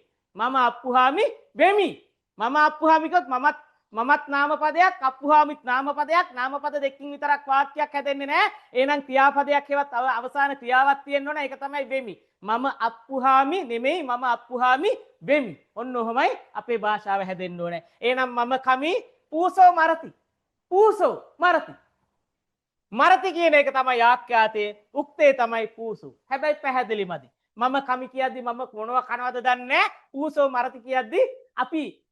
මම අප්පුහාමි කිව්වොත් මමත් මමත් නාමපදයක් අප්පුහාමිත් නාමපදයක් නාමපද දෙකකින් විතරක් වාක්‍යයක් හැදෙන්නේ නැහැ. එහෙනම් ක්‍රියාපදයක් හේවත් අවසාන ක්‍රියාවක් තියෙන්න ඕන. ඒක තමයි වෙමි. මම අප්පුහාමි නෙමෙයි මම අප්පුහාමි වෙමි. ඔන්න ඔහමයි අපේ භාෂාව හැදෙන්න ඕනේ. එහෙනම් මම කමි පූසෝ මරති. පූසෝ මරති. මරති කියන එක තමයි ආඛ්‍යාතයේ උක්තේ තමයි පූසු. හැබැයි පැහැදිලි මදි. මම කමි කියද්දි මම මොනව කනවද දන්නේ නැහැ. පූසෝ මරති කියද්දි අපි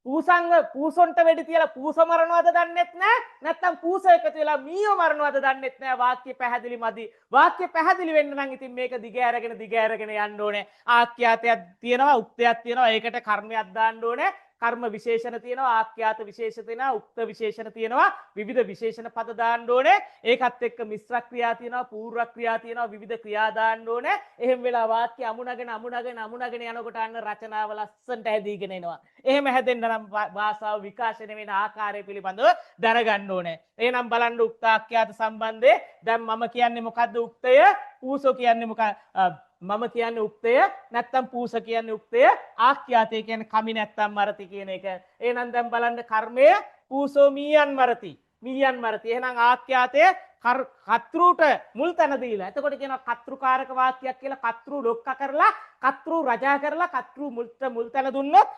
පූසොන්ට වෙඩි තියලා පූස මරනවද දන්නෙත් නැහැ. නැත්නම් පූස එකතු වෙලා මීයෝ මරනවද දන්නෙත් නැහැ. වාක්‍ය පැහැදිලි මදි. වාක්‍ය පැහැදිලි වෙන්න නම් ඉතින් මේක දිග ඇරගෙන යන්න ඕනේ. ආඛ්‍යාතයක් තියෙනවා, උක්තයක් තියෙනවා. ඒකට කර්මයක් දාන්න ඕනේ. කර්ම විශේෂණ තියෙනවා, ආඛ්‍යාත විශේෂණ තියෙනවා, උක්ත විශේෂණ තියෙනවා, විවිධ විශේෂණ පද දාන්න ඕනේ. ඒකත් එක්ක මිශ්‍ර ක්‍රියා තියෙනවා, පූර්ව ක්‍රියා තියෙනවා, විවිධ ක්‍රියා දාන්න ඕනේ. එහෙම වෙලා වාක්‍ය අමුණගෙන යනකොට අන්න රචනාව ලස්සනට හැදීගෙන එනවා. එහෙම හැදෙන්න නම් භාෂාව විකාශනය වෙන ආකාරය පිළිබඳව දැනගන්න ඕනේ. එහෙනම් බලන්න උක්ත ආඛ්‍යාත සම්බන්ධයෙන් දැන් මම කියන්නේ මොකද්ද උක්තය? පූසෝ කියන්නේ මොකක්ද? මම කියන්නේ උක්තය නැත්තම් පූස කියන්නේ උක්තය ආඛ්‍යාතය කියන්නේ කමි නැත්තම් මරති කියන එක. එහෙනම් දැන් බලන්න කර්මය පූසෝ මීයන් මරති. මීයන් මරති. එහෙනම් ආඛ්‍යාතය කතෘට මුල් තැන දීලා. එතකොට කියනවා කතෘකාරක වාක්‍යයක් කියලා කතෘ ලොක්ක කරලා කතෘ රජා කරලා කතෘ මුල් තැන දුන්නොත්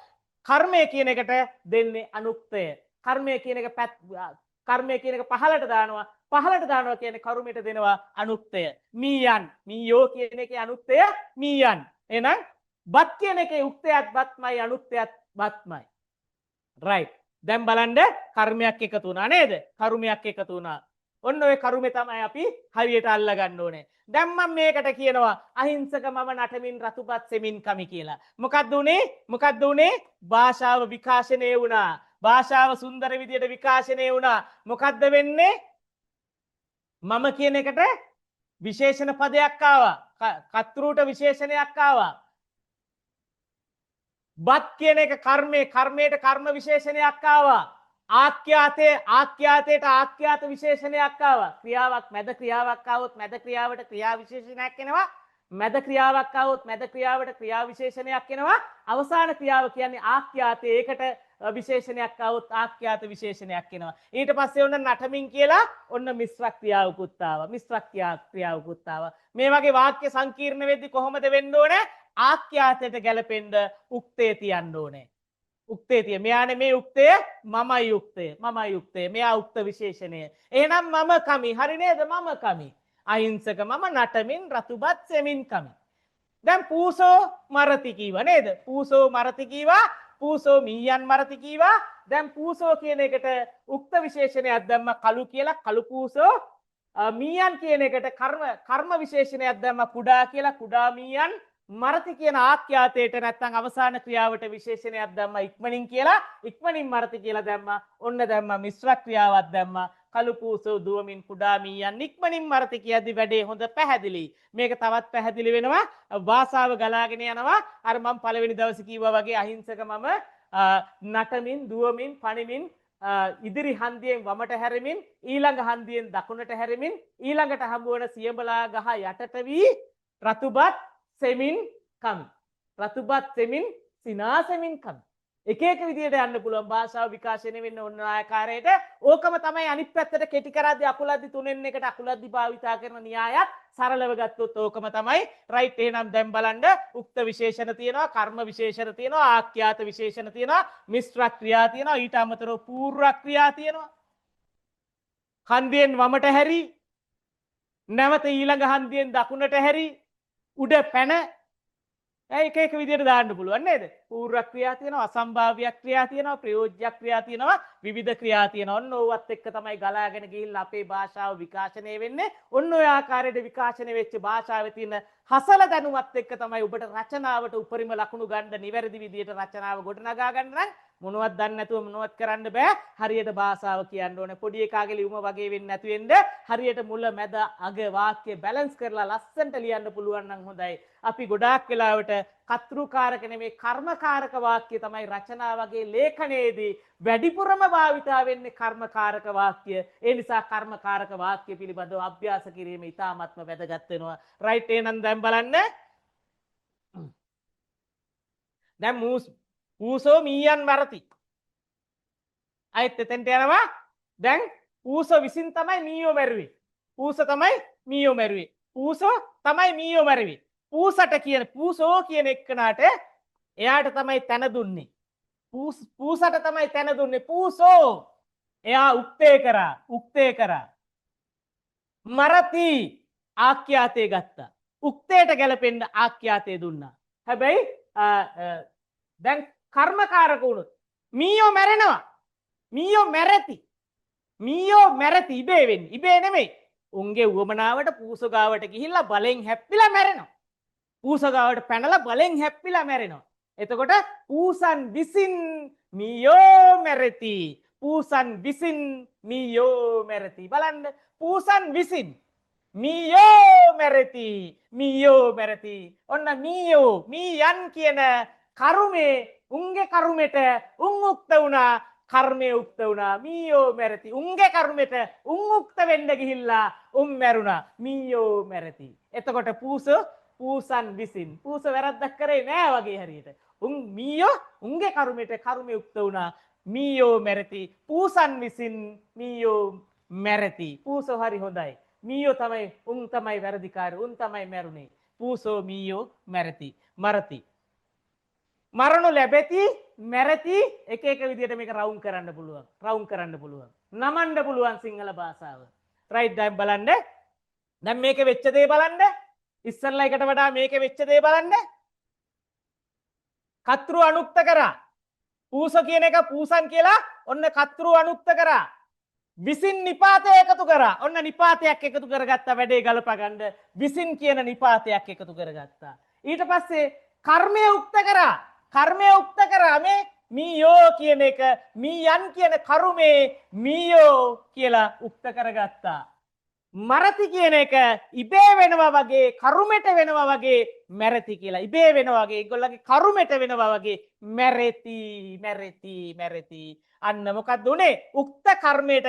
කර්මය කියන එකට දෙන්නේ අනුක්තය. කර්මය කියන එක පහලට දානවා. පහලට දානවා කියන්නේ කරුමයට දෙනවා අනුක්තය. මීයන් මීයෝ කියන එකේ අනුක්තය මීයන්. එහෙනම් බත් කියන එකේ උක්තයත් බත්මයි අනුක්තයත් බත්මයි. රයිට්. දැන් බලන්න කර්මයක් එකතු වුණා නේද? කර්මයක් එකතු වුණා. ඔන්න ඔය කරුමේ තමයි අපි හරියට අල්ලගන්න ඕනේ. දැන් මම මේකට කියනවා අහිංසක මම නටමින් රතුපත් සෙමින් කමි කියලා. මොකද්ද උනේ? භාෂාව විකාශනය වුණා. භාෂාව සුන්දර විදියට විකාශනය වුණා. මොකද්ද වෙන්නේ? මම කියන එකට විශේෂණ පදයක් ආවා. කතෘට විශේෂණයක් ආවා. බත් කියන එක කර්මයට කර්ම විශේෂණයක් ආවා. ආඛ්‍යාතයට ආඛ්‍යාත විශේෂණයක් ආවා. ක්‍රියාවක් මැද ක්‍රියාවක් ආවොත් මැද ක්‍රියාවට ක්‍රියා විශේෂණයක් එනවා. මැද ක්‍රියාවක් ආවොත් මැද ක්‍රියාවට ක්‍රියා විශේෂණයක් එනවා. අවසාන ක්‍රියාව කියන්නේ ආඛ්‍යාතයේ ඒකට විශේෂණයක් આવොත් ආඛ්‍යාත විශේෂණයක් එනවා. ඊට පස්සේ ඔන්න නටමින් කියලා ඔන්න මිශ්‍ර ක්‍රියාවකුත් ආවා. මිශ්‍ර ක්‍රියාවකුත් ආවා. මේ වගේ වාක්‍ය සංකීර්ණ වෙද්දි කොහොමද වෙන්න ඕනේ? ආඛ්‍යාතයට ගැලපෙන්න උක්තේ තියන්න ඕනේ. උක්තේ තිය. මෙයානේ මේ උක්තය මමයි උක්තය. මෙයා උක්ත විශේෂණය. එහෙනම් මම කමි. හරි නේද? මම කමි. අහිංසක මම නටමින් රතුපත් සෙමින් කමි. දැන් පූසෝ මරති කීවා නේද? පූසෝ මරති කීවා. පූසෝ මීයන් මරති කීවා. දැන් පූසෝ කියන එකට උක්ත විශේෂණයක් දැම්ම කළු කියලා කළු පූසෝ. මීයන් කියන එකට කර්ම විශේෂණයක් දැම්ම කුඩා කියලා කුඩා මීයන් මරති කියන ආඛ්‍යාතයට නැත්තම් අවසාන ක්‍රියාවට විශේෂණයක් දැම්ම ඉක්මනින් කියලා ඉක්මනින් මරති කියලා දැම්ම. ඔන්න දැම්ම මිශ්‍ර ක්‍රියාවක් දැම්ම. කළු පූසෝ දුවමින් කුඩා මීයන් ඉක්මනින් මරති කියද්දි වැඩේ හොඳ පැහැදිලි. මේක තවත් පැහැදිලි වෙනවා. භාෂාව ගලාගෙන යනවා. අර මම පළවෙනි දවසේ කිව්වා වගේ අහිංසක මම නටමින් දුවමින් පණිමින් ඉදිරි හන්දියෙන් වමට හැරෙමින් ඊළඟ හන්දියෙන් දකුණට හැරෙමින් ඊළඟට හම්බවන සියඹලා ගහ යටට වී රතුපත් සෙමින් කමි. රතුපත් සෙමින් සිනාසෙමින් කමි. එක එක විදියට යන්න පුළුවන් භාෂාව විකාශනය වෙන්න ඕන ආකාරයට. ඕකම තමයි අනිත් පැත්තට කෙටි කරද්දී අකුලද්දි තුනෙන් එකට අකුලද්දි භාවිතා කරන න්‍යායත් සරලව ගත්තොත් ඕකම තමයි. රයිට්. එහෙනම් දැන් බලන්න උක්ත විශේෂණ තියෙනවා, කර්ම විශේෂණ තියෙනවා, ආඛ්‍යාත විශේෂණ තියෙනවා, මිශ්‍ර ක්‍රියා තියෙනවා, ඊට අමතරව පූර්ව ක්‍රියා තියෙනවා. හන්දියෙන් වමට හැරි නැවත ඊළඟ හන්දියෙන් දකුණට හැරි උඩ පැන එක එක විදියට දාන්න පුළුවන් නේද? පූර්ව ක්‍රියා තියෙනවා, අසම්භාව්‍ය ක්‍රියා තියෙනවා, ප්‍රයෝජ්‍ය ක්‍රියා තියෙනවා, විවිධ ක්‍රියා තියෙනවා. ඔන්න ඕවත් එක්ක තමයි ගලාගෙන ගිහිල්ලා අපේ භාෂාව විකාශනය වෙන්නේ. ඔන්න ඔය ආකාරයට විකාශනය වෙච්ච භාෂාවේ තියෙන හසල දැනුමත් එක්ක තමයි ඔබට රචනාවට උපරිම ලකුණු ගන්න නිවැරදි විදියට රචනාව ගොඩනගා ගන්න නම් මොනවත් දන්නේ නැතුව මොනවත් කරන්න බෑ. හරියට භාෂාව කියන්න ඕනේ. පොඩි එකාගේ ලියුම වගේ වෙන්නේ නැතු වෙන්න හරියට මුල මැද අග වාක්‍ය බැලන්ස් කරලා ලස්සනට ලියන්න පුළුවන් නම් හොඳයි. අපි ගොඩාක් වෙලාවට කතෘකාරක නෙමේ කර්මකාරක වාක්‍ය තමයි රචනා වගේ ලේඛනයේදී වැඩිපුරම භාවිතා වෙන්නේ කර්මකාරක වාක්‍ය. ඒ නිසා කර්මකාරක වාක්‍ය පිළිබඳව අභ්‍යාස කිරීම ඉතාමත්ම වැදගත් වෙනවා. රයිට්. එහෙනම් දැන් බලන්න. දැන් පූසෝ මීයන් මරති. අයත් එතෙන්ට යනවා. දැන් පූස විසින් තමයි මීයෝ මැරුවේ. පූස තමයි මීයෝ මැරුවේ. පූසෝ තමයි මීයෝ මැරුවේ. පූසට කියන පූසෝ කියන එක්කනට එයාට තමයි තැන දුන්නේ. පූසට තමයි තැන දුන්නේ. පූසෝ එයා උක්තේ කරා. මරති ආඛ්‍යාතය ගත්තා. උක්තේට ගැලපෙන්න ආඛ්‍යාතය දුන්නා. හැබැයි දැන් කර්මකාරක වුණොත් මීයෝ මැරෙනවා. මීයෝ මැරති ඉබේ වෙන්නේ. ඉබේ නෙමෙයි. උන්ගේ උවමනාවට පූස ගාවට ගිහිල්ලා බලෙන් හැප්පිලා මැරෙනවා. පූස ගාවට පැනලා බලෙන් හැප්පිලා මැරෙනවා. එතකොට පූසන් විසින් මීයෝ මැරති. පූසන් විසින් මීයෝ මැරති. බලන්න පූසන් විසින් මීයෝ මැරති. ඔන්න මීයෝ මීයන් කියන කරුමේ උන්ගේ කරුමෙට උන් උක්ත වුණා. කර්මය උක්ත වුණා. මීයෝ මැරති. උන්ගේ කර්මෙට උන් උක්ත වෙන්න ගිහිල්ලා උන් මැරුණා. මීයෝ මැරති. එතකොට පූසන් විසින් පූස වැරද්දක් කරේ නෑ වගේ හරියට. මීයෝ උන්ගේ කර්මෙට කර්මය උක්ත වුණා. මීයෝ මැරති. පූසන් විසින් මීයෝ මැරති. පූසෝ හරි හොඳයි. මීයෝ තමයි වැරදිකාරය. උන් තමයි මැරුණේ. පූසෝ මීයෝ මරති. මරණු ලැබෙති මැරති එක විදිහට මේක රවුම් කරන්න පුළුවන්. නමන්න පුළුවන් සිංහල භාෂාව. රයිට් දැන් බලන්න. දැන් මේක වෙච්ච දේ බලන්න. ඉස්සල්ලා එකට වඩා මේක වෙච්ච දේ බලන්න. කතෘ අනුක්ත කරා. පූස කියන එක පූසන් කියලා ඔන්න කතෘ අනුක්ත කරා. විසින් නිපාතය එකතු කරා. ඔන්න නිපාතයක් එකතු කරගත්තා වැඩේ ගලප ගන්න. විසින් කියන නිපාතයක් එකතු කරගත්තා. ඊට පස්සේ කර්මය උක්ත කරා. මේ මීයෝ කියන එක මීයන් කියන කරුමේ මීයෝ කියලා උක්ත කරගත්තා. මරති කියන එක ඉබේ වෙනවා වගේ කරුමෙට වෙනවා වගේ මැරති කියලා. ඉබේ වෙනවා වගේ ඒගොල්ලන්ගේ කරුමෙට වෙනවා වගේ මැරති. අන්න මොකක්ද උනේ? උක්ත කර්මයට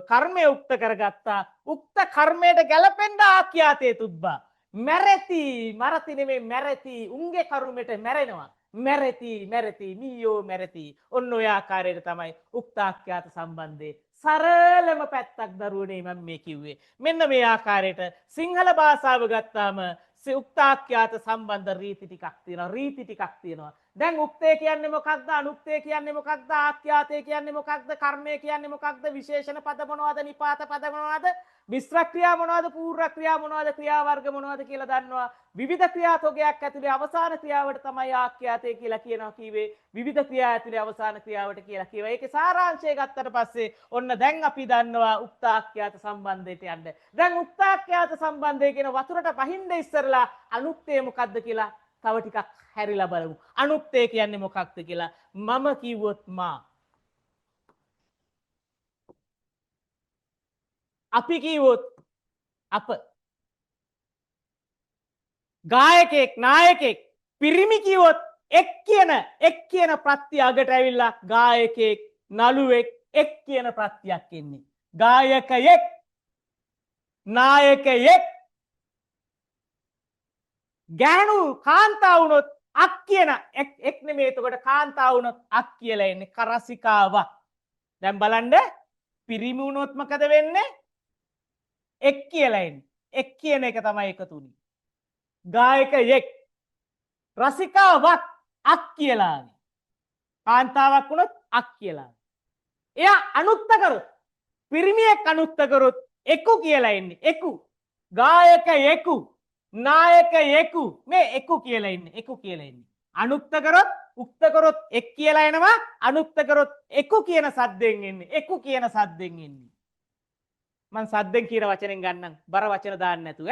කර්මය උක්ත කරගත්තා. උක්ත කර්මයට ගැලපෙන්න ආඛ්‍යාතේ තුබ්බා. මරති නෙමෙයි මැරති. උන්ගේ කරුමෙට මැරෙනවා. මැරති මීයෝ මැරති. ඔන්න ඔය ආකාරයට තමයි උක්තාඛ්‍යාත සම්බන්ධයේ සරලම පැත්තක් දරුවනේ මම මේ කිව්වේ. මෙන්න මේ ආකාරයට සිංහල භාෂාව ගත්තාම උක්තාඛ්‍යාත සම්බන්ධ රීති ටිකක් තියෙනවා. දැන් උක්තේ කියන්නේ මොකක්ද? අනුක්තේ කියන්නේ මොකක්ද? ආඛ්‍යාතේ කියන්නේ මොකක්ද? කර්මය කියන්නේ මොකක්ද? විශේෂණ පද මොනවද? නිපාත පද මොනවද? මිශ්‍ර ක්‍රියා මොනවද? පූර්ව ක්‍රියා මොනවද? ක්‍රියා වර්ග මොනවද කියලා දන්නවා. විවිධ ක්‍රියාතෝගයක් ඇතුලේ අවසාන ක්‍රියාවට තමයි ආඛ්‍යාතේ කියලා කියනවා කීවේ. විවිධ ක්‍රියා ඇතුලේ අවසාන ක්‍රියාවට කියලා කියවා. ඒකේ සාරාංශය ගත්තට පස්සේ ඔන්න දැන් අපි දන්නවා උක්තාඛ්‍යාත සම්බන්ධයට යන්න. දැන් උක්තාඛ්‍යාත සම්බන්ධය කියන වතුරට පහින්න ඉස්සරලා අනුක්තේ මොකක්ද කියලා තව ටිකක් හැරිලා බලමු. අනුක්තේ කියන්නේ මොකක්ද කියලා මම කිව්වොත් අපි කිව්වොත් අප ගායකයෙක් නායකයෙක් පිරිමි කිව්වොත් එක් කියන ප්‍රත්‍ය අගට ඇවිල්ලා ගායකයෙක් නළුවෙක් එක් කියන ප්‍රත්‍යක් එන්නේ. ගායකයෙක් නායකයෙක් ගෑනු කාන්තාව වුණොත් අක් කියන එක් නෙමෙයි. එතකොට කාන්තාව වුණොත් අක් කියලා එන්නේ. කරසිකාවක්. දැන් බලන්න පිරිමි වුණොත් මොකද වෙන්නේ? එක් කියලා එන්නේ. එක් කියන එක තමයි එකතු වෙන්නේ. ගායකයෙක් රසිකාවක් අක් කියලා. කාන්තාවක් වුණොත් අක් කියලා. එයා අනුක්ත කරොත් පිරිමියෙක් අනුක්ත කරොත් එකු කියලා එන්නේ. එකු ගායකයෙකු නායකයෙකු මේ එකු කියලා ඉන්නේ. එකු කියලා ඉන්නේ. අනුක්ත කරොත් උක්ත කරොත් එක් කියලා එනවා. අනුක්ත කරොත් එකු කියන සද්දෙන් එන්නේ. එකු කියන සද්දෙන් එන්නේ. මං සද්දෙන් කියන වචනෙන් ගන්නම්. බර වචන දාන්න නැතුව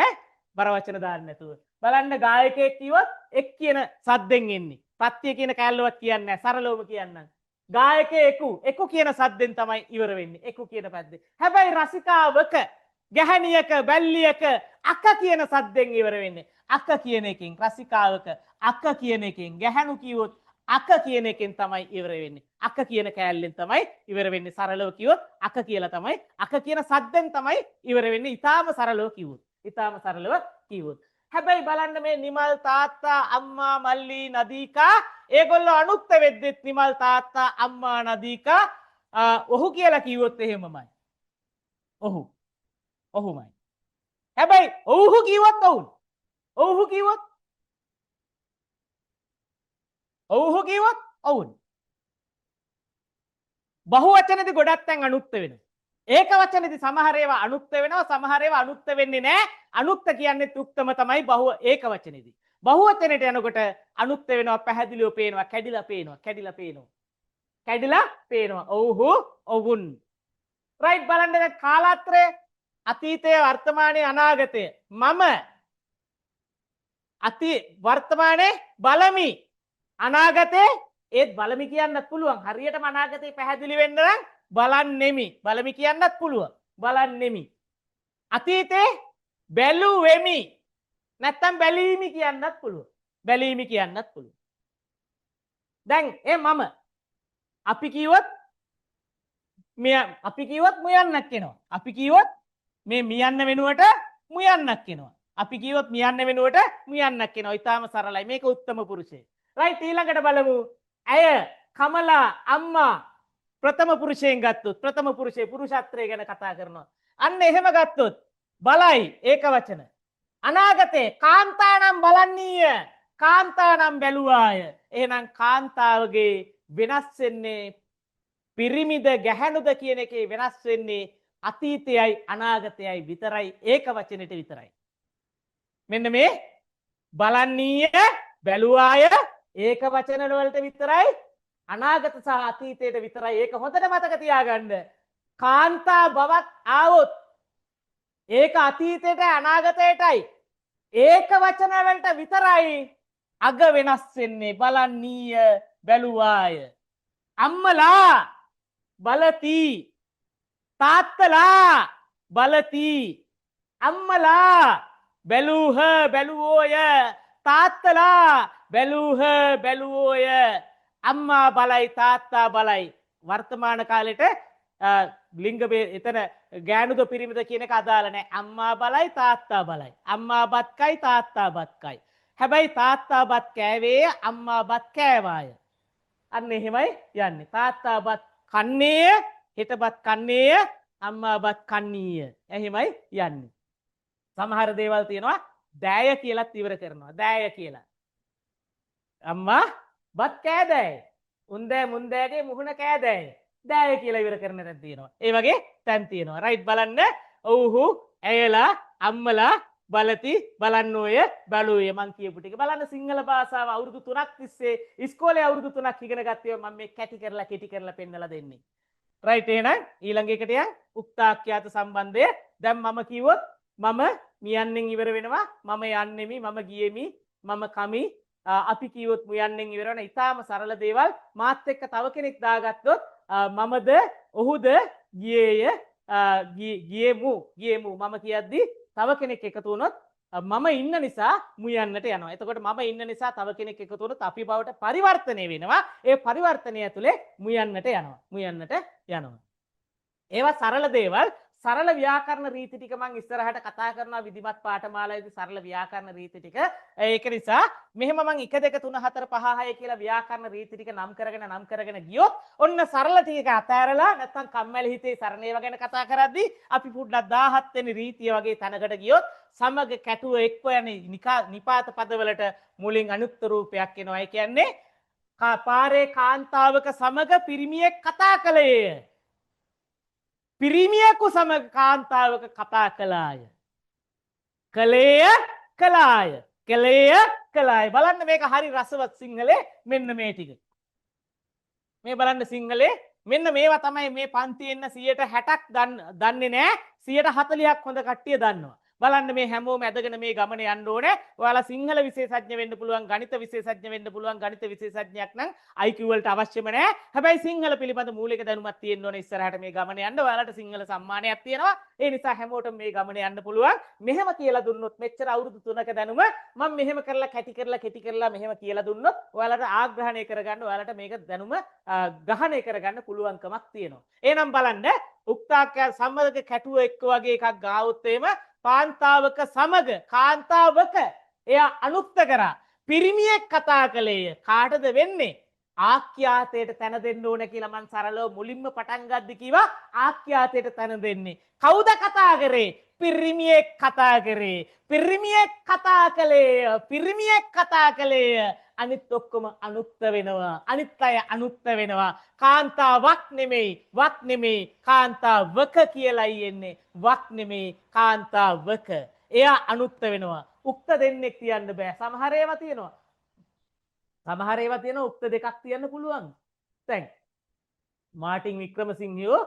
බර වචන දාන්න නැතුව. බලන්න ගායකයෙක් කිව්වොත් එක් කියන සද්දෙන් එන්නේ. පත්‍ය කියන කැලලවත් කියන්නේ නැහැ. සරලවම කියන්නම්. ගායකයෙකු කියන සද්දෙන් තමයි ඉවර වෙන්නේ. එකු කියන පද්දේ. හැබැයි රසිකාවක ගැහණියක බැල්ලියක අක කියන සද්දෙන් ඉවර වෙන්නේ. අක කියන එකෙන් රසිකාවක අක කියන එකෙන් ගැහණු කිව්වොත් අක කියන එකෙන් තමයි ඉවර වෙන්නේ. අක කියන කෑල්ලෙන් තමයි ඉවර වෙන්නේ. සරලව කිව්වොත් අක කියලා තමයි අක කියන සද්දෙන් තමයි ඉවර වෙන්නේ. ඊටාම සරලව කිව්වොත්. හැබැයි බලන්න මේ නිමල් තාත්තා අම්මා මල්ලි නදීකා ඒගොල්ලෝ අනුක්ත වෙද්දිත් නිමල් තාත්තා අම්මා නදීකා ඔහු කියලා කිව්වොත් එහෙමමයි. ඔහු. ඔහුමයි. හැබැයි ඔව්හු කිව්වොත් ඔවුන්. ඔව්හු කිව්වොත් ඔව්හු කිව්වොත් ඔවුන්. බහුවචනේදී ගොඩක් තැන් අනුක්ත වෙනවා. ඒක වචනේදී සමහර ඒවා අනුක්ත වෙනවා, සමහර ඒවා අනුක්ත වෙන්නේ නැහැ. අනුක්ත කියන්නේ උක්තම තමයි බහුව ඒක වචනේදී. බහුවචනේට යනකොට අනුක්ත වෙනවා, පැහැදිලිව පේනවා, කැඩිලා පේනවා, කැඩිලා පේනවා. කැඩිලා පේනවා. ඔව්හු ඔවුන්. රයිට් බලන්න දැන් කාලාත්‍රය අතීතය වර්තමානයේ අනාගතය. මම වර්තමානයේ බලමි. අනාගතේ ඒත් බලමි කියන්නත් පුළුවන්. හරියටම අනාගතේ පැහැදිලි වෙන්න නම් බලන්නෙමි. බලමි කියන්නත් පුළුවන්. බලන්නෙමි. අතීතේ බැලුවෙමි. නැත්තම් බැලීමි කියන්නත් පුළුවන්. බැලීමි කියන්නත් පුළුවන්. දැන් මම අපි කිව්වොත් මුයන්නක් වෙනවා. අපි කිව්වොත් මේ මියන්න වෙනුවට මුයන්නක් වෙනවා. අපි කිව්වොත් මියන්න වෙනුවට මුයන්නක් වෙනවා. ඊටාම සරලයි. මේක උත්තම පුරුෂය. රයිට් ඊළඟට බලමු. ඇය කමලා අම්මා ප්‍රථම පුරුෂයෙන් ගත්තොත් ප්‍රථම පුරුෂයේ පුරුෂත්වය ගැන කතා කරනවා. අන්න එහෙම ගත්තොත් බලයි ඒක වචන. අනාගතේ කාන්තානම් බලන්නීය. කාන්තානම් බැලුවාය. එහෙනම් කාන්තාවගේ වෙනස් වෙන්නේ පිරිමිද ගැහැණුද කියන එකේ වෙනස් වෙන්නේ අතීතයයි අනාගතයයි විතරයි. ඒක වචනෙට විතරයි. මෙන්න මේ බලන්නීය බැලුවාය ඒක වචන වලට විතරයි අනාගත සහ අතීතයට විතරයි. ඒක හොඳට මතක තියාගන්න. කාන්තා බවක් ආවොත් ඒක අතීතයට අනාගතයටයි ඒක වචන වලට විතරයි අග වෙනස් වෙන්නේ. බලන්නීය බැලුවාය. අම්මලා බලති. තාත්තලා බලති. අම්මලා බැලූහ බැලුවෝය. තාත්තලා බැලූහ බැලුවෝය. අම්මා බලයි තාත්තා බලයි. වර්තමාන කාලෙට ලිංග එතන ගෑනුද පිරිමිද කියන එක අදාළ නැහැ. අම්මා බලයි තාත්තා බලයි. අම්මා බත් කයි තාත්තා බත් කයි. හැබැයි තාත්තා බත් කෑවේ අම්මා බත් කෑවාය. අන්න එහෙමයි යන්නේ. තාත්තා බත් කන්නේය හෙට බත් කන්නේය අම්මා බත් කන්නීය. එහෙමයි යන්නේ. සමහර දේවල් තියෙනවා දෑය කියලාත් ඉවර කරනවා. දෑය කියලා. අම්මා බත් කෑදෑය. උන්දෑ මුන්දෑගේ මුහුණ කෑදෑය. දෑය කියලා ඉවර කරන තැන් තියෙනවා. ඒ වගේ තැන් තියෙනවා. රයිට් බලන්න. ඔව්හු ඇයලා අම්මලා බලති බලන්නෝය බලුවේ. මං කියපු ටික බලන්න. සිංහල භාෂාව අවුරුදු 3ක් තිස්සේ ඉස්කෝලේ අවුරුදු 3ක් ඉගෙන ගත්තේ මම මේ කැටි කරලා කෙටි කරලා පෙන්නලා දෙන්නේ. රයිට් එහෙනම් ඊළඟ එකට යන් උක්තාක්‍යාත සම්බන්ධය. දැන් මම කිව්වොත් මම මියන්නෙන් ඉවර වෙනවා. මම යන්නෙමි මම ගියෙමි මම කමි. අපි කිව්වොත් මුයන්නෙන් ඉවර වෙන ඊටාම සරල දේවල්. මාත් එක්ක තව කෙනෙක් දාගත්තොත් මමද ඔහුද ගියේය ගියෙමු මම කියද්දි තව කෙනෙක් එකතු වුණොත් මම ඉන්න නිසා මුයන්නට යනවා. එතකොට මම ඉන්න නිසා තව කෙනෙක් එකතු වුණොත් අපි බවට පරිවර්තනය වෙනවා. ඒ පරිවර්තනය ඇතුලේ මුයන්නට යනවා. ඒවා සරල දේවල්. සරල ව්‍යාකරණ රීති ටික මම ඉස්සරහට කතා කරනවා විධිමත් පාඨමාලාවේදී සරල ව්‍යාකරණ රීති ටික. ඒක නිසා මෙහෙම මම 1 2 3 4 5 6 කියලා ව්‍යාකරණ රීති ටික නම් කරගෙන ගියොත් ඔන්න සරල ටික අතෑරලා නැත්තම් කම්මැලි හිතේ සරණේව ගැන කතා කරද්දී අපි පුඩක් 17 වෙනි රීතිය වගේ තැනකට ගියොත් සමග කැටුව එක්ව යන නිපාත පදවලට මුලින් අනුක්ත රූපයක් එනවා. ඒ කියන්නේ පාරේ කාන්තාවක සමග පිරිමියෙක් කතා කළේය. පිරිමියෙකු සමග කාන්තාවක කතා කළාය. කළේය කළාය. කළේය කළාය. බලන්න මේක හරි රසවත් සිංහලේ. මෙන්න මේ ටික. මේ බලන්න සිංහලේ මෙන්න මේවා තමයි මේ පන්තියේ ඉන්න 60%ක් දන්නේ නැහැ. 40%ක් හොඳ කට්ටිය දන්නවා. බලන්න මේ හැමෝම ඇදගෙන මේ ගමන යන්න ඕනේ. ඔයාලා සිංහල විශේෂඥ වෙන්න පුළුවන්, ගණිත විශේෂඥ වෙන්න පුළුවන්. ගණිත විශේෂඥයක් නම් IQ වලට අවශ්‍යම නැහැ. හැබැයි සිංහල පිළිබඳ මූලික දැනුමක් තියෙන්න ඕනේ ඉස්සරහට මේ ගමන යන්න. ඔයාලට සිංහල සම්මානයක් තියෙනවා. ඒ නිසා හැමෝටම මේ ගමන යන්න පුළුවන්. මෙහෙම කියලා දුන්නොත් මෙච්චර අවුරුදු 3ක දැනුම මම මෙහෙම කරලා කෙටි කරලා මෙහෙම කියලා දුන්නොත් ඔයාලට ආග්‍රහණය කරගන්න, ඔයාලට මේක දැනුම ග්‍රහණය කරගන්න පුළුවන්කමක් තියෙනවා. එහෙනම් බලන්න උක්තාක්‍ය සම්බන්ධක කැටුව එක්ක වගේ එකක් ගාවොත් එහෙම කාන්තාවක සමග කාන්තාවක එයා අනුක්ත කරා පිරිමියෙක් කතා කළේය. කාටද වෙන්නේ? ආඛ්‍යාතයට තැන දෙන්න ඕන කියලා මං සරලව මුලින්ම පටන් ගද්දි කිව්වා ආඛ්‍යාතයට තැන දෙන්නේ. කවුද කතා කරේ? පිරිමියෙක් කතා කරේ. පිරිමියෙක් කතා කළේ. පිරිමියෙක් කතා කළේ. අනිත් ඔක්කොම අනුත්ත වෙනවා. අනිත් අය අනුත්ත වෙනවා. කාන්තාවක් නෙමෙයි, වක් නෙමෙයි, කාන්තාවක කියලායි එන්නේ. වක් නෙමෙයි, කාන්තාවක. එයා අනුත්ත වෙනවා. උක්ත දෙන්නෙක් තියන්න බෑ. සමහර ඒවා තියෙනවා. සමහර ඒවා තියෙනවා උක්ත දෙකක් තියන්න පුළුවන්. දැන් මාටින් වික්‍රමසිංහයෝ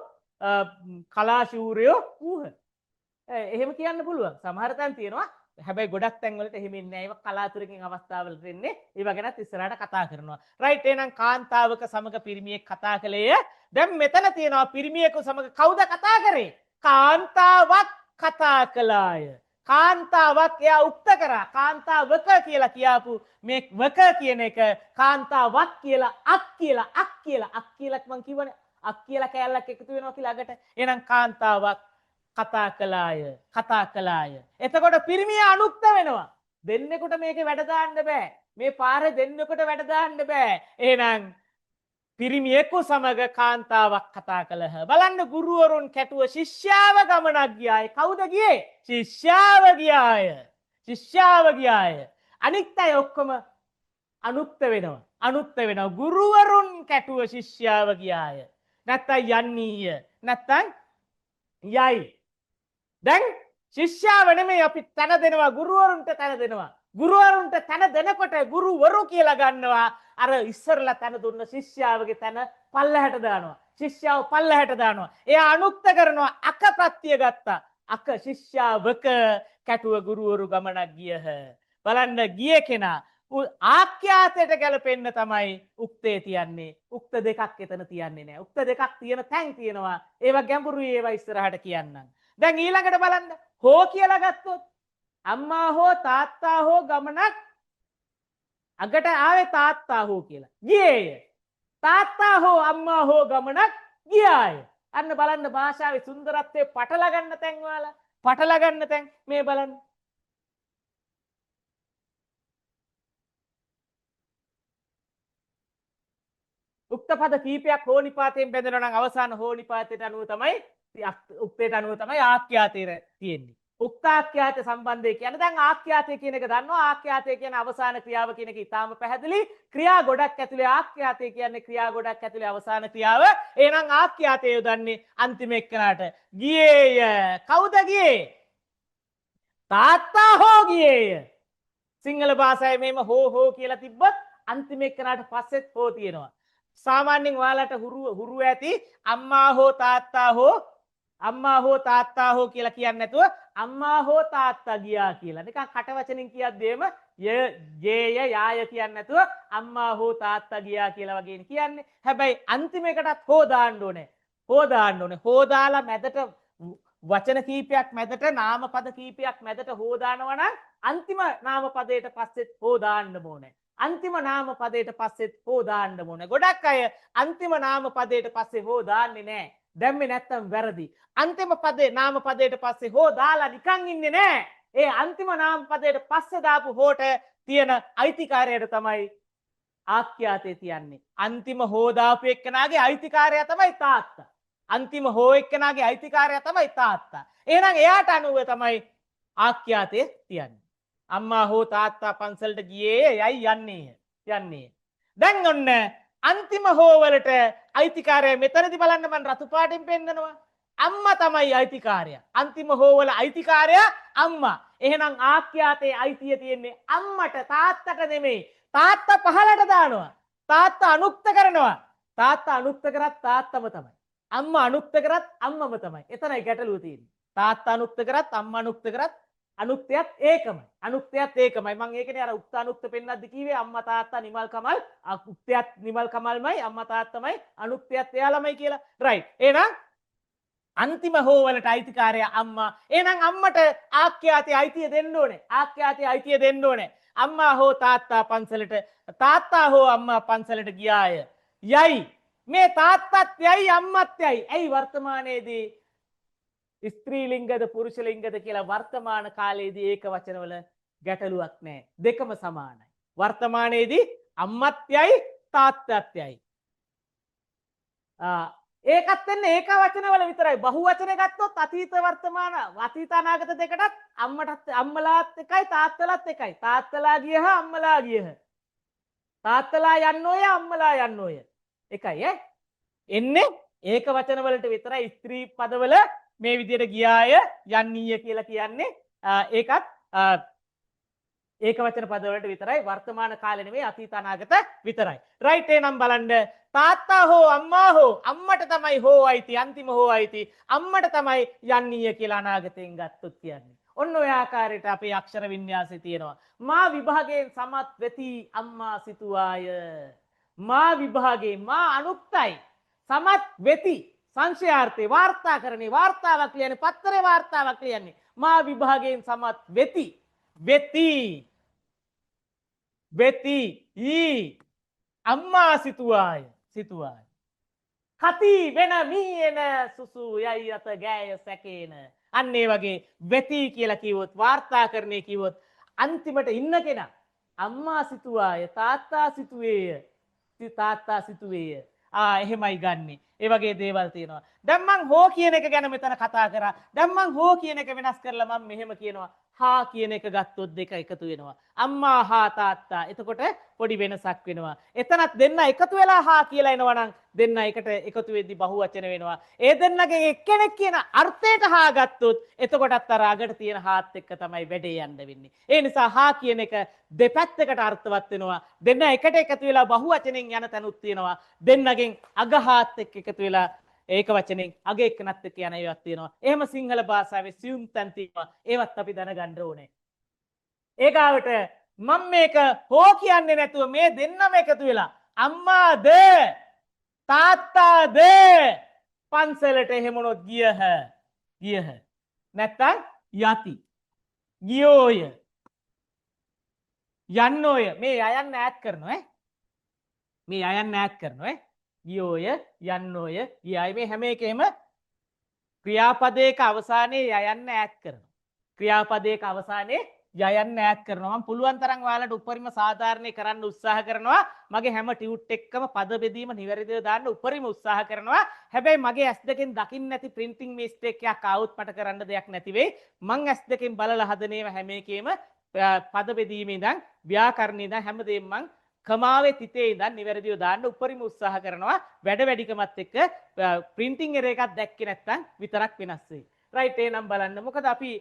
කලාශූරයෝ ඌහ. එහෙම කියන්න පුළුවන්. සමහර තැන් තියෙනවා. හැබැයි ගොඩක් තැන්වලට එහෙම ඉන්නේ නැහැ. ඒවා කලාතුරකින් අවස්ථාවලට එන්නේ. ඒවා ගැනත් ඉස්සරහට කතා කරනවා. රයිට් එහෙනම් කාන්තාවක සමග පිරිමියෙක් කතා කළේය. දැන් මෙතන තියෙනවා පිරිමියෙකු සමග කවුද කතා කරේ? කාන්තාවක් කතා කළාය. කාන්තාවක් එයා උක්ත කරා. කාන්තාවක කියලා කියාපු මේ වක කියන එක කාන්තාවක් කියලා අක් කියලා මං කිව්වනේ. අක් කියලා කෑල්ලක් එකතු වෙනවා කියලා අගට. එහෙනම් කාන්තාවක් කතා කළාය. එතකොට පිරිමිය අනුක්ත වෙනවා. දෙන්නෙකුට මේකේ වැඩ දාන්න බෑ. මේ පාරේ දෙන්නෙකුට වැඩ දාන්න බෑ. එහෙනම් පිරිමියෙකු සමග කාන්තාවක් කතා කළහ. බලන්න ගුරුවරුන් කැටුව ශිෂ්‍යාව ගමනක් ගියාය. කවුද ගියේ? ශිෂ්‍යාව ගියාය. අනිත් අය ඔක්කොම අනුක්ත වෙනවා. ගුරුවරුන් කැටුව ශිෂ්‍යාව ගියාය. නැත්තම් යන්නීය. නැත්තම් යයි. දැන් ශිෂ්‍යාව නෙමෙයි අපි තන දෙනවා ගුරුවරුන්ට තන දෙනවා. ගුරුවරුන්ට තන දෙනකොට ගුරුවරු කියලා ගන්නවා. අර ඉස්සරලා තන දුන්න ශිෂ්‍යාවගේ තන පල්ලහැට දානවා. ශිෂ්‍යාව පල්ලහැට දානවා. එයා අනුක්ත කරනවා. අක ප්‍රත්‍ය ගත්තා. අක ශිෂ්‍යාවක කැටුව ගුරුවරු ගමනක් ගියහ. බලන්න ගිය කෙනා ආඛ්‍යාතයට ගැලපෙන්න තමයි උක්තේ තියන්නේ. උක්ත දෙකක් එතන තියන්නේ නැහැ. උක්ත දෙකක් තියෙන තැන් තියෙනවා. ඒවා ගැඹුරුයි ඒවා ඉස්සරහට කියන්නම්. දැන් ඊළඟට බලන්න හෝ කියලා ගත්තොත් අම්මා හෝ තාත්තා හෝ ගමනක් අගට ආවේ තාත්තා හෝ කියලා. ගියේය. තාත්තා හෝ අම්මා හෝ ගමනක් ගියාය. අන්න බලන්න භාෂාවේ සුන්දරත්වයේ පටල ගන්න තැන් වල පටල ගන්න තැන් මේ බලන්න. උක්ත පද කීපයක් හෝ නිපාතයෙන් බෙදෙනවා නම් අවසාන හෝ නිපාතයට අනුව තමයි උක්තයට අනුව තමයි ආඛ්‍යාතය තියෙන්නේ. උක්තාඛ්‍යාත සම්බන්ධය කියන්නේ දැන් ආඛ්‍යාතය කියන එක දන්නවා. ආඛ්‍යාතය කියන්නේ අවසාන ක්‍රියාව කියන එක ඉතාම පැහැදිලි. ක්‍රියා ගොඩක් ඇතුලේ ආඛ්‍යාතය කියන්නේ ක්‍රියා ගොඩක් ඇතුලේ අවසාන ක්‍රියාව. එහෙනම් ආඛ්‍යාතය යොදන්නේ අන්තිම එක්කනට. ගියේය. කවුද ගියේ? තාත්තා හෝ ගියේය. සිංහල භාෂාවේ මේම හෝ කියලා තිබ්බත් අන්තිම එක්කනට පස්සෙත් හෝ තියෙනවා. සාමාන්‍යයෙන් ඔයාලට හුරු ඇති අම්මා හෝ තාත්තා හෝ කියලා කියන්නේ නැතුව අම්මා හෝ තාත්තා ගියා කියලා. නිකන් කට වචනින් කියද්දීම ජේය යාය කියන්නේ නැතුව අම්මා හෝ තාත්තා ගියා කියලා වගේ කියන්නේ. හැබැයි අන්තිම එකටත් හෝ දාන්න ඕනේ. හෝ දාලා මැදට වචන කීපයක් මැදට නාමපද කීපයක් මැදට හෝ දානවා නම් අන්තිම නාමපදයට පස්සෙත් හෝ දාන්න ඕනේ. අන්තිම නාම පදයට පස්සෙත් හෝ දාන්න ඕනේ. ගොඩක් අය අන්තිම නාම පදයට පස්සේ හෝ දාන්නේ නැහැ. දැම්මේ නැත්තම් වැරදි. අන්තිම පදේ නාම පදයට පස්සේ හෝ දාලා නිකන් ඉන්නේ නැහැ. ඒ අන්තිම නාම පදයට පස්සේ දාපු හෝට තියෙන අයිතිකාරයට තමයි ආඛ්‍යාතේ තියන්නේ. අන්තිම හෝ දාපු එක්කනාගේ අයිතිකාරයා තමයි තාත්තා. අන්තිම හෝ එක්කනාගේ අයිතිකාරයා තමයි තාත්තා. එහෙනම් එයාට අනුව තමයි ආඛ්‍යාතේ තියන්නේ. අම්මා හෝ තාත්තා පන්සලට ගියේ යයි යන්නේ. දැන් ඔන්න අන්තිම හෝ වලට අයිතිකාරය මෙතනදී බලන්න මම රතු පාටින් පෙන්නනවා. අම්මා තමයි අයිතිකාරයා. අන්තිම හෝ වල අයිතිකාරයා අම්මා. එහෙනම් ආඛ්‍යාතේ අයිතිය තියෙන්නේ අම්මට තාත්තට නෙමෙයි. තාත්තා පහලට දානවා. තාත්තා අනුක්ත කරනවා. තාත්තා අනුක්ත කරත් තාත්තම තමයි. අම්මා අනුක්ත කරත් අම්මම තමයි. එතනයි ගැටලුව තියෙන්නේ. තාත්තා අනුක්ත කරත් අම්මා අනුක්ත කරත් අනුක්තයත් ඒකමයි. මම ඒකනේ අර උක්ත අනුක්ත පෙන්නද්දි කිව්වේ අම්මා තාත්තා නිමල් කමල් උක්තයත් නිමල් කමල්මයි අම්මා තාත්තමයි අනුක්තයත් එයාලමයි කියලා. රයිට්. එහෙනම් අන්තිම හෝ වලට අයිතිකාරයා අම්මා. එහෙනම් අම්මට ආඛ්‍යාතේ අයිතිය දෙන්න ඕනේ. අම්මා හෝ තාත්තා පන්සලට තාත්තා හෝ අම්මා පන්සලට ගියාය. යයි. මේ තාත්තත් යයි අම්මත් යයි. ඇයි වර්තමානයේදී ස්ත්‍රී ලිංගද පුරුෂ ලිංගද කියලා වර්තමාන කාලයේදී ඒක වචනවල ගැටලුවක් නැහැ. දෙකම සමානයි. වර්තමානයේදී අම්මත් යයි තාත්තයයි. ඒකත් වෙන්නේ ඒක වචනවල විතරයි. බහු වචන ගත්තොත් අතීත වර්තමාන අතීත අනාගත දෙකටත් අම්මලාත් එකයි තාත්තලාත් එකයි. තාත්තලා ගියහ අම්මලා ගියහ. තාත්තලා යන්නෝය අම්මලා යන්නෝය. එකයි ඈ. එන්නේ ඒක වචන වලට විතරයි ස්ත්‍රී පදවල මේ විදිහට ගියාය යන්නීය කියලා කියන්නේ. ඒකත් ඒක වචන පදවලට විතරයි වර්තමාන කාලේ නෙමෙයි අතීත අනාගත විතරයි. රයිට් එහෙනම් බලන්න තාත්තා හෝ අම්මා හෝ අම්මට තමයි හෝ අයිති අන්තිම හෝ අයිති අම්මට තමයි යන්නීය කියලා අනාගතයෙන් ගත්තොත් කියන්නේ. ඔන්න ඔය ආකාරයට අපේ අක්ෂර වින්‍යාසය තියෙනවා. මා විභාගයෙන් සමත් වෙති අම්මා සිතුවාය. මා විභාගයෙන් මා අනුක්තයි සමත් වෙති සංශයාර්ථේ වාර්තාකරණේ වාර්තාවක් කියන්නේ පත්තරේ වාර්තාවක් කියන්නේ මා විභාගයෙන් සමත් වෙති වෙති ඊ අම්මා සිතුවාය කති වෙන මීයන සුසු යයි අත ගෑය සැකේන අන්න ඒ වගේ වෙති කියලා කිව්වොත් වාර්තාකරණේ කිව්වොත් අන්තිමට ඉන්න කෙනා අම්මා සිතුවාය තාත්තා සිතුවේය එහෙමයි ගන්නෙ. ඒ වගේ දේවල් තියෙනවා. දැන් මං හෝ කියන එක ගැන මෙතන කතා කරා. දැන් මං හෝ කියන එක වෙනස් කරලා මම මෙහෙම කියනවා. හා කියන එක ගත්තොත් දෙක එකතු වෙනවා. අම්මා හා තාත්තා. එතකොට පොඩි වෙනසක් වෙනවා. එතනත් දෙන්න එකතු වෙලා හා කියලා එනවා නම් දෙන්න එකට එකතු වෙද්දි බහුවචන වෙනවා. ඒ දෙන්නගෙන් එක්කෙනෙක් කියන අර්ථයට හා ගත්තොත් එතකොටත් අර අගට තියෙන හාත් එක්ක තමයි වැඩේ යන්න වෙන්නේ. ඒ නිසා හා කියන එක දෙපැත්තකට අර්ථවත් වෙනවා. දෙන්න එකට එකතු වෙලා බහුවචනෙන් යන තැනුත් තියෙනවා. දෙන්නගෙන් අග හාත් එක්ක එකතු වෙලා ඒක වචනෙන් අග එක්කනත් එක්ක යන ඒවාක් තියෙනවා. එහෙම සිංහල භාෂාවේ සියුම් තැන් තියෙනවා. ඒවත් අපි දැනගන්න ඕනේ. ඒගාවට මම මේක හෝ කියන්නේ නැතුව මේ දෙන්නම එකතු වෙලා අම්මාද තාත්තාද පන්සලට එහෙමනොත් ගියහ නැත්තම් යති ගියෝය යන්නෝය මේ අයන්න ඈඩ් කරනවා මේ අයන්න ඈඩ් කරනවා ගියෝය යන්නෝය ගියයි මේ හැම එකෙම ක්‍රියාපදයක අවසානයේ යයන්න ඈඩ් කරනවා. ක්‍රියාපදයක අවසානයේ යයන්න ඈඩ් කරනවා. මම පුළුවන් තරම් ඔයාලට උපරිම සාධාරණේ කරන්න උත්සාහ කරනවා. මගේ හැම ටියුට් එක්කම පද බෙදීම නිවැරදිව දාන්න උපරිම උත්සාහ කරනවා. හැබැයි මගේ ඇස් දෙකෙන් දකින්න නැති printing mistake එකක් ආවොත් මට කරන්න දෙයක් නැති වෙයි. මං ඇස් දෙකෙන් බලලා හදන ඒවා හැම එකේම පද බෙදීමේ ඉඳන් ව්‍යාකරණේ ඉඳන් හැමදේම මං කමාවේ තිතේ ඉඳන් නිවැරදිව දාන්න උපරිම උත්සාහ කරනවා. වැඩ වැඩිකමත් එක්ක printing error එකක් දැක්කේ නැත්නම් විතරක් වෙනස් වෙයි. රයිට් එහෙනම් බලන්න. මොකද අපි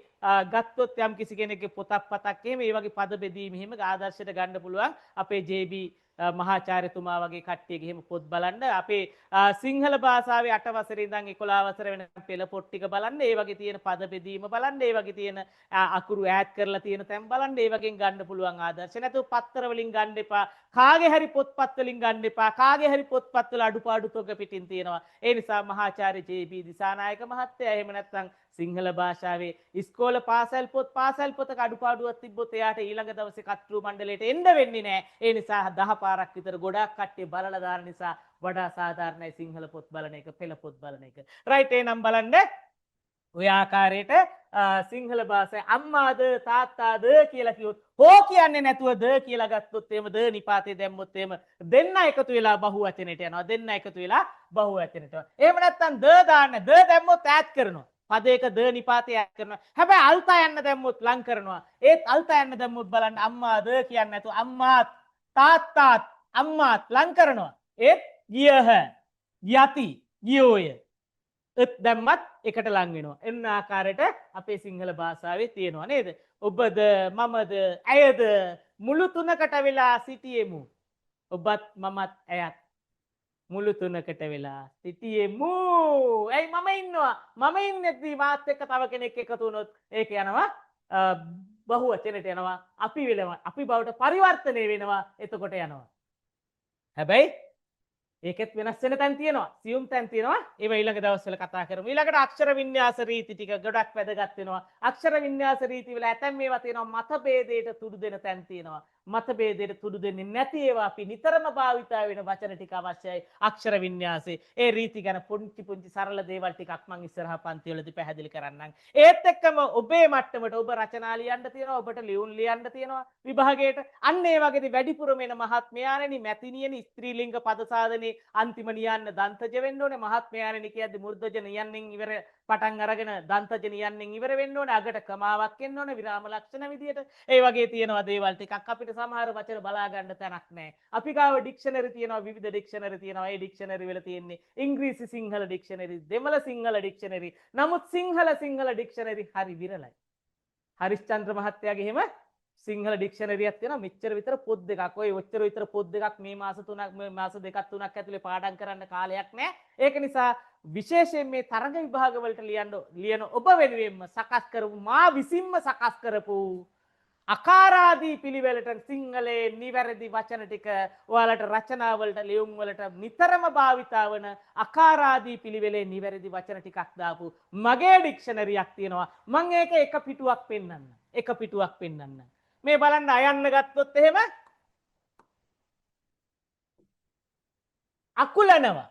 ගත්තොත් යම් කිසි කෙනෙක්ගේ පොතක් පතක් එහෙම ඒ වගේ පද බෙදීම එහෙම ආදර්ශයට ගන්න පුළුවන්. අපේ JB මහාචාර්යතුමා වගේ කට්ටියගේ එහෙම පොත් බලන්න. අපේ සිංහල භාෂාවේ 8 වසරේ ඉඳන් 11 වසර වෙනකම් පෙළ පොත් ටික බලන්න. ඒ වගේ තියෙන පද බෙදීම බලන්න. ඒ වගේ තියෙන අකුරු ඈඩ් කරලා තියෙන තැන් බලන්න. ඒ වගේන් ගන්න පුළුවන් ආදර්ශ. නැතුව පත්තර වලින් ගන්න එපා. කාගේ හරි පොත්පත් වලින් ගන්න එපා. කාගේ හරි පොත්පත් වල අඩුපාඩු තොග පිටින් තියෙනවා. ඒ නිසා මහාචාර්ය JB දිසානායක මහත්තයා එහෙම නැත්නම් සිංහල භාෂාවේ ඉස්කෝල පාසල් පොතක අඩුපාඩුවක් තිබ්බොත් එයාට ඊළඟ දවසේ කර්තෘ මණ්ඩලයට එන්න වෙන්නේ නැහැ. ඒ නිසා 10 පාරක් විතර ගොඩාක් කට්ටිය බලලා දාන නිසා වඩා සාධාරණයි සිංහල පොත් බලන එක, පෙළ පොත් බලන එක. රයිට් එහෙනම් බලන්න ඔය ආකාරයට සිංහල භාෂාවේ අම්මාද තාත්තාද කියලා කිව්වොත් හෝ කියන්නේ නැතුව ද කියලා ගත්තොත් එහෙම ද නිපාතේ දැම්මොත් එහෙම දෙන්න එකතු වෙලා බහුවචනෙට යනවා. දෙන්න එකතු වෙලා බහුවචනෙට යනවා. එහෙම නැත්නම් ද දාන්න ද දැම්මොත් ඈඩ් කරනවා. පදයක ද නිපාතය ඈඩ් කරනවා. හැබැයි අල්තා යන්න දැම්මොත් ලං කරනවා. ඒත් අල්තා යන්න දැම්මොත් බලන්න අම්මාද කියන්නේ නැතුව අම්මාත් තාත්තාත් අම්මාත් ලං කරනවා. ඒත් ගියහ යති ගියෝය එත් දැම්මත් එකට ලං වෙනවා. එන්න ආකාරයට අපේ සිංහල භාෂාවේ තියෙනවා නේද? ඔබද මමද ඇයද මුළු තුනකට වෙලා සිටියෙමු. ඔබත් මමත් ඇයත් මුළු තුනකට වෙලා සිටියෙමු. ඇයි මම ඉන්නවා. මම ඉන්නේදී මාත් එක්ක තව කෙනෙක් එකතු වුණොත් ඒක යනවා බහුවචනයට යනවා. අපි වෙලම අපි බවට පරිවර්තනය වෙනවා. එතකොට යනවා. හැබැයි ඒකෙත් වෙනස් වෙන තැන් තියෙනවා. සියුම් තැන් තියෙනවා. ඒව ඊළඟ දවස්වල කතා කරමු. ඊළඟට අක්ෂර වින්‍යාස රීති ටික ගොඩක් වැදගත් වෙනවා. අක්ෂර වින්‍යාස රීති වල ඇතැම් මේවා තියෙනවා මතභේදයට තුඩු දෙන තැන් තියෙනවා. මතභේදයට තුඩු දෙන්නේ නැති ඒවා අපි නිතරම භාවිතා වෙන වචන ටික අවශ්‍යයි අක්ෂර වින්‍යාසයේ. ඒ රීති ගැන පුංචි පුංචි සරල දේවල් ටිකක් මම ඉස්සරහා පන්ති වලදී පැහැදිලි කරන්නම්. ඒත් එක්කම ඔබේ මට්ටමට ඔබ රචනා ලියන්න තියෙනවා, ඔබට ලියුම් ලියන්න තියෙනවා විභාගයට. අන්න ඒ වගේදී වැඩිපුරම එන මහත්මයාණනි, මැතිණියනි, ස්ත්‍රීලිංග පද සාධනේ අන්තිම නියන්න දන්තජ වෙන්න ඕනේ. මහත්මයාණනි කියද්දි මුර්ධජ නියන්නෙන් ඉවර පටන් අරගෙන දන්තජ නියන්නෙන් ඉවර වෙන්න ඕනේ. අගට කමාවක් එන්න ඕනේ විරාම ලක්ෂණ විදියට. ඒ වගේ තියෙනවා දේවල් ටිකක්. අපිට සමහර වචන බලා ගන්න තැනක් නැහැ. අපි ගාව ඩික්ෂනරි තියෙනවා, විවිධ ඩික්ෂනරි තියෙනවා. ඒ ඩික්ෂනරි වල තියෙන්නේ ඉංග්‍රීසි සිංහල ඩික්ෂනරි, දෙමළ සිංහල ඩික්ෂනරි. නමුත් සිංහල ඩික්ෂනරි හරි විරලයි. හරිස්චන්ද්‍ර මහත්තයාගේ එහෙම සිංහල ඩික්ෂනරියක් තියෙනවා. මෙච්චර විතර පොත් දෙකක්. ඔය ඔච්චර විතර පොත් දෙකක් මේ මාස 3ක් මේ මාස 2ක් 3ක් ඇතුලේ පාඩම් කරන්න කාලයක් නැහැ. ඒක නිසා විශේෂයෙන් මේ තරග විභාග වලට ලියන ඔබ වෙනුවෙන්ම සකස් කරපු මා විසින්ම සකස් කරපු අකාරාදී පිළිවෙලට සිංහලේ නිවැරදි වචන ටික ඔයාලට රචනා වලට ලියුම් වලට නිතරම භාවිතා වන අකාරාදී පිළිවෙලේ නිවැරදි වචන ටිකක් දාපු මගේ ඩික්ෂනරියක් තියෙනවා. මම ඒක එක පිටුවක් පෙන්නන්න. එක පිටුවක් පෙන්නන්න. මේ බලන්න අයන්න ගත්තොත් එහෙම අකුලනවා.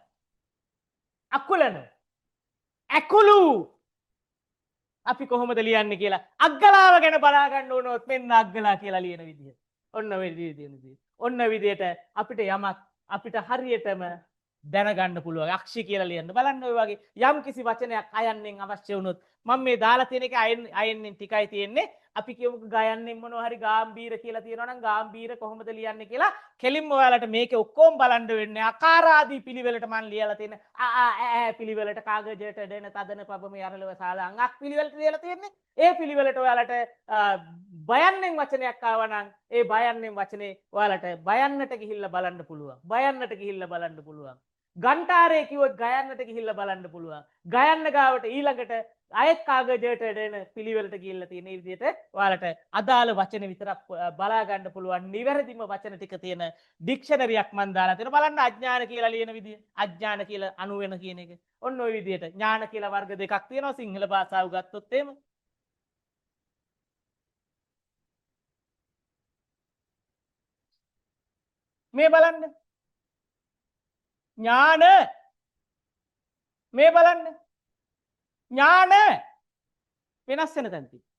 ඇකුළු අපි කොහොමද ලියන්නේ කියලා අග්ගලාව ගැන බලා ගන්න ඕනොත් මෙන්න අග්ගලා කියලා ලියන විදිය. ඔන්න ඔය විදිය. ඔන්න විදියට අපිට යමක් අපිට හරියටම දැනගන්න පුළුවන්. අක්ෂි කියලා ලියන්න. බලන්න ඔය වගේ යම් කිසි වචනයක් අයන්නෙන් අවශ්‍ය වුණොත් මම මේ දාලා තියෙන එක අයන්නෙන් ටිකයි තියෙන්නේ. අපි කියමුකෝ ගයන්නෙන් මොනවා හරි ගාම්භීර කියලා තියෙනවා නම් ගාම්භීර කොහොමද ලියන්නේ කියලා කෙලින්ම ඔයාලට මේකේ ඔක්කොම බලන්න වෙන්නේ. අකාරාදී පිළිවෙලට මම ලියලා තියෙන පිළිවෙලට කාගජයට දෙන තදන පබම යරලව සාලා අංගක් පිළිවෙලට ලියලා තියෙන්නේ. ඒ පිළිවෙලට ඔයාලට බයන්නෙන් වචනයක් ආවා නම් ඒ බයන්නෙන් වචනේ ඔයාලට බයන්නට ගිහිල්ලා බලන්න පුළුවන්. ගන්ටාරේ කිව්වොත් ගයන්නට ගිහිල්ලා බලන්න පුළුවන්. ගයන්න ගාවට ඊළඟට අයත් කාගජයට දෙන පිළිවෙලට ගිහිල්ලා තියෙන විදිහට ඔයාලට අදාළ වචන විතරක් බලා ගන්න පුළුවන්. නිවැරදිම වචන ටික තියෙන ඩික්ෂනරියක් මම දාලා තියෙනවා. බලන්න අඥාන කියලා ලියන විදිය. අඥාන කියලා අනු වෙන කියන එක. ඔන්න ඔය විදිහට ඥාන කියලා වර්ග දෙකක් තියෙනවා සිංහල භාෂාව ගත්තොත් එහෙම. මේ බලන්න. ඥාන මේ බලන්න ඥාන වෙනස් වෙන තැන තියෙනවා.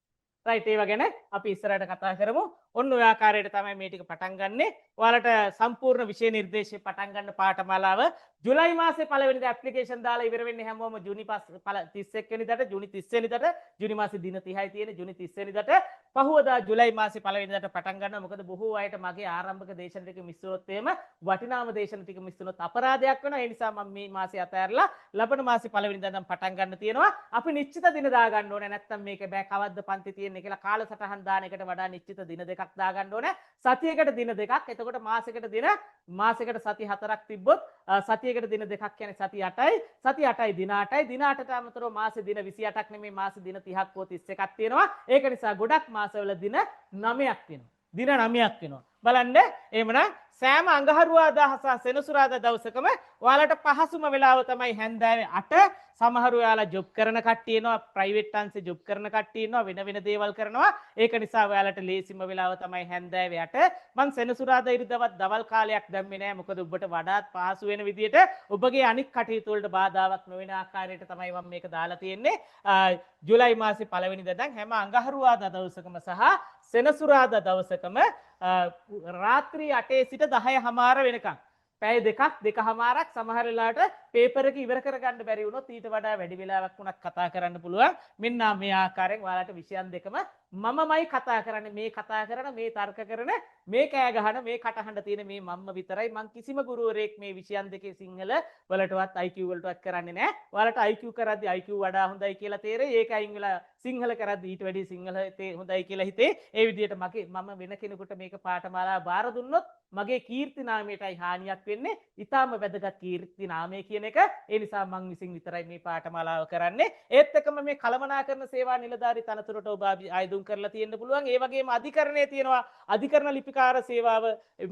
රයිට් ඒව ගැන අපි ඉස්සරහට කතා කරමු. ඔන්න ඔය ආකාරයට තමයි මේ ටික පටන් ගන්නෙ. ඔයාලට සම්පූර්ණ විෂය නිර්දේශය පටන් ගන්න පාඨමාලාව ජුලයි මාසේ පළවෙනිදා ඇප්ලිකේෂන් දාලා ඉවර වෙන්නේ හැමෝම ජූනි 31 වෙනිදාට ජූනි 30 වෙනිදාට ජූනි මාසේ දින 30යි තියෙන්නේ ජූනි 30 වෙනිදාට පහුවදා ජුලයි මාසේ පළවෙනිදාට පටන් ගන්නවා. මොකද බොහෝ අයට මගේ ආරම්භක දේශන ටික මිස් වුණොත් එහෙම වටිනාම දේශන ටික මිස් වුණොත් අපරාධයක් වෙනවා. ඒ නිසා මම මේ මාසේ අතහැරලා ලබන මාසේ පළවෙනිදා ඉඳන් පටන් ගන්න තියෙනවා. අපි නිශ්චිත දින දා ගන්න ඕනේ. නැත්තම් මේක බෑ කවද්ද පන්ති තියෙන්නේ කියලා කාලසටහන් දාන එකට වඩා නිශ්චිත දින දෙකක් දා ගන්න ඕනේ. සතියකට දින දෙකක්. එතකොට මාසෙකට සති 4ක් තිබ්බොත් සතියකට දින දෙකක් කියන්නේ සති 8යි. සති 8යි දින 8යි. දින 8ට අමතරව මාසෙ දින 28ක් නෙමෙයි මාසෙ දින 30ක් හෝ 31ක් තියෙනවා. ඒක නිසා ගොඩක් මාසවල දින 9ක් වෙනවා. දින 9ක් වෙනවා. බලන්න එහෙමනම් සෑම අඟහරුවාදා හස සෙනසුරාදා දවසකම ඔයාලට පහසුම වෙලාව තමයි හැන්දෑවේ 8. සමහරු ඔයාලා ජොබ් කරන කට්ටිය ඉන්නවා, ප්‍රයිවට් අංශේ ජොබ් කරන කට්ටිය ඉන්නවා, වෙන දේවල් කරනවා. ඒක නිසා ඔයාලට ලේසිම වෙලාව තමයි හැන්දෑවේ 8. මං සෙනසුරාදා ඉරිදවත් දවල් කාලයක් දැම්මේ නෑ. මොකද ඔබට වඩාත් පහසු වෙන විදියට ඔබගේ අනික් කටයුතු වලට බාධාවක් නොවන ආකාරයට තමයි මම මේක දාලා තියෙන්නේ. ජූලයි මාසේ පළවෙනිදා දැන් හැම අඟහරුවාදා දවසකම සහ සෙනසුරාදා දවසකම රාත්‍රී 8 සිට 10:00 වෙනකම් පැය දෙකමාරක් සමහර වෙලාවට පේපර් එක ඉවර කරගන්න බැරි වුණොත් ඊට වඩා වැඩි වෙලාවක් වුණත් කතා කරන්න පුළුවන්. මෙන්න මේ ආකාරයෙන් ඔයාලට විෂයන් දෙකම මමමයි කතා කරන්නේ. මේ කතා කරන, මේ තර්ක කරන, මේ කෑ ගහන, මේ කටහඬ තියෙන මේ මම්ම විතරයි. මං කිසිම ගුරුවරයෙක් මේ විෂයන් දෙකේ සිංහල වලටවත් IQ වලටවත් කරන්නේ නැහැ. ඔයාලට IQ කරද්දී IQ වඩා හොඳයි කියලා තේරෙයි. ඒක අයින් වෙලා සිංහල කරද්දී ඊට වැඩි සිංහල හොඳයි කියලා හිතේ. ඒ විදිහට මම වෙන කෙනෙකුට මේක පාඨමාලාව බාර දුන්නොත් මගේ කීර්ති නාමයටයි හානියක් වෙන්නේ. ඊටාම වැදගත් කීර්ති නාමය කියන එක. ඒ නිසා මං විසින් විතරයි මේ පාඨමාලාව කරන්නේ. ඒත් එක්කම මේ කළමනාකරණ සේවා නිලධාරී තනතුරට ඔබ ආයුධ කරලා තියෙන්න පුළුවන්. ඒ වගේම අධිකරණයේ තියෙනවා අධිකරණ ලිපිකාර සේවාව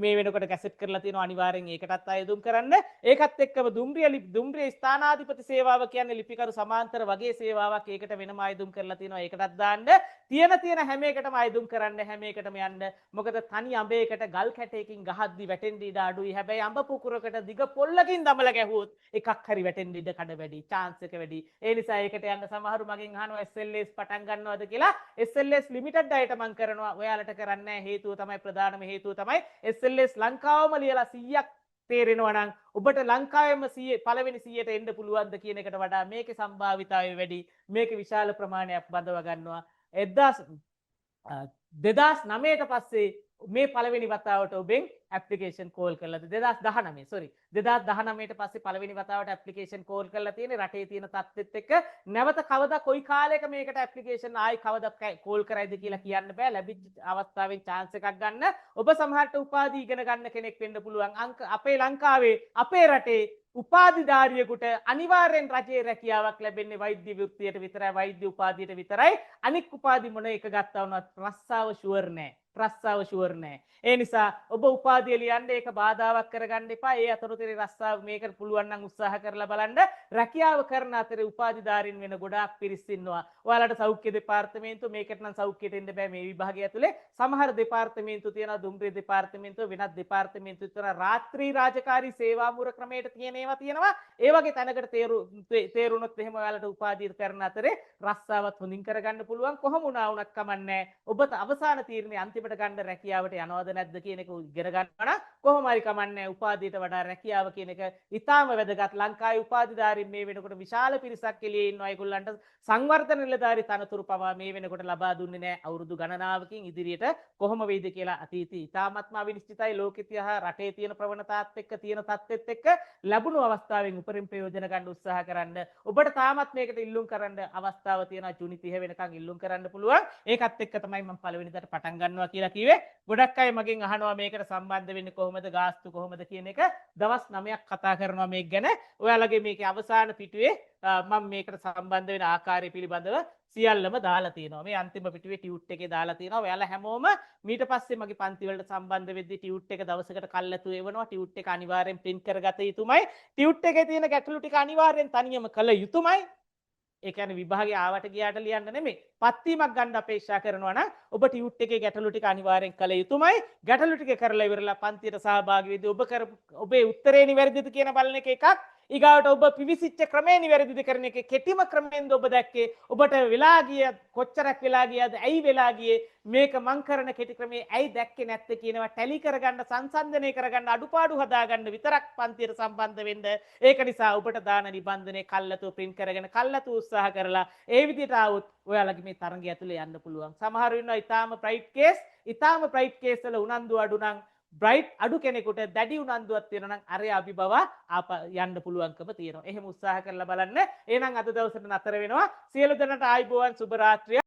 මේ වෙනකොට කැසට් කරලා තියෙනවා. අනිවාර්යෙන් ඒකටත් ආයුධ කරන්න. ඒකත් එක්කම දුම්රිය ස්ථානාධිපති සේවාව කියන්නේ ලිපිකරු සමාන්තර වගේ සේවාවක්. ඒකට වෙනම ආයුධ කරලා තියෙනවා. ඒකටත් දාන්න. තියෙන හැම එකටම අයදුම් කරන්න හැම එකටම යන්න. මොකද තනි අඹයකට ගල් කැටයකින් ගහද්දි වැටෙන්න ඉඩ අඩුයි. හැබැයි අඹ පුකුරකට දිග පොල්ලකින් දමල ගැහුවොත් එකක් හරි වැටෙන්න ඉඩ කඩ වැඩි, chance එක වැඩි. ඒ නිසා ඒකට යන්න සමහරු මගෙන් අහනවා SLS පටන් ගන්නවද කියලා. SLS limited අයට මම කරනවා. ඔයාලට කරන්නේ නැහැ. හේතුව තමයි ප්‍රධානම හේතුව තමයි SLS ලංකාවම ලියලා 100ක් තේරෙනවා නම් ඔබට ලංකාවෙම 100 පළවෙනි 100ට එන්න පුළුවන්ද කියන එකට වඩා මේකේ සම්භාවිතාවය වැඩි. මේකේ විශාල ප්‍රමාණයක් බඳව ගන්නවා. 2009ට පස්සේ මේ පළවෙනි වතාවට ඔබෙන් ඇප්ලිකේෂන් කෝල් කරලා 2019 sorry 2019ට පස්සේ පළවෙනි වතාවට ඇප්ලිකේෂන් කෝල් කරලා තියෙන්නේ රටේ තියෙන තත්ත්වෙත් එක්ක නැවත කවදා කොයි කාලයක මේකට ඇප්ලිකේෂන් ආයි කවදා කෝල් කරයිද කියලා කියන්න බෑ ලැබිච්ච අවස්ථාවෙන් chance එකක් ගන්න ඔබ සමහරට උපාධි ඉගෙන ගන්න කෙනෙක් වෙන්න පුළුවන් අපේ ලංකාවේ අපේ රටේ උපාධිධාරියෙකුට අනිවාර්යෙන් රජයේ රැකියාවක් ලැබෙන්නේ වෛද්‍ය වෘත්තියට විතරයි වෛද්‍ය උපාධියට විතරයි අනික් උපාධි මොන එක ගත්තා වුණත් රස්සාව ෂුවර් නෑ රස්සාව ෂුවර් නෑ ඒ නිසා ඔබ උපාධිය ලියන්න ඒක බාධාවක් කරගන්න එපා ඒ අතරතුරේ රස්සාව මේකට පුළුවන් නම් උත්සාහ කරලා බලන්න රැකියාව කරන අතරේ උපාධිධාරීන් වෙන ගොඩාක් පිරිස් ඉන්නවා ඔයාලට සෞඛ්‍ය දෙපාර්තමේන්තුව මේකට නම් සෞඛ්‍යයට එන්න බෑ මේ විභාගය ඇතුලේ සමහර දෙපාර්තමේන්තු තියෙනවා දුම්රිය දෙපාර්තමේන්තුව වෙනත් දෙපාර්තමේන්තු විතර රාත්‍රී රාජකාරී සේවා මුර ක්‍රමයට තියෙන ඒවා තියෙනවා ඒ වගේ තැනකට තේරුණොත් එහෙම ඔයාලට උපාධිය කරන අතරේ රස්සාවත් හොඳින් කරගන්න පුළුවන් කොහොම වුණා වුණත් කමන්නේ ඔබට අවසාන තීරණය අන්තිමට ගන්න රැකියාවට යනවද නැද්ද කියන එක ඉගෙන ගන්නවා නම් කොහොම හරි කමන්නේ උපාධියට වඩා රැකියාව කියන එක ඉතාම වැදගත් ලංකාවේ උපාධිධාරීන් මේ වෙනකොට විශාල පිරිසක් එළියේ ඉන්නවා ඒගොල්ලන්ට සංවර්ධන නිලධාරී තනතුරු පවා මේ වෙනකොට ලබා දුන්නේ නැහැ අවුරුදු ගණනාවකින් ඉදිරියට කොහොම වෙයිද කියලා අතීතයේ ඉතාමත්ම අවිනිශ්චිතයි ලෝකෙ තියා රටේ තියෙන ප්‍රවණතාවත් එක්ක තියෙන තත්ත්වෙත් එක්ක ලැබුණු අවස්ථාවෙන් උපරිම ප්‍රයෝජන ගන්න උත්සාහ කරන්න ඔබට තාමත් මේකට ඉල්ලුම් කරන්න අවස්ථාව තියෙනවා ජූනි 30 වෙනකන් ඉල්ලුම් කරන්න පුළුවන් ඒකත් එක්ක තමයි මම පළවෙනිදට පටන් ගන්නවා කියලා කිව්වේ ගොඩක් අය මගෙන් අහනවා මේකට සම්බන්ධ වෙන්නේ කොහොමද ගාස්තු කොහොමද කියන එක දවස් 9ක් කතා කරනවා මේක ගැන ඔයාලගේ මේකේ අවසාන පිටුවේ මම මේකට සම්බන්ධ වෙන ආකාරය පිළිබඳව සියල්ලම දාලා තියෙනවා මේ අන්තිම පිටුවේ ටියුට් එකේ දාලා තියෙනවා ඔයාලා හැමෝම ඊට පස්සේ මගේ පන්ති වලට සම්බන්ධ වෙද්දී ටියුට් එක දවසකට කල්ලාතු එවනවා ටියුට් එක අනිවාර්යෙන් print කරගත යුතුමයි ටියුට් එකේ තියෙන ගැටලු ටික අනිවාර්යෙන් තනියම කළ යුතුමයි ඒ කියන්නේ විභාගේ ආවට ගියාට ලියන්න නෙමෙයි. පත්වීමක් ගන්න අපේක්ෂා කරනවා නම් ඔබ ටියුට් එකේ ගැටලු ටික අනිවාර්යෙන් කළ යුතුමයි. ගැටලු ටික කරලා ඉවරලා පන්තියට සහභාගී වෙද්දී ඔබේ උත්තරේ නිවැරදිද කියන බලන එක එකක්. ඊගාවට ඔබ පිවිසිච්ච ක්‍රමේ නිවැරදිද කරන එක කෙටිම ක්‍රමෙන්ද ඔබ දැක්කේ. ඔබට වෙලා ගිය කොච්චරක් වෙලා ගියද? ඇයි වෙලා ගියේ? මේක මං කරන කෙටි ක්‍රමේ ඇයි දැක්කේ නැත්තේ කියනවා ටැලි කරගන්න සංසන්දනය කරගන්න අඩුපාඩු හදාගන්න විතරක් පන්තියට සම්බන්ධ වෙන්න. ඒක නිසා ඔබට දාන නිබන්ධනයේ කල්ලාතු print කරගෙන කල්ලාතු උත්සාහ කරලා ඒ විදිහට ආවොත් ඔයාලගේ මේ තරඟය ඇතුලේ යන්න පුළුවන්. සමහරව ඉන්නවා ඊටාම ප්‍රයිට් කේස් වල උනන්දු අඩු නම් බ්‍රයිට් අඩු කෙනෙකුට දැඩි උනන්දුවක් තියෙනවා නම් අරය අභිබව යන්න පුළුවන්කම තියෙනවා. එහෙම උත්සාහ කරලා බලන්න. එහෙනම් අද දවසට නතර වෙනවා. සියලු දෙනාට ආයුබෝවන් සුබ රාත්‍රියක්.